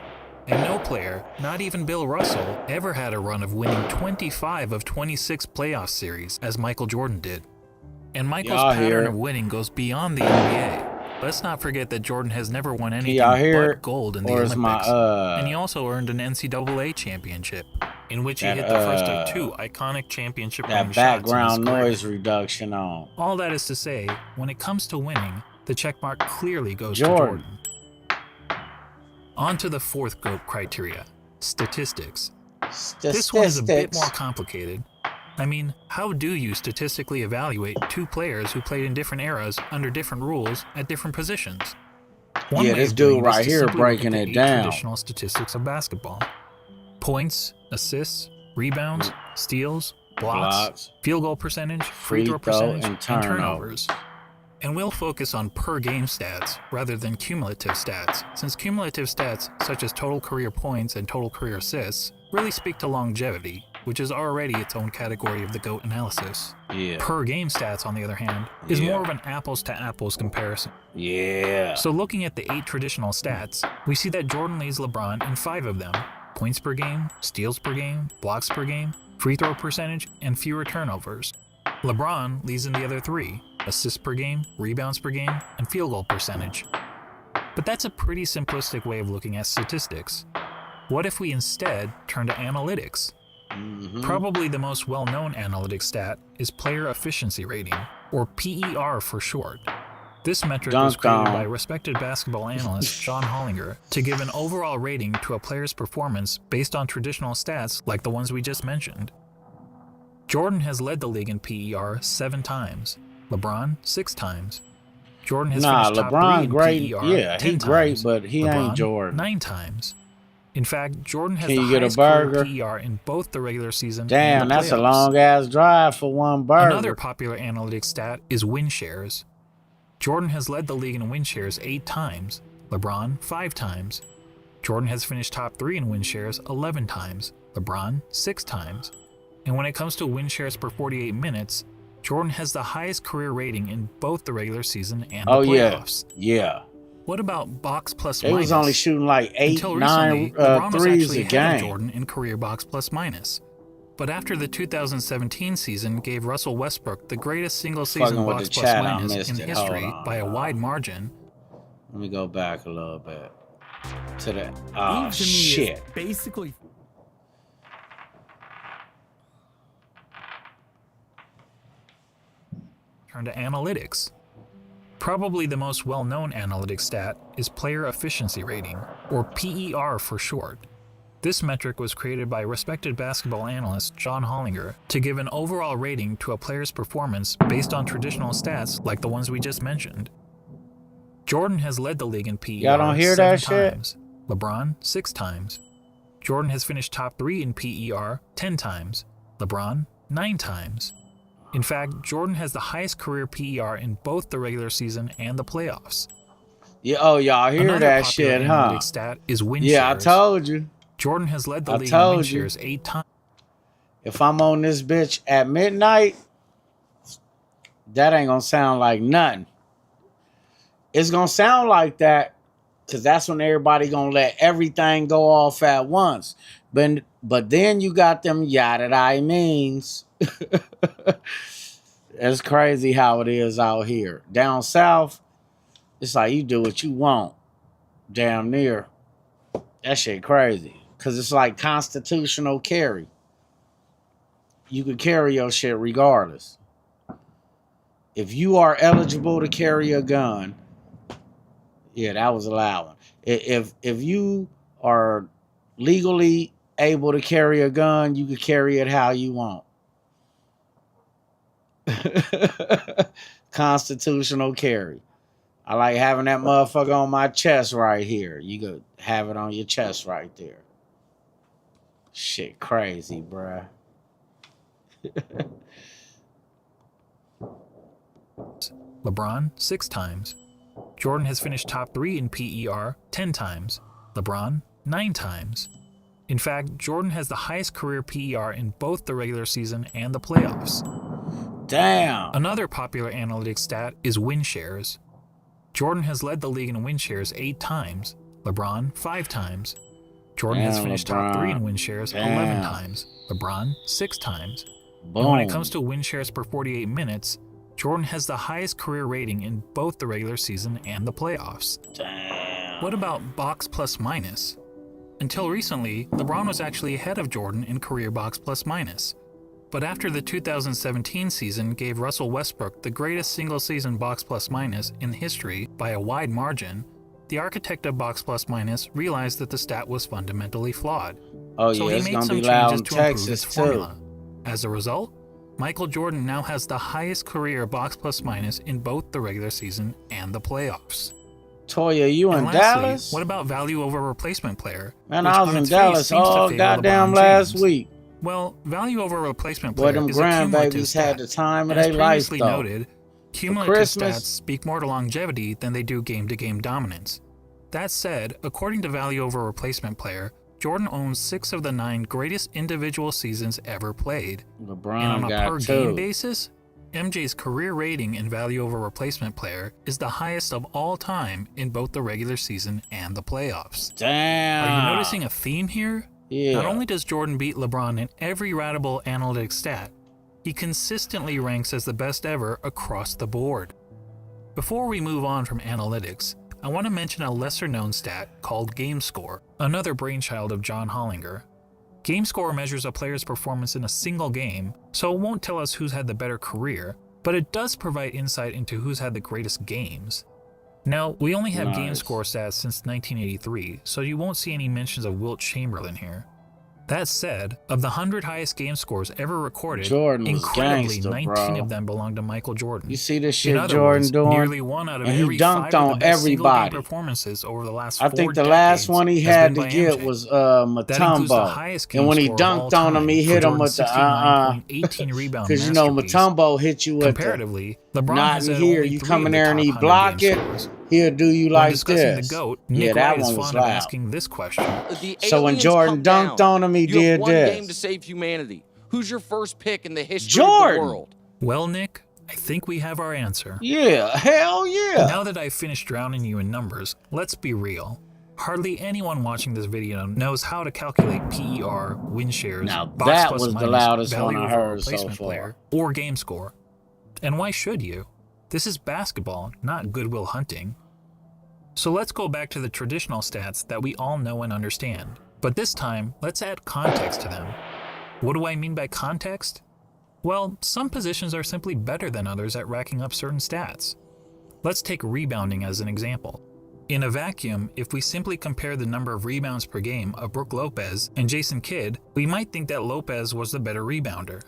And no player, not even Bill Russell, ever had a run of winning 25 of 26 playoff series, as Michael Jordan did. And Michael's pattern of winning goes beyond the NBA. Let's not forget that Jordan has never won anything but gold in the Olympics. And he also earned an NCAA championship, in which he hit the first of 2 iconic championship-winning shots. That background noise reduction on. All that is to say, when it comes to winning, the checkmark clearly goes to Jordan. On to the 4th GOAT criteria, statistics. This one is a bit more complicated, I mean, how do you statistically evaluate two players who played in different eras under different rules at different positions? One Yeah, way this of doing dude this right is to here simply look at breaking the it 8 down. traditional statistics of basketball: points, assists, rebounds, steals, blocks, field goal percentage, free throw percentage, and turnovers. And we'll focus on per game stats rather than cumulative stats, since cumulative stats such as total career points and total career assists really speak to longevity, which is already its own category of the GOAT analysis. Yeah. Per game stats, on the other hand, is Yeah. more of an apples to apples comparison. Yeah. So looking at the 8 traditional stats, we see that Jordan leads LeBron in 5 of them: points per game, steals per game, blocks per game, free throw percentage, and fewer turnovers. LeBron leads in the other 3: assists per game, rebounds per game, and field goal percentage. But that's a pretty simplistic way of looking at statistics. What if we instead turn to analytics? Probably the most well-known analytics stat is player efficiency rating, or PER for short. This metric was created by respected basketball analyst John Hollinger to give an overall rating to a player's performance based on traditional stats like the ones we just mentioned. Jordan has led the league in PER 7 times, LeBron 6 times. Jordan has finished top 3 in great. PER Yeah, 10 he great, times, but he LeBron ain't Jordan. 9 times. In fact, Jordan has Can the you get a highest career burger? PER in both the regular season Damn, and the that's a playoffs. long ass drive for one burger. Another popular analytics stat is win shares. Jordan has led the league in win shares 8 times, LeBron 5 times. Jordan has finished top 3 in win shares 11 times, LeBron 6 times. And when it comes to win shares per 48 minutes, Jordan has the highest career rating in both the regular season and the playoffs. Yeah. What about box plus They minus? was only shooting like 8, Until 9 recently, LeBron was threes actually a ahead of game. Jordan in career box plus minus. But after the 2017 season gave Russell Westbrook the greatest single season Fucking with box the plus chat, I minus missed in it. history Hold on, by a wide margin, Let me go back a little bit to that. Eve Oh, to me shit. is basically turn to analytics. Probably the most well-known analytics stat is player efficiency rating, or PER for short. This metric was created by respected basketball analyst John Hollinger to give an overall rating to a player's performance based on traditional stats like the ones we just mentioned. Jordan has led the league in PER Y'all don't hear 7 that shit? times, LeBron 6 times. Jordan has finished top 3 in PER 10 times, LeBron 9 times. In fact, Jordan has the highest career PER in both the regular season and the playoffs. Yeah, oh, y'all hear Another that popular shit, huh? analytics stat is win Yeah, shares. I told you. Jordan has led the I league in win told you. shares 8 times. If I'm on this bitch at midnight, that ain't gonna sound like nothing. It's gonna sound like that because that's when everybody gonna let everything go off at once. But then you got them yada I means. It's crazy how it is out here. Down south, it's like you do what you want. Damn near. That shit crazy. Cause it's like constitutional carry. You can carry your shit regardless. If you are eligible to carry a gun, yeah, that was allowed. If you are legally able to carry a gun, you can carry it how you want. Constitutional carry. I like having that motherfucker on my chest right here. You could have it on your chest right there. Shit crazy, bruh. LeBron 6 times. Jordan has finished top 3 in PER 10 times, LeBron 9 times. In fact, Jordan has the highest career PER in both the regular season and the playoffs. Damn. Another popular analytics stat is win shares. Jordan has led the league in win shares 8 times, LeBron 5 times. Jordan has finished top 3 in win shares 11 times, LeBron 6 times. Boom. And when it comes to win shares per 48 minutes, Jordan has the highest career rating in both the regular season and the playoffs. Damn. What about box plus minus? Until recently, LeBron was actually ahead of Jordan in career box plus minus. But after the 2017 season gave Russell Westbrook the greatest single-season box plus minus in history by a wide margin, the architect of box plus minus realized that the stat was fundamentally flawed. Oh So yeah, he it's made gonna some be loud changes in to improve Texas its too. formula. As a result, Michael Jordan now has the highest career box plus minus in both the regular season and the playoffs. Toya, you in lastly, Dallas? What about value over replacement player? Man, I was in Dallas all goddamn last week. Well, value over replacement Boy, player them is a cumulative grandbabies had the time of As their life, previously though. noted, cumulative Christmas. stats speak more to longevity than they do game-to-game dominance. That said, according to value over replacement player, Jordan owns 6 of the 9 greatest individual seasons ever played. LeBron and on a got per-game 2. basis, MJ's career rating in value over replacement player is the highest of all time in both the regular season and the playoffs. Damn. Are you noticing a theme here? Yeah. Not only does Jordan beat LeBron in every ratable analytic stat, he consistently ranks as the best ever across the board. Before we move on from analytics, I want to mention a lesser-known stat called Game Score, another brainchild of John Hollinger. Game Score measures a player's performance in a single game, so it won't tell us who's had the better career, but it does provide insight into who's had the greatest games. Now, we only have Game Score stats since 1983, so you won't see any mentions of Wilt Chamberlain here. That said, of the 100 highest game scores ever recorded, Jordan was incredibly gangster, 19 bro. of them belong to Michael Jordan. You see this In shit other Jordan words, doing? nearly 1 out of And he every dunked 5 of on the best single-game everybody. performances over the last I 4 think the last decades one he has had been to by get MJ. was That includes the Mutombo. highest game And when he score of all dunked on him, he time hit for him with the Jordan's 69.18 rebound because you know masterpiece. Mutombo hit you with Comparatively, the LeBron not has in had here. only You 3 come of in the there and top he 100 block game it, scores. he'll do you When like discussing this. the GOAT, Yeah, Nick that Wright is one was fond of loud. asking this question. So when Jordan dunked on him, he You did have one this. game to save humanity. Who's your first pick in the history Jordan. of the world? Well, Nick, I think we have our answer. Yeah, hell yeah. Now that I've finished drowning you in numbers, let's be real. Hardly anyone watching this video knows how to calculate PER, win shares, Now box that plus was the minus, loudest value one I over heard so replacement far. player, or game score. And why should you? This is basketball, not Goodwill Hunting. So let's go back to the traditional stats that we all know and understand. But this time, let's add context to them. What do I mean by context? Well, some positions are simply better than others at racking up certain stats. Let's take rebounding as an example. In a vacuum, if we simply compare the number of rebounds per game of Brook Lopez and Jason Kidd, we might think that Lopez was the better rebounder.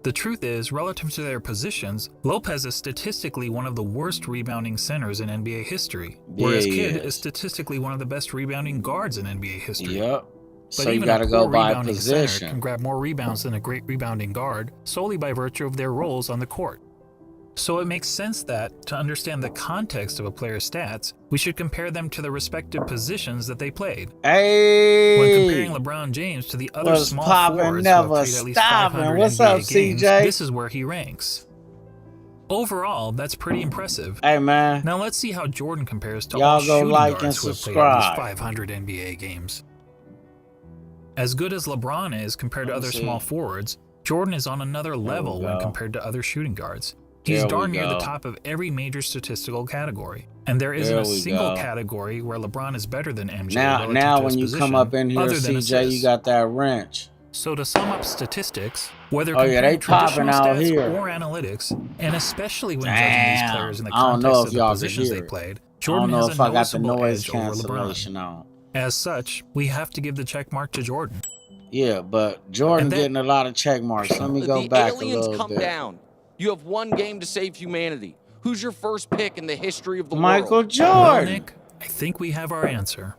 The truth is, relative to their positions, Lopez is statistically one of the worst rebounding centers in NBA history, whereas Yeah, he Kidd is. is statistically one of the best rebounding guards in NBA history. Yep. But So you even gotta a go poor by rebounding center position. can grab more rebounds than a great rebounding guard solely by virtue of their roles on the court. So it makes sense that, to understand the context of a player's stats, we should compare them to the respective positions that they played. Hey. When comparing LeBron James to the other What's small poppin', forwards who have never played at least stoppin'? 500 What's NBA up, games, CJ? this is where he ranks. Overall, that's pretty impressive. Hey, man. Now let's see how Jordan compares to Y'all all go shooting like guards and who have played at least subscribe. 500 NBA games. As good as LeBron is compared to Let me other see. small forwards, Jordan is on another level when go. compared to other shooting guards. He's There we darn near the go. top of every major statistical category. And there isn't There a we single go. category where LeBron is better than MJ. Now relative now to when his you come position, up in here, other than CJ, you assists. got that wrench. So to sum up statistics, whether Oh, yeah, they comparing traditional popping out stats here. or analytics, and especially when judging these Damn. players in the I don't context know of if the y'all can positions hear they it. played, I Jordan don't know has if a I got the noticeable noise edge over cancellation LeBron. on. As such, we have to give the check mark to Jordan. Yeah, but Jordan And that- getting a lot of check marks. Let me go the back a aliens little come bit. down. You have one game to save humanity. Who's your first pick in the history of the Michael world? Jordan. Well, Nick, I think we have our answer.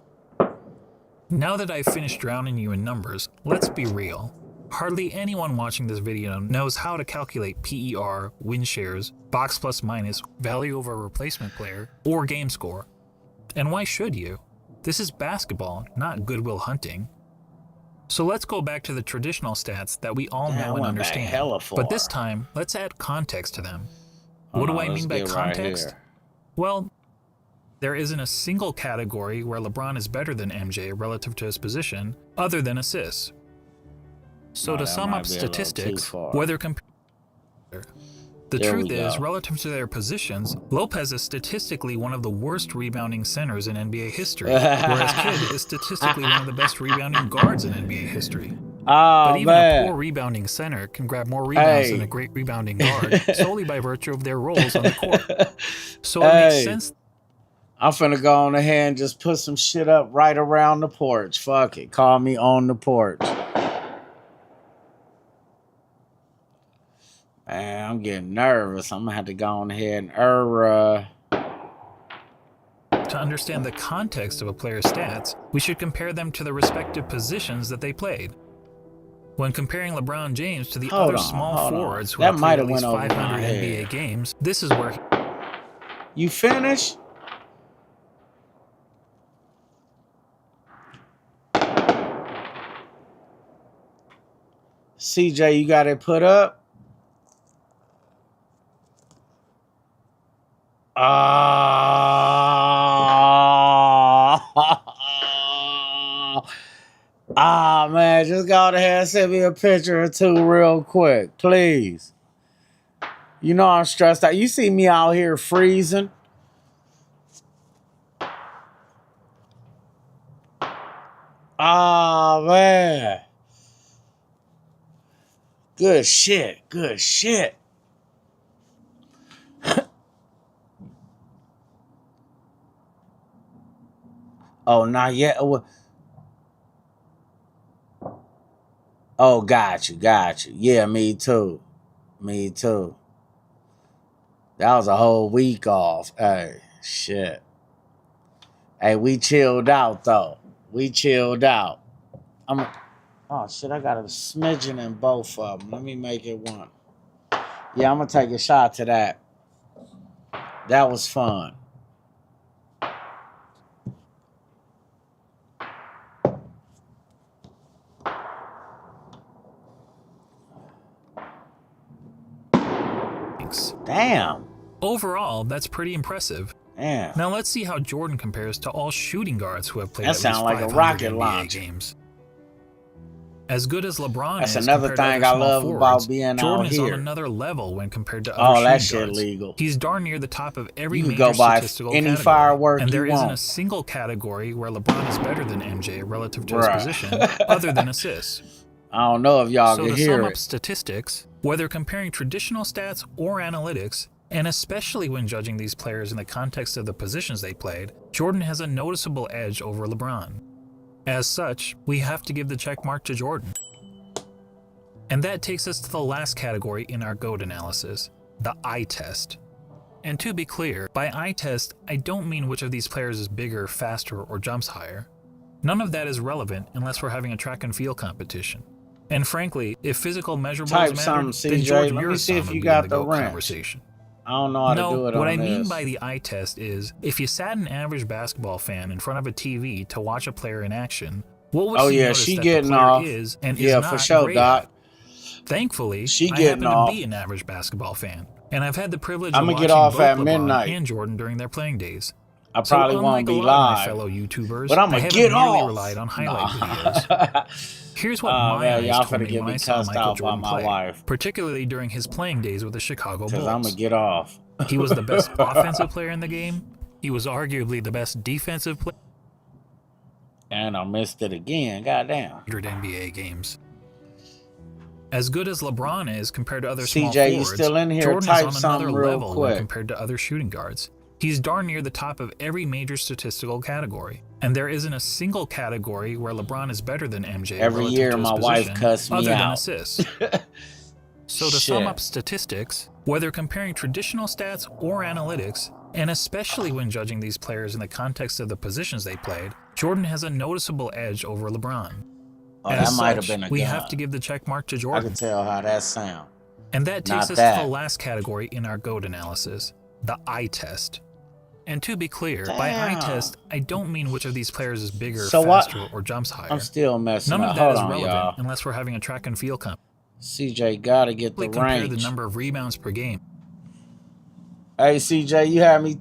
Now that I've finished drowning you in numbers, let's be real. Hardly anyone watching this video knows how to calculate PER, win shares, box plus minus, value over replacement player, or game score. And why should you? This is basketball, not Goodwill Hunting. So let's go back to the traditional stats that we all Damn, I know and went back understand. hella But this far. time, let's add context to them. Oh, What do no, I let's mean by get right context? here. Well, there isn't a single category where LeBron is better than MJ relative to his position, other than assists. So No, to that sum might up be a little too statistics, far. whether compared, the There truth we is, go. relative to their positions, Lopez is statistically one of the worst rebounding centers in NBA history, whereas Kidd is statistically one of the best rebounding guards in NBA history. Oh, But even man. a poor rebounding center can grab more rebounds than Hey. a great rebounding guard solely by virtue of their roles on the court. So it Hey. makes sense. I'm finna go on ahead and just put some shit up right around the porch. Fuck it. Call me on the porch. Man, I'm getting nervous. I'm gonna have to go on ahead and To understand the context of a player's stats, we should compare them to the respective positions that they played. When comparing LeBron James to the other small forwards who have played at least 500 NBA games, this is where you finish. CJ, you got it put up. Man, just go ahead and send me a picture or two real quick, please. You know I'm stressed out. You see me out here freezing. Man. Good shit. Good shit. Oh, not yet. Oh, got you. Yeah, me too. Me too. That was a whole week off. Hey, shit. Hey, we chilled out, though. We chilled out. Oh, shit, I got a smidgen in both of them. Let me make it one. Yeah, I'm going to take a shot to that. That was fun. Damn. Overall, that's pretty impressive. Yeah. Now let's see how Jordan compares to all shooting guards who have played that at least 500 like a rocket NBA launcher. games. As good as LeBron That's is another compared thing to I other love small about forwards, being Jordan out is here. on another level when compared to other that shooting shit guards. legal. He's darn near the top of every You can major go by statistical any category, firework and there you isn't want. a single category where LeBron is better than MJ relative to Bruh. his position, other than assists. I don't know if y'all So can to hear sum it. up statistics, whether comparing traditional stats or analytics, and especially when judging these players in the context of the positions they played, Jordan has a noticeable edge over LeBron. As such, we have to give the check mark to Jordan. And that takes us to the last category in our GOAT analysis, the eye test. And to be clear, by eye test, I don't mean which of these players is bigger, faster, or jumps higher. None of that is relevant unless we're having a track and field competition. And frankly, if physical measurables Type mattered, something, then CJ. George Let me see Muresan if would you be got in the GOAT wrench. conversation. I don't know how to do it on what I this. mean by the eye test is, if you sat an average basketball fan in front of a TV to watch a player in action, what would she notice she that getting the player off. is and Yeah, is for not sure, great Doc. at? Thankfully, She I getting happen off. to be an average basketball fan, and I've had the privilege I'ma of get watching off both at LeBron midnight. and Jordan during their playing days. I probably won't unlike be a lot of my live, fellow YouTubers, but I'ma I haven't get merely off. relied on highlight videos. Here's what my man, y'all eyes told finna me get when me I saw cussed Michael out by Jordan my play, wife. particularly during his playing days with the Chicago Because Bulls. I'm going to get off. He was the best offensive player in the game. He was arguably the best defensive player. And I missed it again. Goddamn. 100 NBA games. As good as LeBron is compared to other CJ, small you forwards, still in here? Jordan Type is on another something real level when quick. compared to other shooting guards. He's darn near the top of every major statistical category, and there isn't a single category where LeBron is better than MJ. Every relative year to his my wife position, cussed me other than out. assists. So to sum Shit. up statistics, whether comparing traditional stats or analytics, and especially when judging these players in the context of the positions they played, Jordan has a noticeable edge over LeBron. Oh, As that might have such, been a we gun. have to give the check mark to I Jordan. can tell how that sound. And that takes Not us that. to the last category in our GOAT analysis, the eye test. And to be clear, by eye Damn. test, I don't mean which of these players is bigger, So what? faster, or jumps higher. I'm still messing None up. of that Hold is on, relevant y'all. unless we're having a track and field competition. CJ got to get the Compare range. the number of rebounds per game. Hey, CJ, you had me